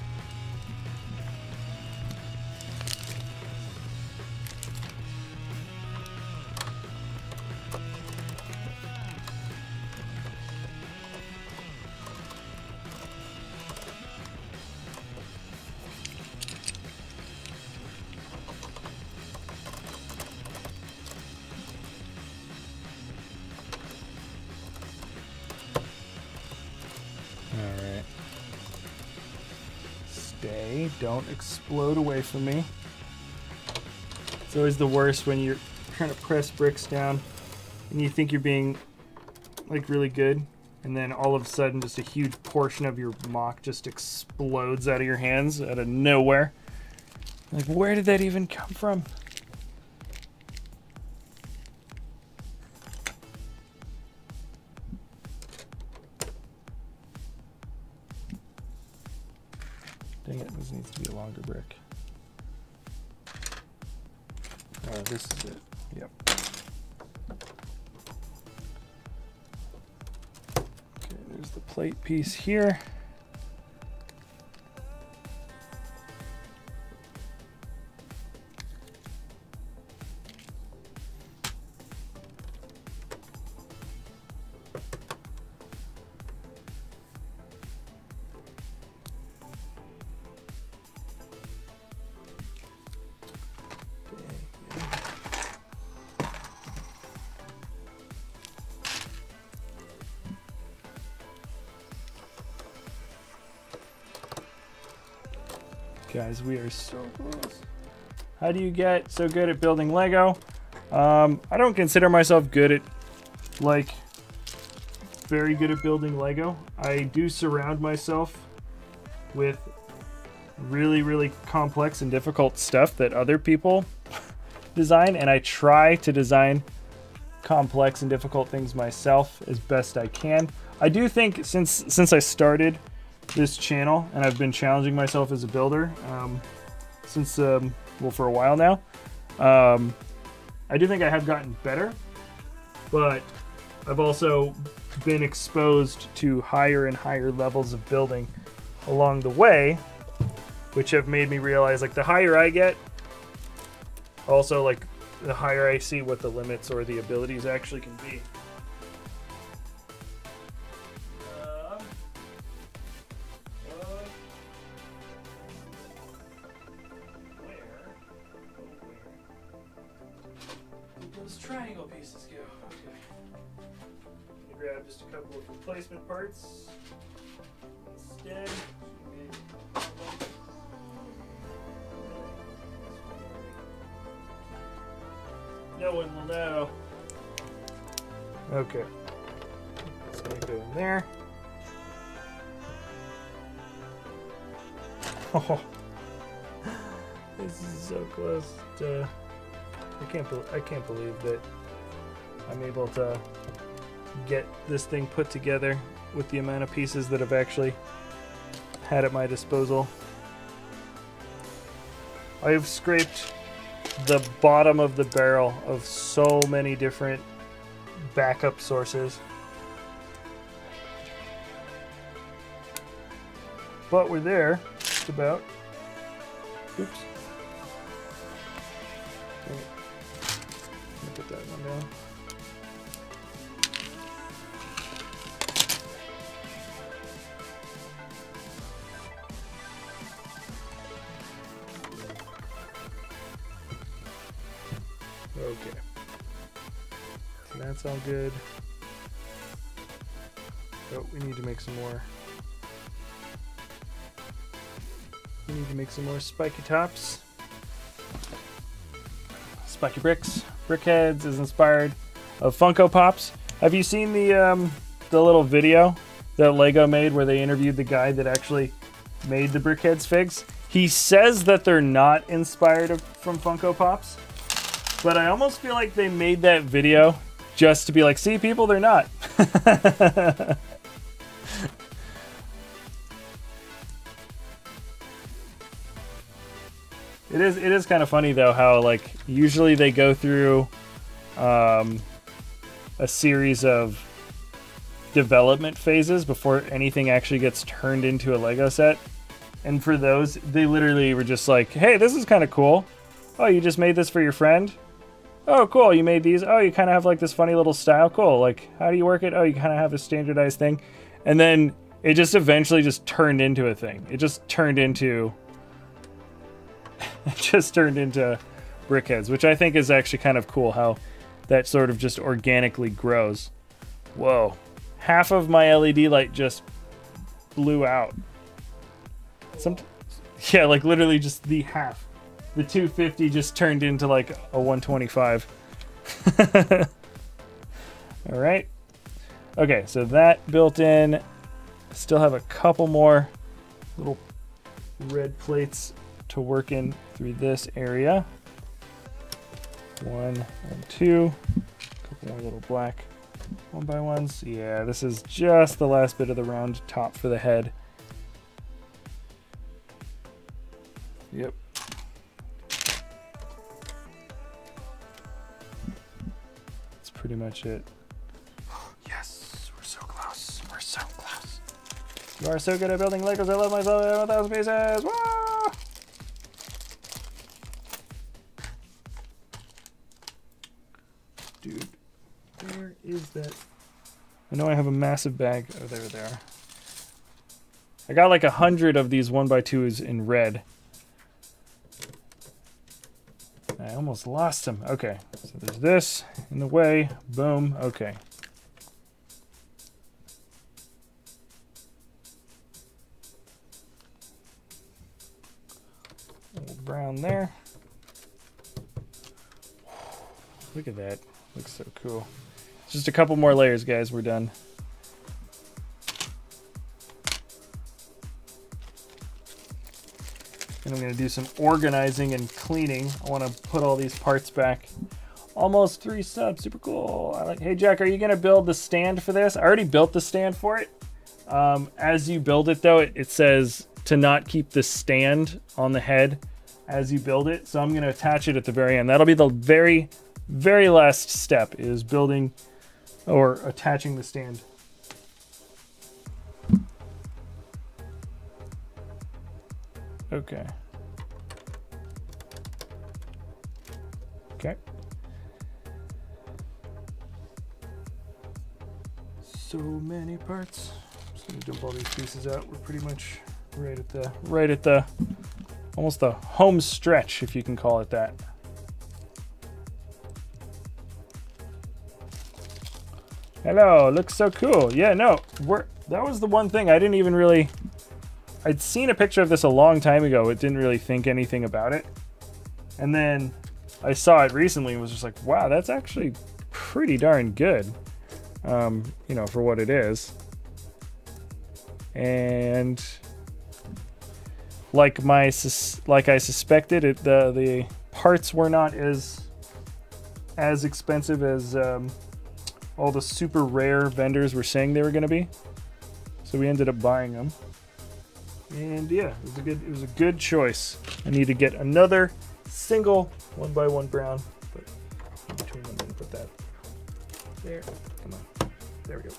Don't explode away from me. It's always the worst when you're trying to press bricks down and you think you're being like really good, and then all of a sudden just a huge portion of your mock just explodes out of your hands out of nowhere. Like, where did that even come from? Dang it, this needs to be a longer brick. Oh, this is it. Yep. Okay, there's the plate piece here. Guys, we are so close. How do you get so good at building Lego? I don't consider myself good at, like, very good at building Lego. I do surround myself with really, really complex and difficult stuff that other people design, and I try to design complex and difficult things myself as best I can. I do think since I started this channel, and I've been challenging myself as a builder since well, for a while now, I do think I have gotten better, but I've also been exposed to higher and higher levels of building along the way, which have made me realize, like, the higher I get, also, like, the higher I see what the limits or the abilities actually can be. Triangle pieces go. Okay. Grab just a couple of replacement parts instead. No one will know. Okay. It's gonna go in there. Oh, this is so close to. I can't believe that I'm able to get this thing put together with the amount of pieces that I've actually had at my disposal. I've scraped the bottom of the barrel of so many different backup sources. But we're there, just about. Oops. Put that one down. Okay. So that's all good. Oh, we need to make some more. We need to make some more spiky tops. Spiky bricks. Brickheads is inspired of Funko Pops. Have you seen the little video that Lego made where they interviewed the guy that actually made the Brickheads figs? He says that they're not inspired from Funko Pops, but I almost feel like they made that video just to be like, see, people, they're not. It is kind of funny though how, like, usually they go through a series of development phases before anything actually gets turned into a Lego set. And for those, they literally were just like, hey, this is kind of cool. Oh, you just made this for your friend? Oh, cool, you made these. Oh, you kind of have like this funny little style. Cool, like, how do you work it? Oh, you kind of have a standardized thing. And then it just eventually just turned into a thing. It just turned into Brickheads, which I think is actually kind of cool how that sort of just organically grows. Whoa. Half of my LED light just blew out. Yeah, like literally just the half. The 250 just turned into like a 125. All right. Okay, so that built in. Still have a couple more little red plates to work in through this area. 1 and 2. A couple more little black 1x1s. Yeah, this is just the last bit of the round top for the head. Yep. pretty much it. Yes, we're so close. We're so close. You are so good at building Legos. I love myself at 1,000 pieces. Woo! Dude, where is that? I know I have a massive bag. Oh, there they are. I got like 100 of these 1x2s in red. I almost lost them. Okay, so there's this in the way. Boom. Okay. A little brown there. Look at that. Looks so cool. Just a couple more layers, guys. We're done. And I'm going to do some organizing and cleaning. I want to put all these parts back. Almost 3 subs. Super cool. I like. Hey, Jack, are you going to build the stand for this? I already built the stand for it. As you build it, though, it says to not keep the stand on the head as you build it. So I'm going to attach it at the very end. That'll be the very, very last step, is building or attaching the stand. Okay. Okay. So many parts. I'm just gonna dump all these pieces out. We're pretty much right at the almost the home stretch, if you can call it that. Hello, looks so cool. Yeah, no, that was the one thing I didn't even really. I'd seen a picture of this a long time ago. It didn't really think anything about it. And then I saw it recently and was just like, wow, that's actually pretty darn good. You know, for what it is. And like I suspected, the parts were not as expensive as all the super rare vendors were saying they were going to be. So we ended up buying them. And yeah, it was a good choice. I need to get another single 1x1 brown, but in between them, I'm gonna put that there. Come on, there we go.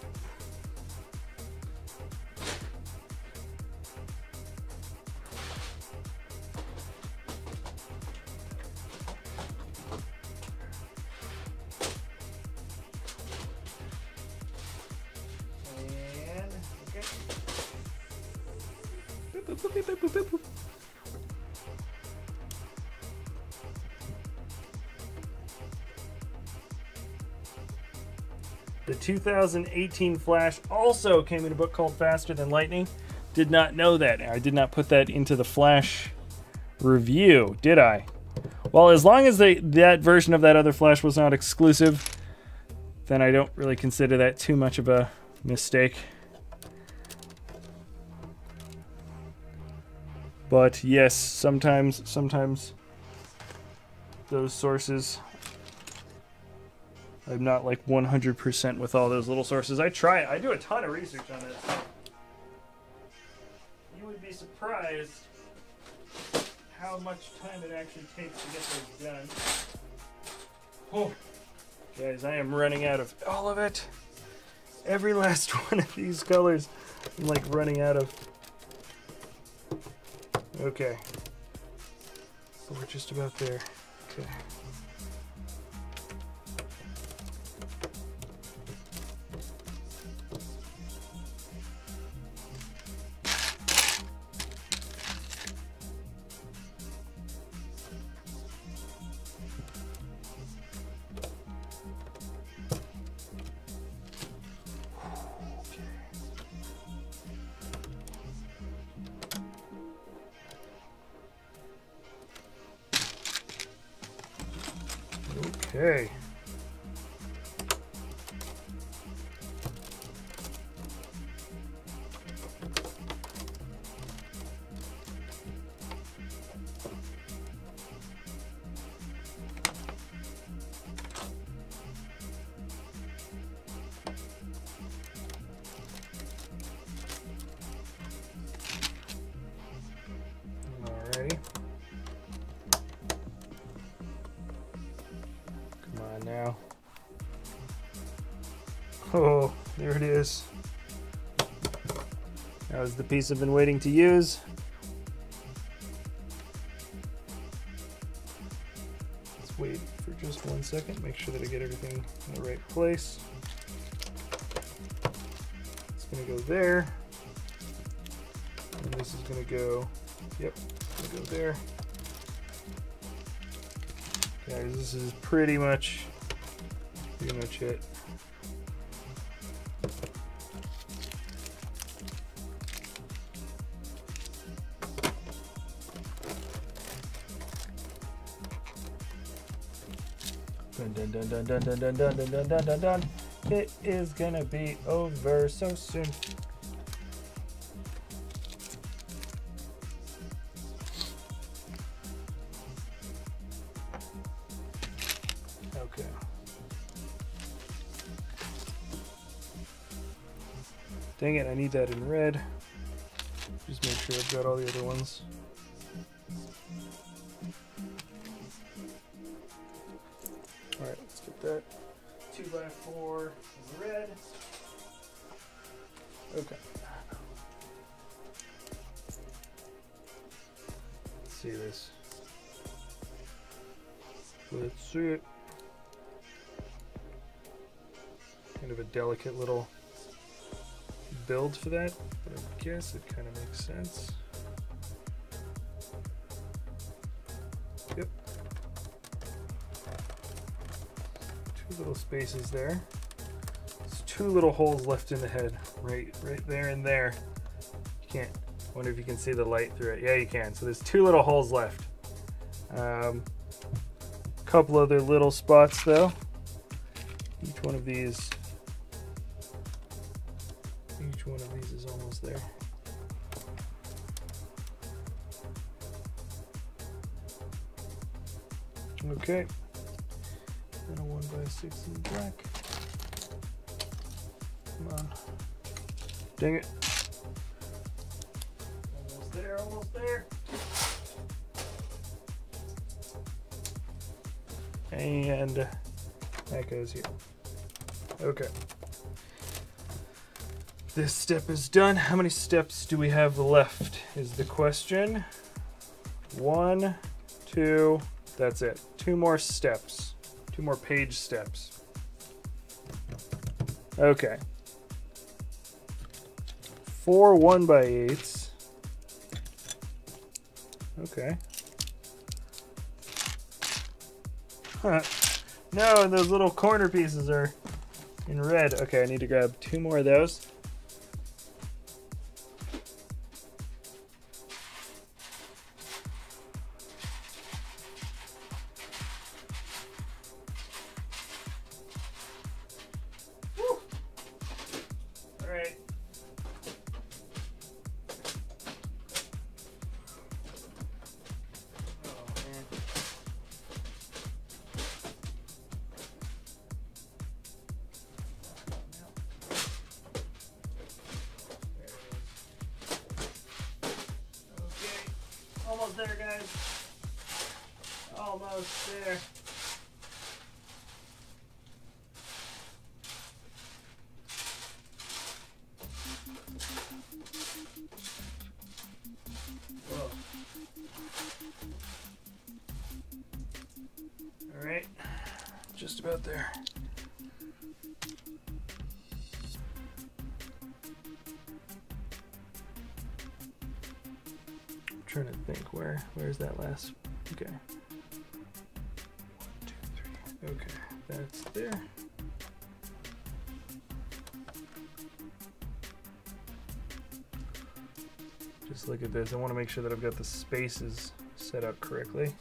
And okay. Boop, boop, boop, boop, boop, boop, boop. The 2018 Flash also came in a book called Faster Than Lightning. Did not know that. I did not put that into the Flash review, did I? Well, as long as that version of that other Flash was not exclusive, then I don't really consider that too much of a mistake. But yes, sometimes those sources, I'm not like 100% with all those little sources. I do a ton of research on it. You would be surprised how much time it actually takes to get those done. Oh, guys, I am running out of all of it. Every last one of these colors, I'm like running out of. Okay. So we're just about there. Okay. Okay. Alrighty. Come on now. Oh, there it is. That was the piece I've been waiting to use. Let's wait for just 1 second, make sure that I get everything in the right place. It's gonna go there. And this is gonna go, yep, it's gonna go there. Guys, this is pretty much it. Dun dun dun dun dun dun dun dun dun dun dun dun dun. It is gonna be over so soon. Okay. Dang it, I need that in red. Just make sure I've got all the other ones. Alright, let's get that 2x4 in red. Okay. Let's see this. Let's see it. Kind of a delicate little build for that, but I guess it kind of makes sense. Yep. Two little spaces there. There's two little holes left in the head, right there and there. You can't. Wonder if you can see the light through it. Yeah, you can. So there's two little holes left. Couple other little spots though. Each one of these is almost there. Okay. And a 1x6 in black. Come on. Dang it. Almost there, almost there. And that goes here. Okay. This step is done. How many steps do we have left is the question. 1, 2, that's it. 2 more steps. 2 more page steps. Okay. 4 1x8s. Okay. Huh. No, those little corner pieces are in red. Okay, I need to grab 2 more of those. Woo. All right. Almost there, guys. Almost there. Whoa. All right, just about there. Trying to think where's that last. Okay. 1, 2, 3. Okay, that's there. Just look at this. I want to make sure that I've got the spaces set up correctly.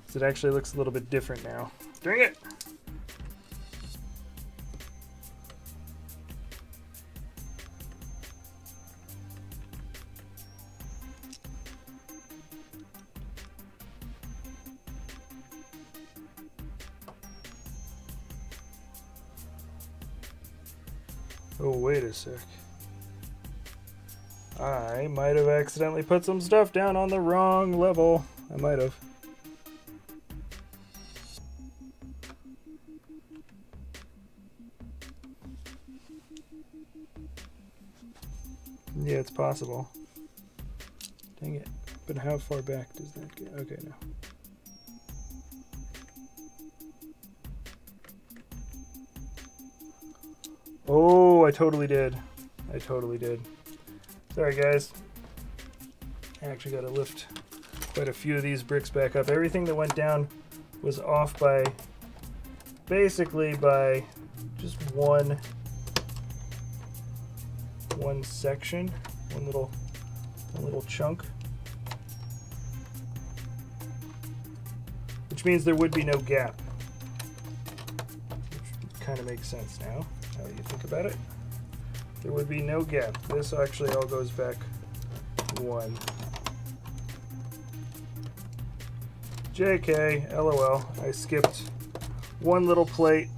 So it actually looks a little bit different now. Dang it! Oh, wait a sec. I might have accidentally put some stuff down on the wrong level. I might have. Yeah, it's possible. Dang it. But how far back does that get? Okay, no. Oh, I totally did. I totally did. Sorry, guys. I actually got to lift quite a few of these bricks back up. Everything that went down was off by, basically by just one section, one little chunk. Which means there would be no gap. Which kind of makes sense now, how you think about it. There would be no gap. This actually all goes back one. JK, LOL, I skipped one little plate,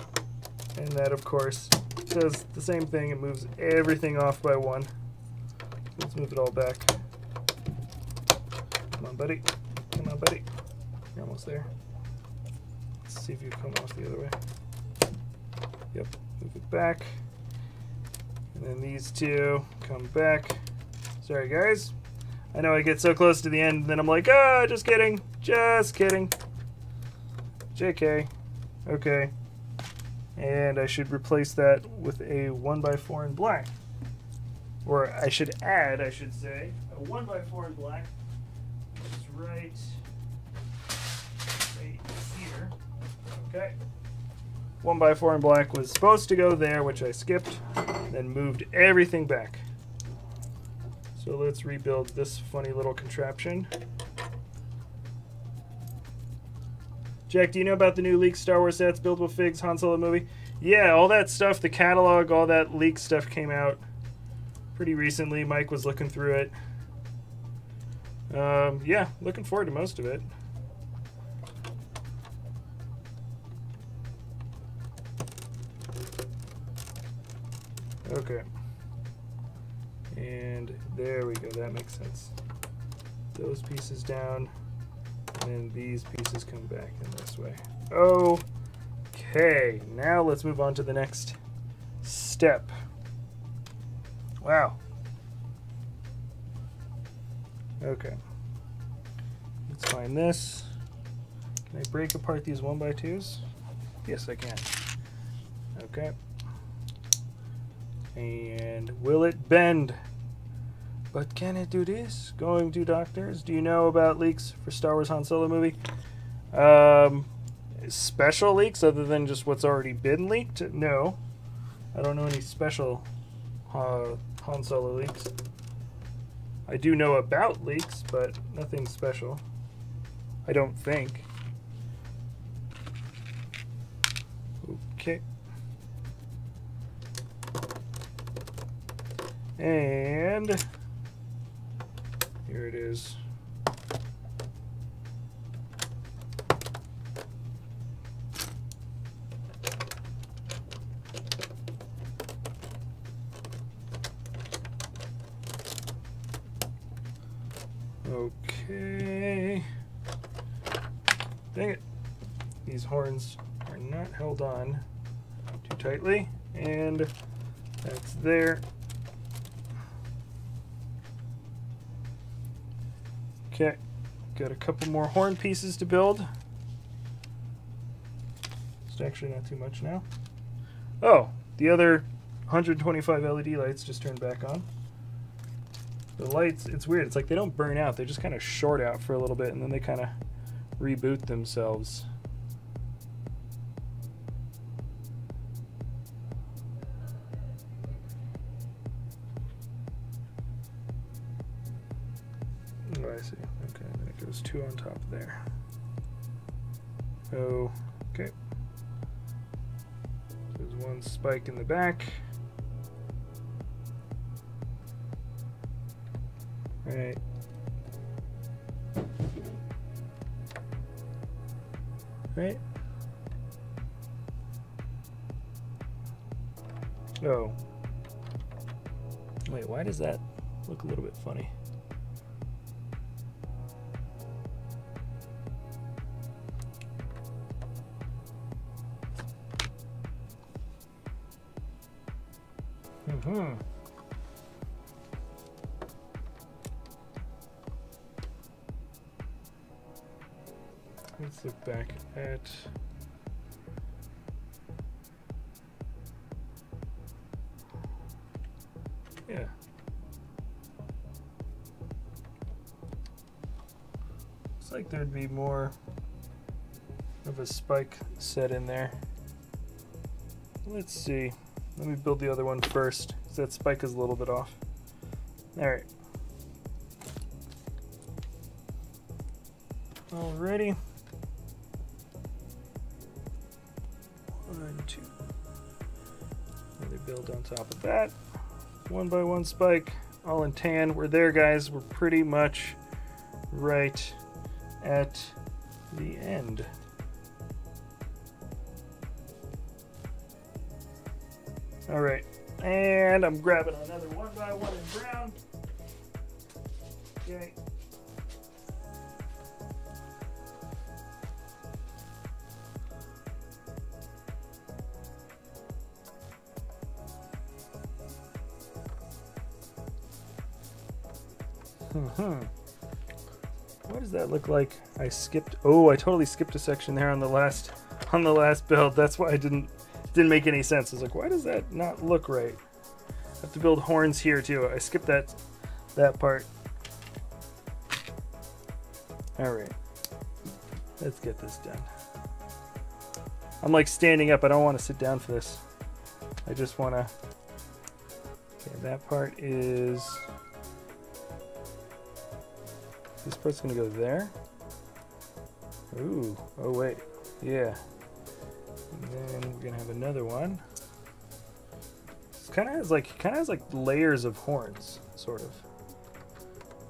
and that of course says the same thing. It moves everything off by one. Let's move it all back. Come on, buddy. Come on, buddy. You're almost there. Let's see if you come off the other way. Yep, move it back. And then these two come back. Sorry, guys. I know I get so close to the end, and then I'm like, ah, just kidding. Just kidding. JK. Okay. And I should replace that with a 1x4 in black. Or I should add, I should say, a 1x4 in black. Which is right here. Okay. 1x4 in black was supposed to go there, which I skipped, then moved everything back. So let's rebuild this funny little contraption. Jack, do you know about the new leaked Star Wars sets, buildable figs, Han Solo movie? Yeah, all that stuff, the catalog, all that leaked stuff came out pretty recently. Mike was looking through it. Yeah, looking forward to most of it. Okay. And there we go, that makes sense. Those pieces down, and then these pieces come back in this way. Okay, now let's move on to the next step. Wow. Okay. Let's find this. Can I break apart these 1x2s? Yes, I can. Okay. And will it bend? But can it do this? Going to doctors. Do you know about leaks for Star Wars Han Solo movie? Special leaks other than just what's already been leaked? No. I don't know any special Han Solo leaks. I do know about leaks, but nothing special. I don't think. Okay. And here it is. Okay. Dang it. These horns are not held on too tightly, and that's there. Okay, got a couple more horn pieces to build. It's actually not too much now. Oh, the other 125 LED lights just turned back on. The lights, it's weird. It's like they don't burn out. They just kind of short out for a little bit, and then they kind of reboot themselves. Oh, I see. Okay, then it goes two on top there. Oh, okay. There's one spike in the back. Right. Right. Oh. Wait, why does that look a little bit funny? Let's look back at yeah. Looks like there'd be more of a spike set in there. Let's see. Let me build the other one first, because that spike is a little bit off. Alright. Alrighty. 1, 2. Let me build on top of that. 1 by 1 spike, all in tan. We're there, guys. We're pretty much right at the end. All right, and I'm grabbing another 1 by 1 in brown. Okay. What does that look like? I skipped. Oh, I totally skipped a section there on the last build. That's why I didn't make any sense. I was like, why does that not look right? I have to build horns here too. I skipped that part. All right, let's get this done. I'm like standing up. I don't want to sit down for this. I just want to. Okay, that part is. This part's gonna go there. Ooh, oh wait, yeah. And then we're gonna have another one. It kind of has like layers of horns, sort of.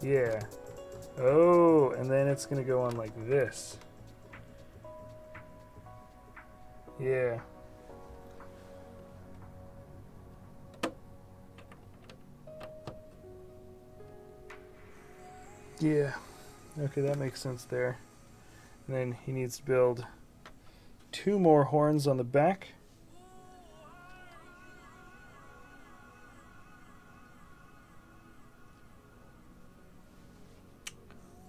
Yeah. Oh, and then it's gonna go on like this. Yeah. Yeah. Okay, that makes sense there. And then he needs to build 2 more horns on the back.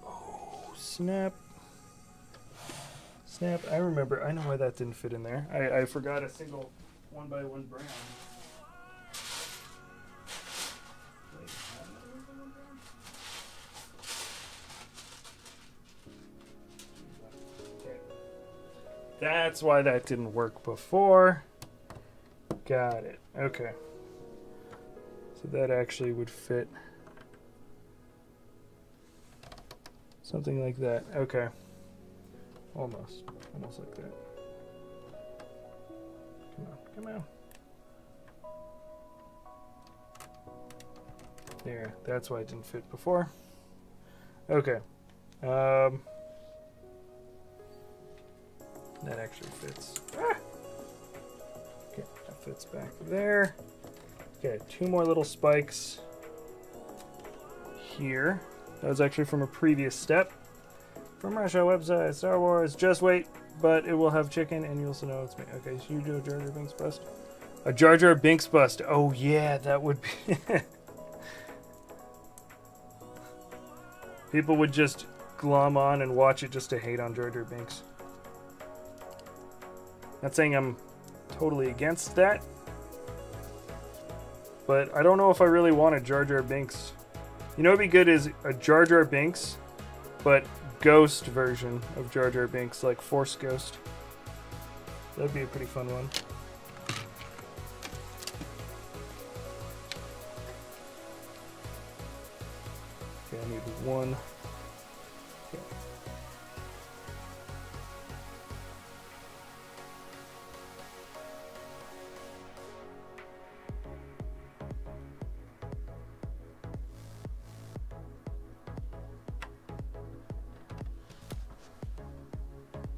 Oh, snap. Snap. I remember. I know why that didn't fit in there. I forgot a single 1 by 1 brown. That's why that didn't work before. Got it. Okay. So that actually would fit something like that. Okay. Almost. Almost like that. Come on. Come on. There. That's why it didn't fit before. Okay. That actually fits. Ah! Okay, that fits back there. Okay, 2 more little spikes here. That was actually from a previous step. From Russia website, Star Wars. Just wait, but it will have chicken, and you'll also know it's me. Okay, so you do a Jar Jar Binks bust. A Jar Jar Binks bust. Oh yeah, that would be. People would just glom on and watch it just to hate on Jar Jar Binks. Not saying I'm totally against that, but I don't know if I really want a Jar Jar Binks. You know what'd be good is a Jar Jar Binks, but ghost version of Jar Jar Binks, like Force Ghost. That'd be a pretty fun one. Okay, I need 1. Okay.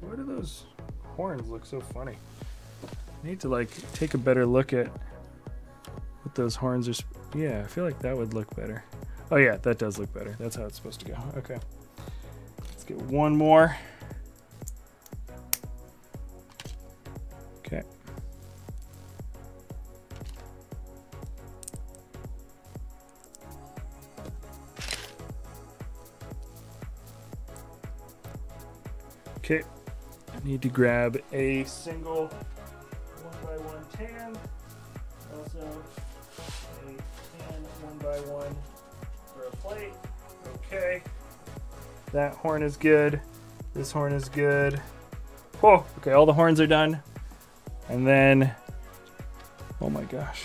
Why do those horns look so funny? I need to like take a better look at what those horns are. Yeah, I feel like that would look better. Oh yeah, that does look better. That's how it's supposed to go. Okay. Let's get 1 more. Okay. Okay. I need to grab a single 1x1 tan. Also a tan 1x1 for a plate. Okay. That horn is good. This horn is good. Oh, okay, all the horns are done. And then, oh my gosh.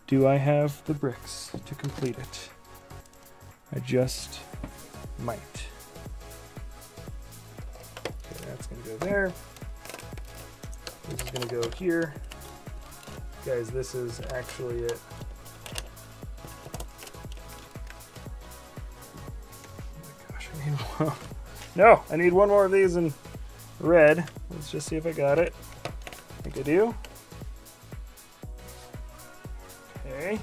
Do I have the bricks to complete it? I just might. Okay, that's gonna go there. This is gonna go here. Guys, this is actually it. I need one. No, I need one more of these in red. Let's just see if I got it. I think I do. Okay.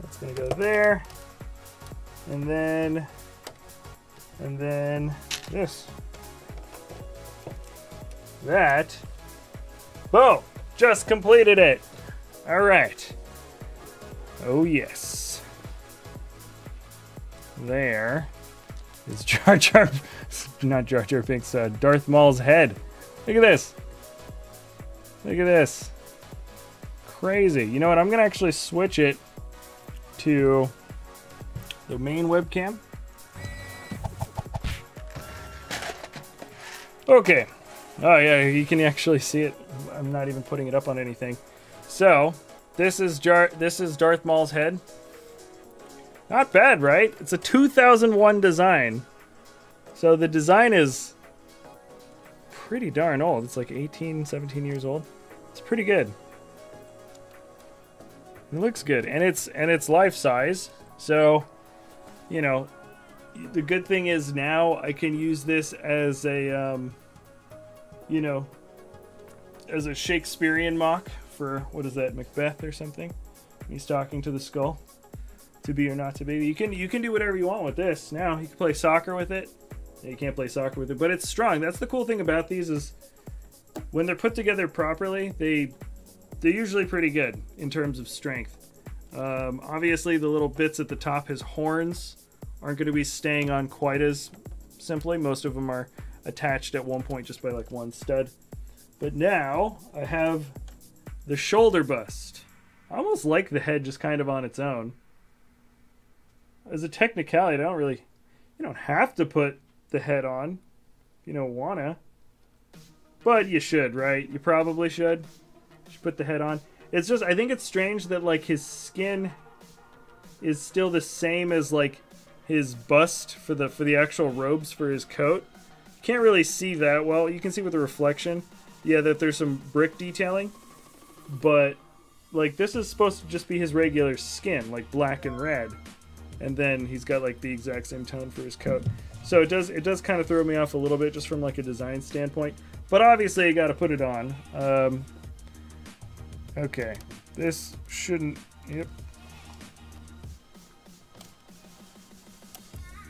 That's gonna go there. And then this. That. Boom! Just completed it. All right. Oh yes. There is Jar Jar, not Jar Jar Binks, Darth Maul's head. Look at this. Look at this. Crazy. You know what? I'm gonna actually switch it to the main webcam. Okay. Oh yeah, you can actually see it. I'm not even putting it up on anything. So this is Darth Maul's head. Not bad, right? It's a 2001 design. So the design is pretty darn old. It's like 18, 17 years old. It's pretty good. It looks good, and it's life size. So, you know, the good thing is now I can use this as a you know, as a Shakespearean mock for, what is that, Macbeth or something? He's talking to the skull. To be or not to be. You can do whatever you want with this. Now you can play soccer with it. You can't play soccer with it, but it's strong. That's the cool thing about these is when they're put together properly, they're usually pretty good in terms of strength. Obviously, the little bits at the top, his horns, aren't going to be staying on quite as simply. Most of them are attached at one point just by like one stud. But now I have the shoulder bust. I almost like the head just kind of on its own. As a technicality, you don't have to put the head on. You don't wanna. But you should, right? You probably should. You should put the head on. It's just, I think it's strange that like his skin is still the same as like his bust for the actual robes for his coat. You can't really see that well. You can see with the reflection, yeah, that there's some brick detailing. But like this is supposed to just be his regular skin, like black and red. And then he's got like the exact same tone for his coat. So it does kind of throw me off a little bit just from like a design standpoint. But obviously I got to put it on. Okay, this shouldn't. Yep.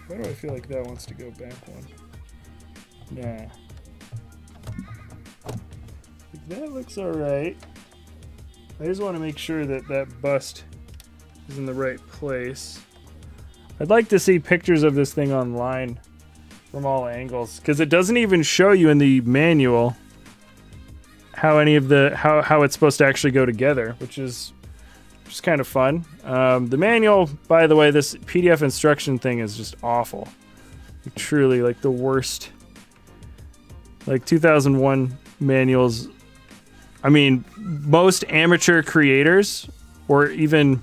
Why do I feel like that wants to go back one? Nah. That looks alright. I just want to make sure that that bust is in the right place. I'd like to see pictures of this thing online from all angles, because it doesn't even show you in the manual how any of the how it's supposed to actually go together, which is just kind of fun. The manual, by the way, this PDF instruction thing is just awful. Truly, like the worst. Like 2001 manuals. I mean, most amateur creators, or even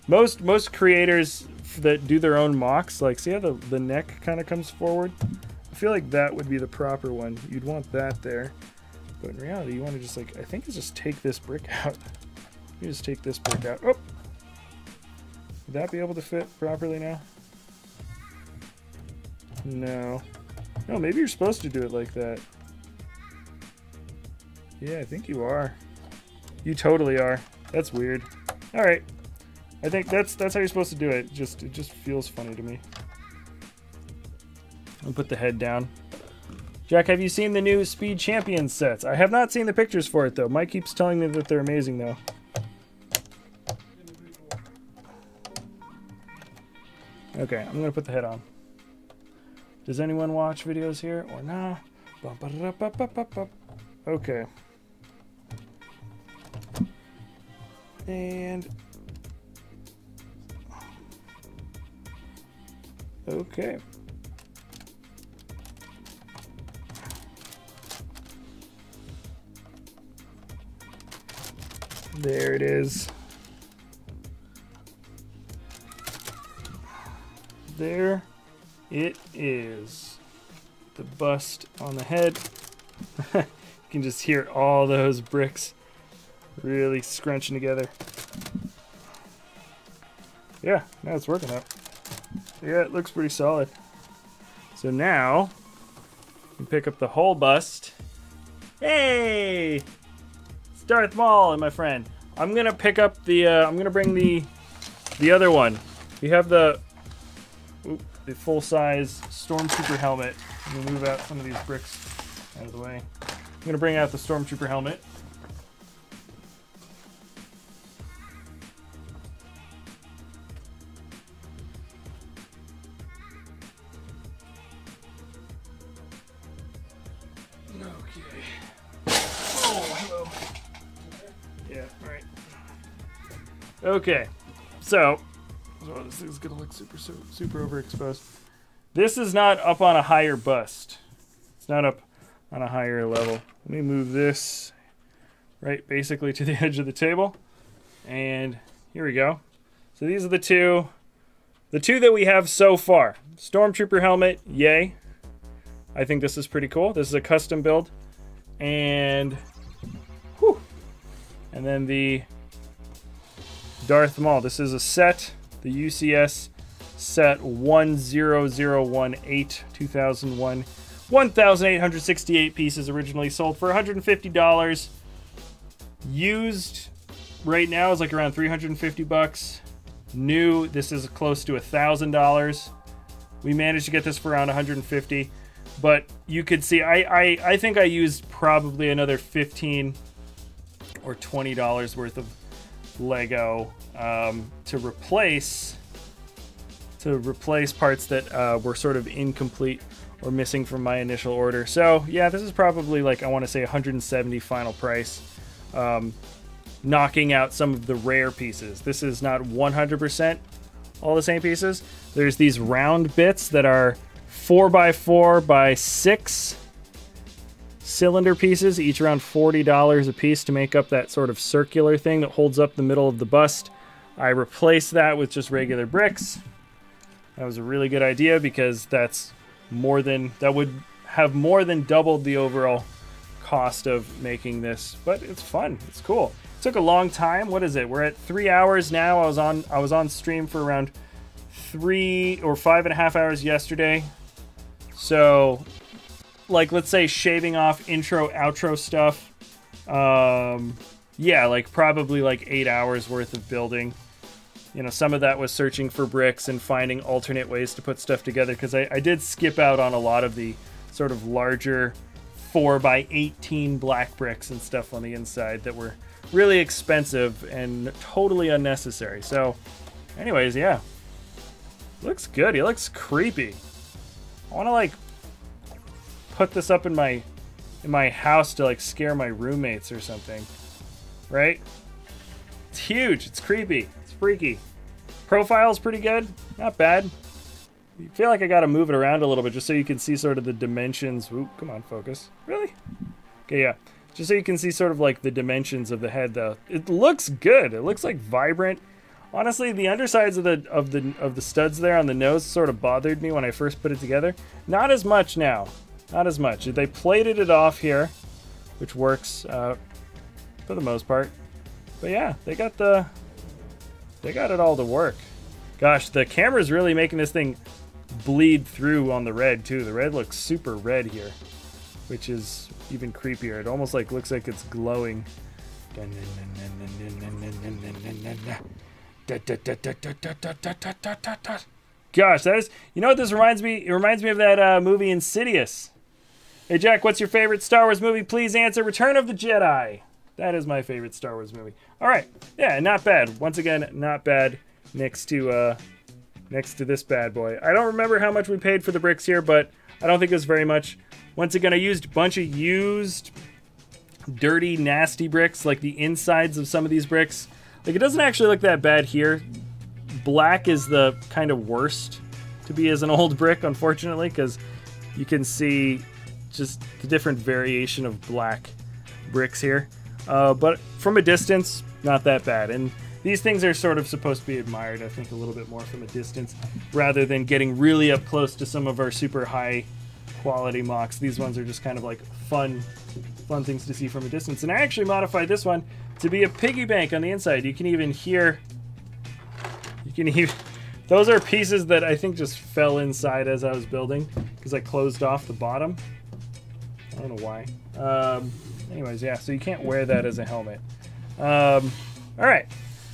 most creators that do their own mocks, like see how the neck kind of comes forward? I feel like that would be the proper one. You'd want that there. But in reality, you want to just like, I think it's just take this brick out. You just take this brick out. Oh! Would that be able to fit properly now? No. No, maybe you're supposed to do it like that. Yeah, I think you are. You totally are. That's weird. Alright. I think that's how you're supposed to do it. It just feels funny to me. I'll put the head down. Jack, have you seen the new Speed Champions sets? I have not seen the pictures for it though. Mike keeps telling me that they're amazing though. Okay, I'm gonna put the head on. Does anyone watch videos here or not? Okay. And okay. There it is. There it is. The bust on the head. You can just hear all those bricks really scrunching together. Yeah, now it's working out. Yeah, it looks pretty solid. So now, you can pick up the whole bust. Hey! It's Darth Maul and my friend. I'm gonna pick up the, I'm gonna bring the other one. We have the full-size Stormtrooper helmet. I'm gonna move out some of these bricks out of the way. I'm gonna bring out the Stormtrooper helmet. Okay. Oh, hello. Yeah, right. Okay, so oh, this thing's gonna look super overexposed. This is not up on a higher bust. It's not up on a higher level. Let me move this right basically to the edge of the table. And here we go. So these are the two that we have so far. Stormtrooper helmet, yay. I think this is pretty cool. This is a custom build. And whew, and then the Darth Maul. This is a set. The UCS set 10018 2001. 1,868 pieces originally sold for $150. Used right now is like around 350 bucks. New, this is close to $1,000. We managed to get this for around 150, but you could see I think I used probably another $15 or $20 worth of Lego to replace parts that were sort of incomplete or missing from my initial order. So yeah, this is probably like, I want to say 170 final price, knocking out some of the rare pieces. This is not 100% all the same pieces. There's these round bits that are 4x4 by 6 cylinder pieces, each around $40 a piece to make up that sort of circular thing that holds up the middle of the bust. I replaced that with just regular bricks. That was a really good idea because that would have more than doubled the overall cost of making this, but it's fun. It's cool. It took a long time. What is it? We're at 3 hours now. I was on stream for around 3 or 5.5 hours yesterday. So, like, let's say shaving off intro, outro stuff. Yeah, like probably like 8 hours worth of building. You know, some of that was searching for bricks and finding alternate ways to put stuff together, because I did skip out on a lot of the sort of larger 4x18 black bricks and stuff on the inside that were really expensive and totally unnecessary. So anyways, yeah, looks good. He looks creepy. I want to like put this up in my house to like scare my roommates or something, right? It's huge. It's creepy. Freaky. Profile's pretty good. Not bad. I feel like I gotta move it around a little bit just so you can see sort of the dimensions. Ooh, come on, focus. Really? Okay, yeah. Just so you can see sort of like the dimensions of the head, though. It looks good. It looks like vibrant. Honestly, the undersides of the studs there on the nose sort of bothered me when I first put it together. Not as much now. Not as much. They plated it off here, which works for the most part. But yeah, they got it all to work. Gosh, the camera's really making this thing bleed through on the red too. The red looks super red here, which is even creepier. It almost like looks like it's glowing. Gosh, that is, you know what this reminds me? It reminds me of that movie Insidious. Hey Jack, what's your favorite Star Wars movie? Please answer. Return of the Jedi. That is my favorite Star Wars movie. All right, yeah, not bad. Once again, not bad. Next to next to this bad boy. I don't remember how much we paid for the bricks here, but I don't think it was very much. Once again, I used a bunch of used, dirty, nasty bricks, like the insides of some of these bricks. Like, it doesn't actually look that bad here. Black is the kind of worst to be as an old brick, unfortunately, because you can see just the different variation of black bricks here. But from a distance, not that bad. And these things are sort of supposed to be admired, I think, a little bit more from a distance, rather than getting really up close to some of our super high quality mocks. These ones are just kind of like fun things to see from a distance. And I actually modified this one to be a piggy bank on the inside. You can even hear, those are pieces that I think just fell inside as I was building because I closed off the bottom. I don't know why. Anyways, yeah, so you can't wear that as a helmet. All right,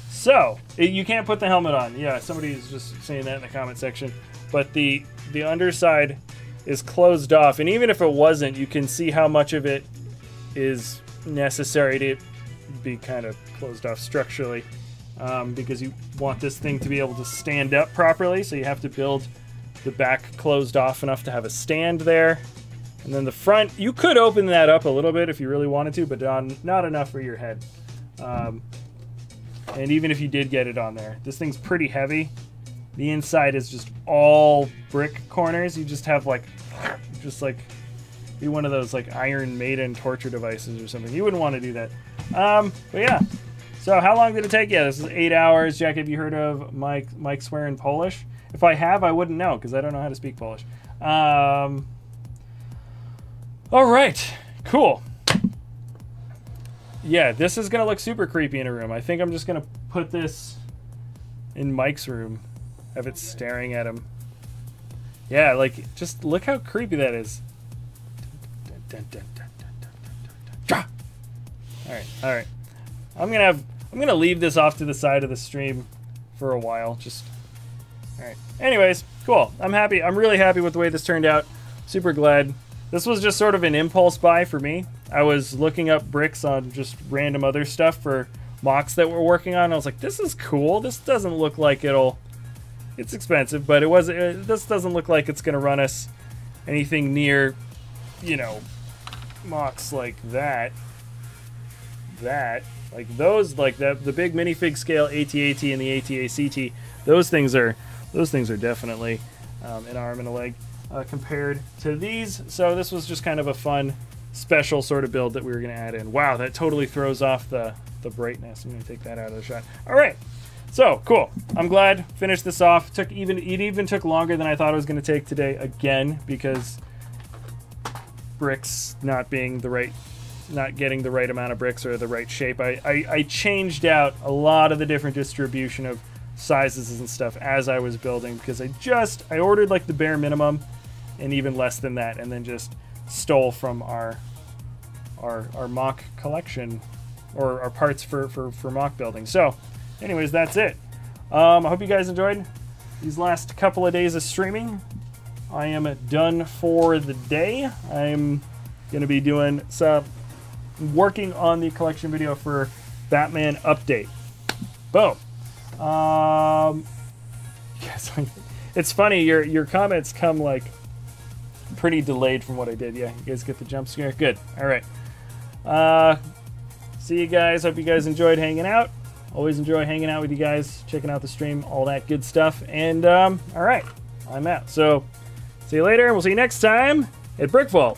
so you can't put the helmet on. Yeah, somebody's just saying that in the comment section. But the underside is closed off, and even if it wasn't, you can see how much of it is necessary to be kind of closed off structurally, because you want this thing to be able to stand up properly, so you have to build the back closed off enough to have a stand there. And then the front, you could open that up a little bit if you really wanted to, but not enough for your head. And even if you did get it on there, this thing's pretty heavy. The inside is just all brick corners. You just have like be one of those like Iron Maiden torture devices or something. You wouldn't want to do that. But yeah. So how long did it take? Yeah, this is 8 hours. Jack, have you heard of Mike swearing Polish? If I have, I wouldn't know because I don't know how to speak Polish. All right, cool. Yeah, this is gonna look super creepy in a room. I think I'm just gonna put this in Mike's room, have it staring at him. Yeah, like, just look how creepy that is. All right. I'm gonna leave this off to the side of the stream for a while. All right. Anyways, cool. I'm happy. I'm really happy with the way this turned out. Super glad. This was just sort of an impulse buy for me. I was looking up bricks on just random other stuff for mocks that we're working on. I was like, this is cool. This doesn't look like it's expensive, but this doesn't look like it's going to run us anything near, you know, mocks like that. Like those, like the big minifig scale AT-AT and the AT-ACT, those things are definitely an arm and a leg. Compared to these. So this was just kind of a fun special sort of build that we were going to add in. Wow, that totally throws off the brightness. I'm going to take that out of the shot. All right, so cool. I'm glad finished this off. It even took longer than I thought it was going to take today, again, because bricks not getting the right amount of bricks or the right shape. I changed out a lot of the different distribution of sizes and stuff as I was building because I ordered like the bare minimum and even less than that, and then just stole from our mock collection or our parts for mock building. So anyways, that's it. I hope you guys enjoyed these last couple of days of streaming. I am done for the day. I'm gonna be doing working on the collection video for Batman Update. Boom. Yes, it's funny, your comments come like pretty delayed from what I did. Yeah, you guys get the jump scare? Good. All right. See you guys. Hope you guys enjoyed hanging out. Always enjoy hanging out with you guys, checking out the stream, all that good stuff. And all right, I'm out. So see you later, and we'll see you next time at BrickVault.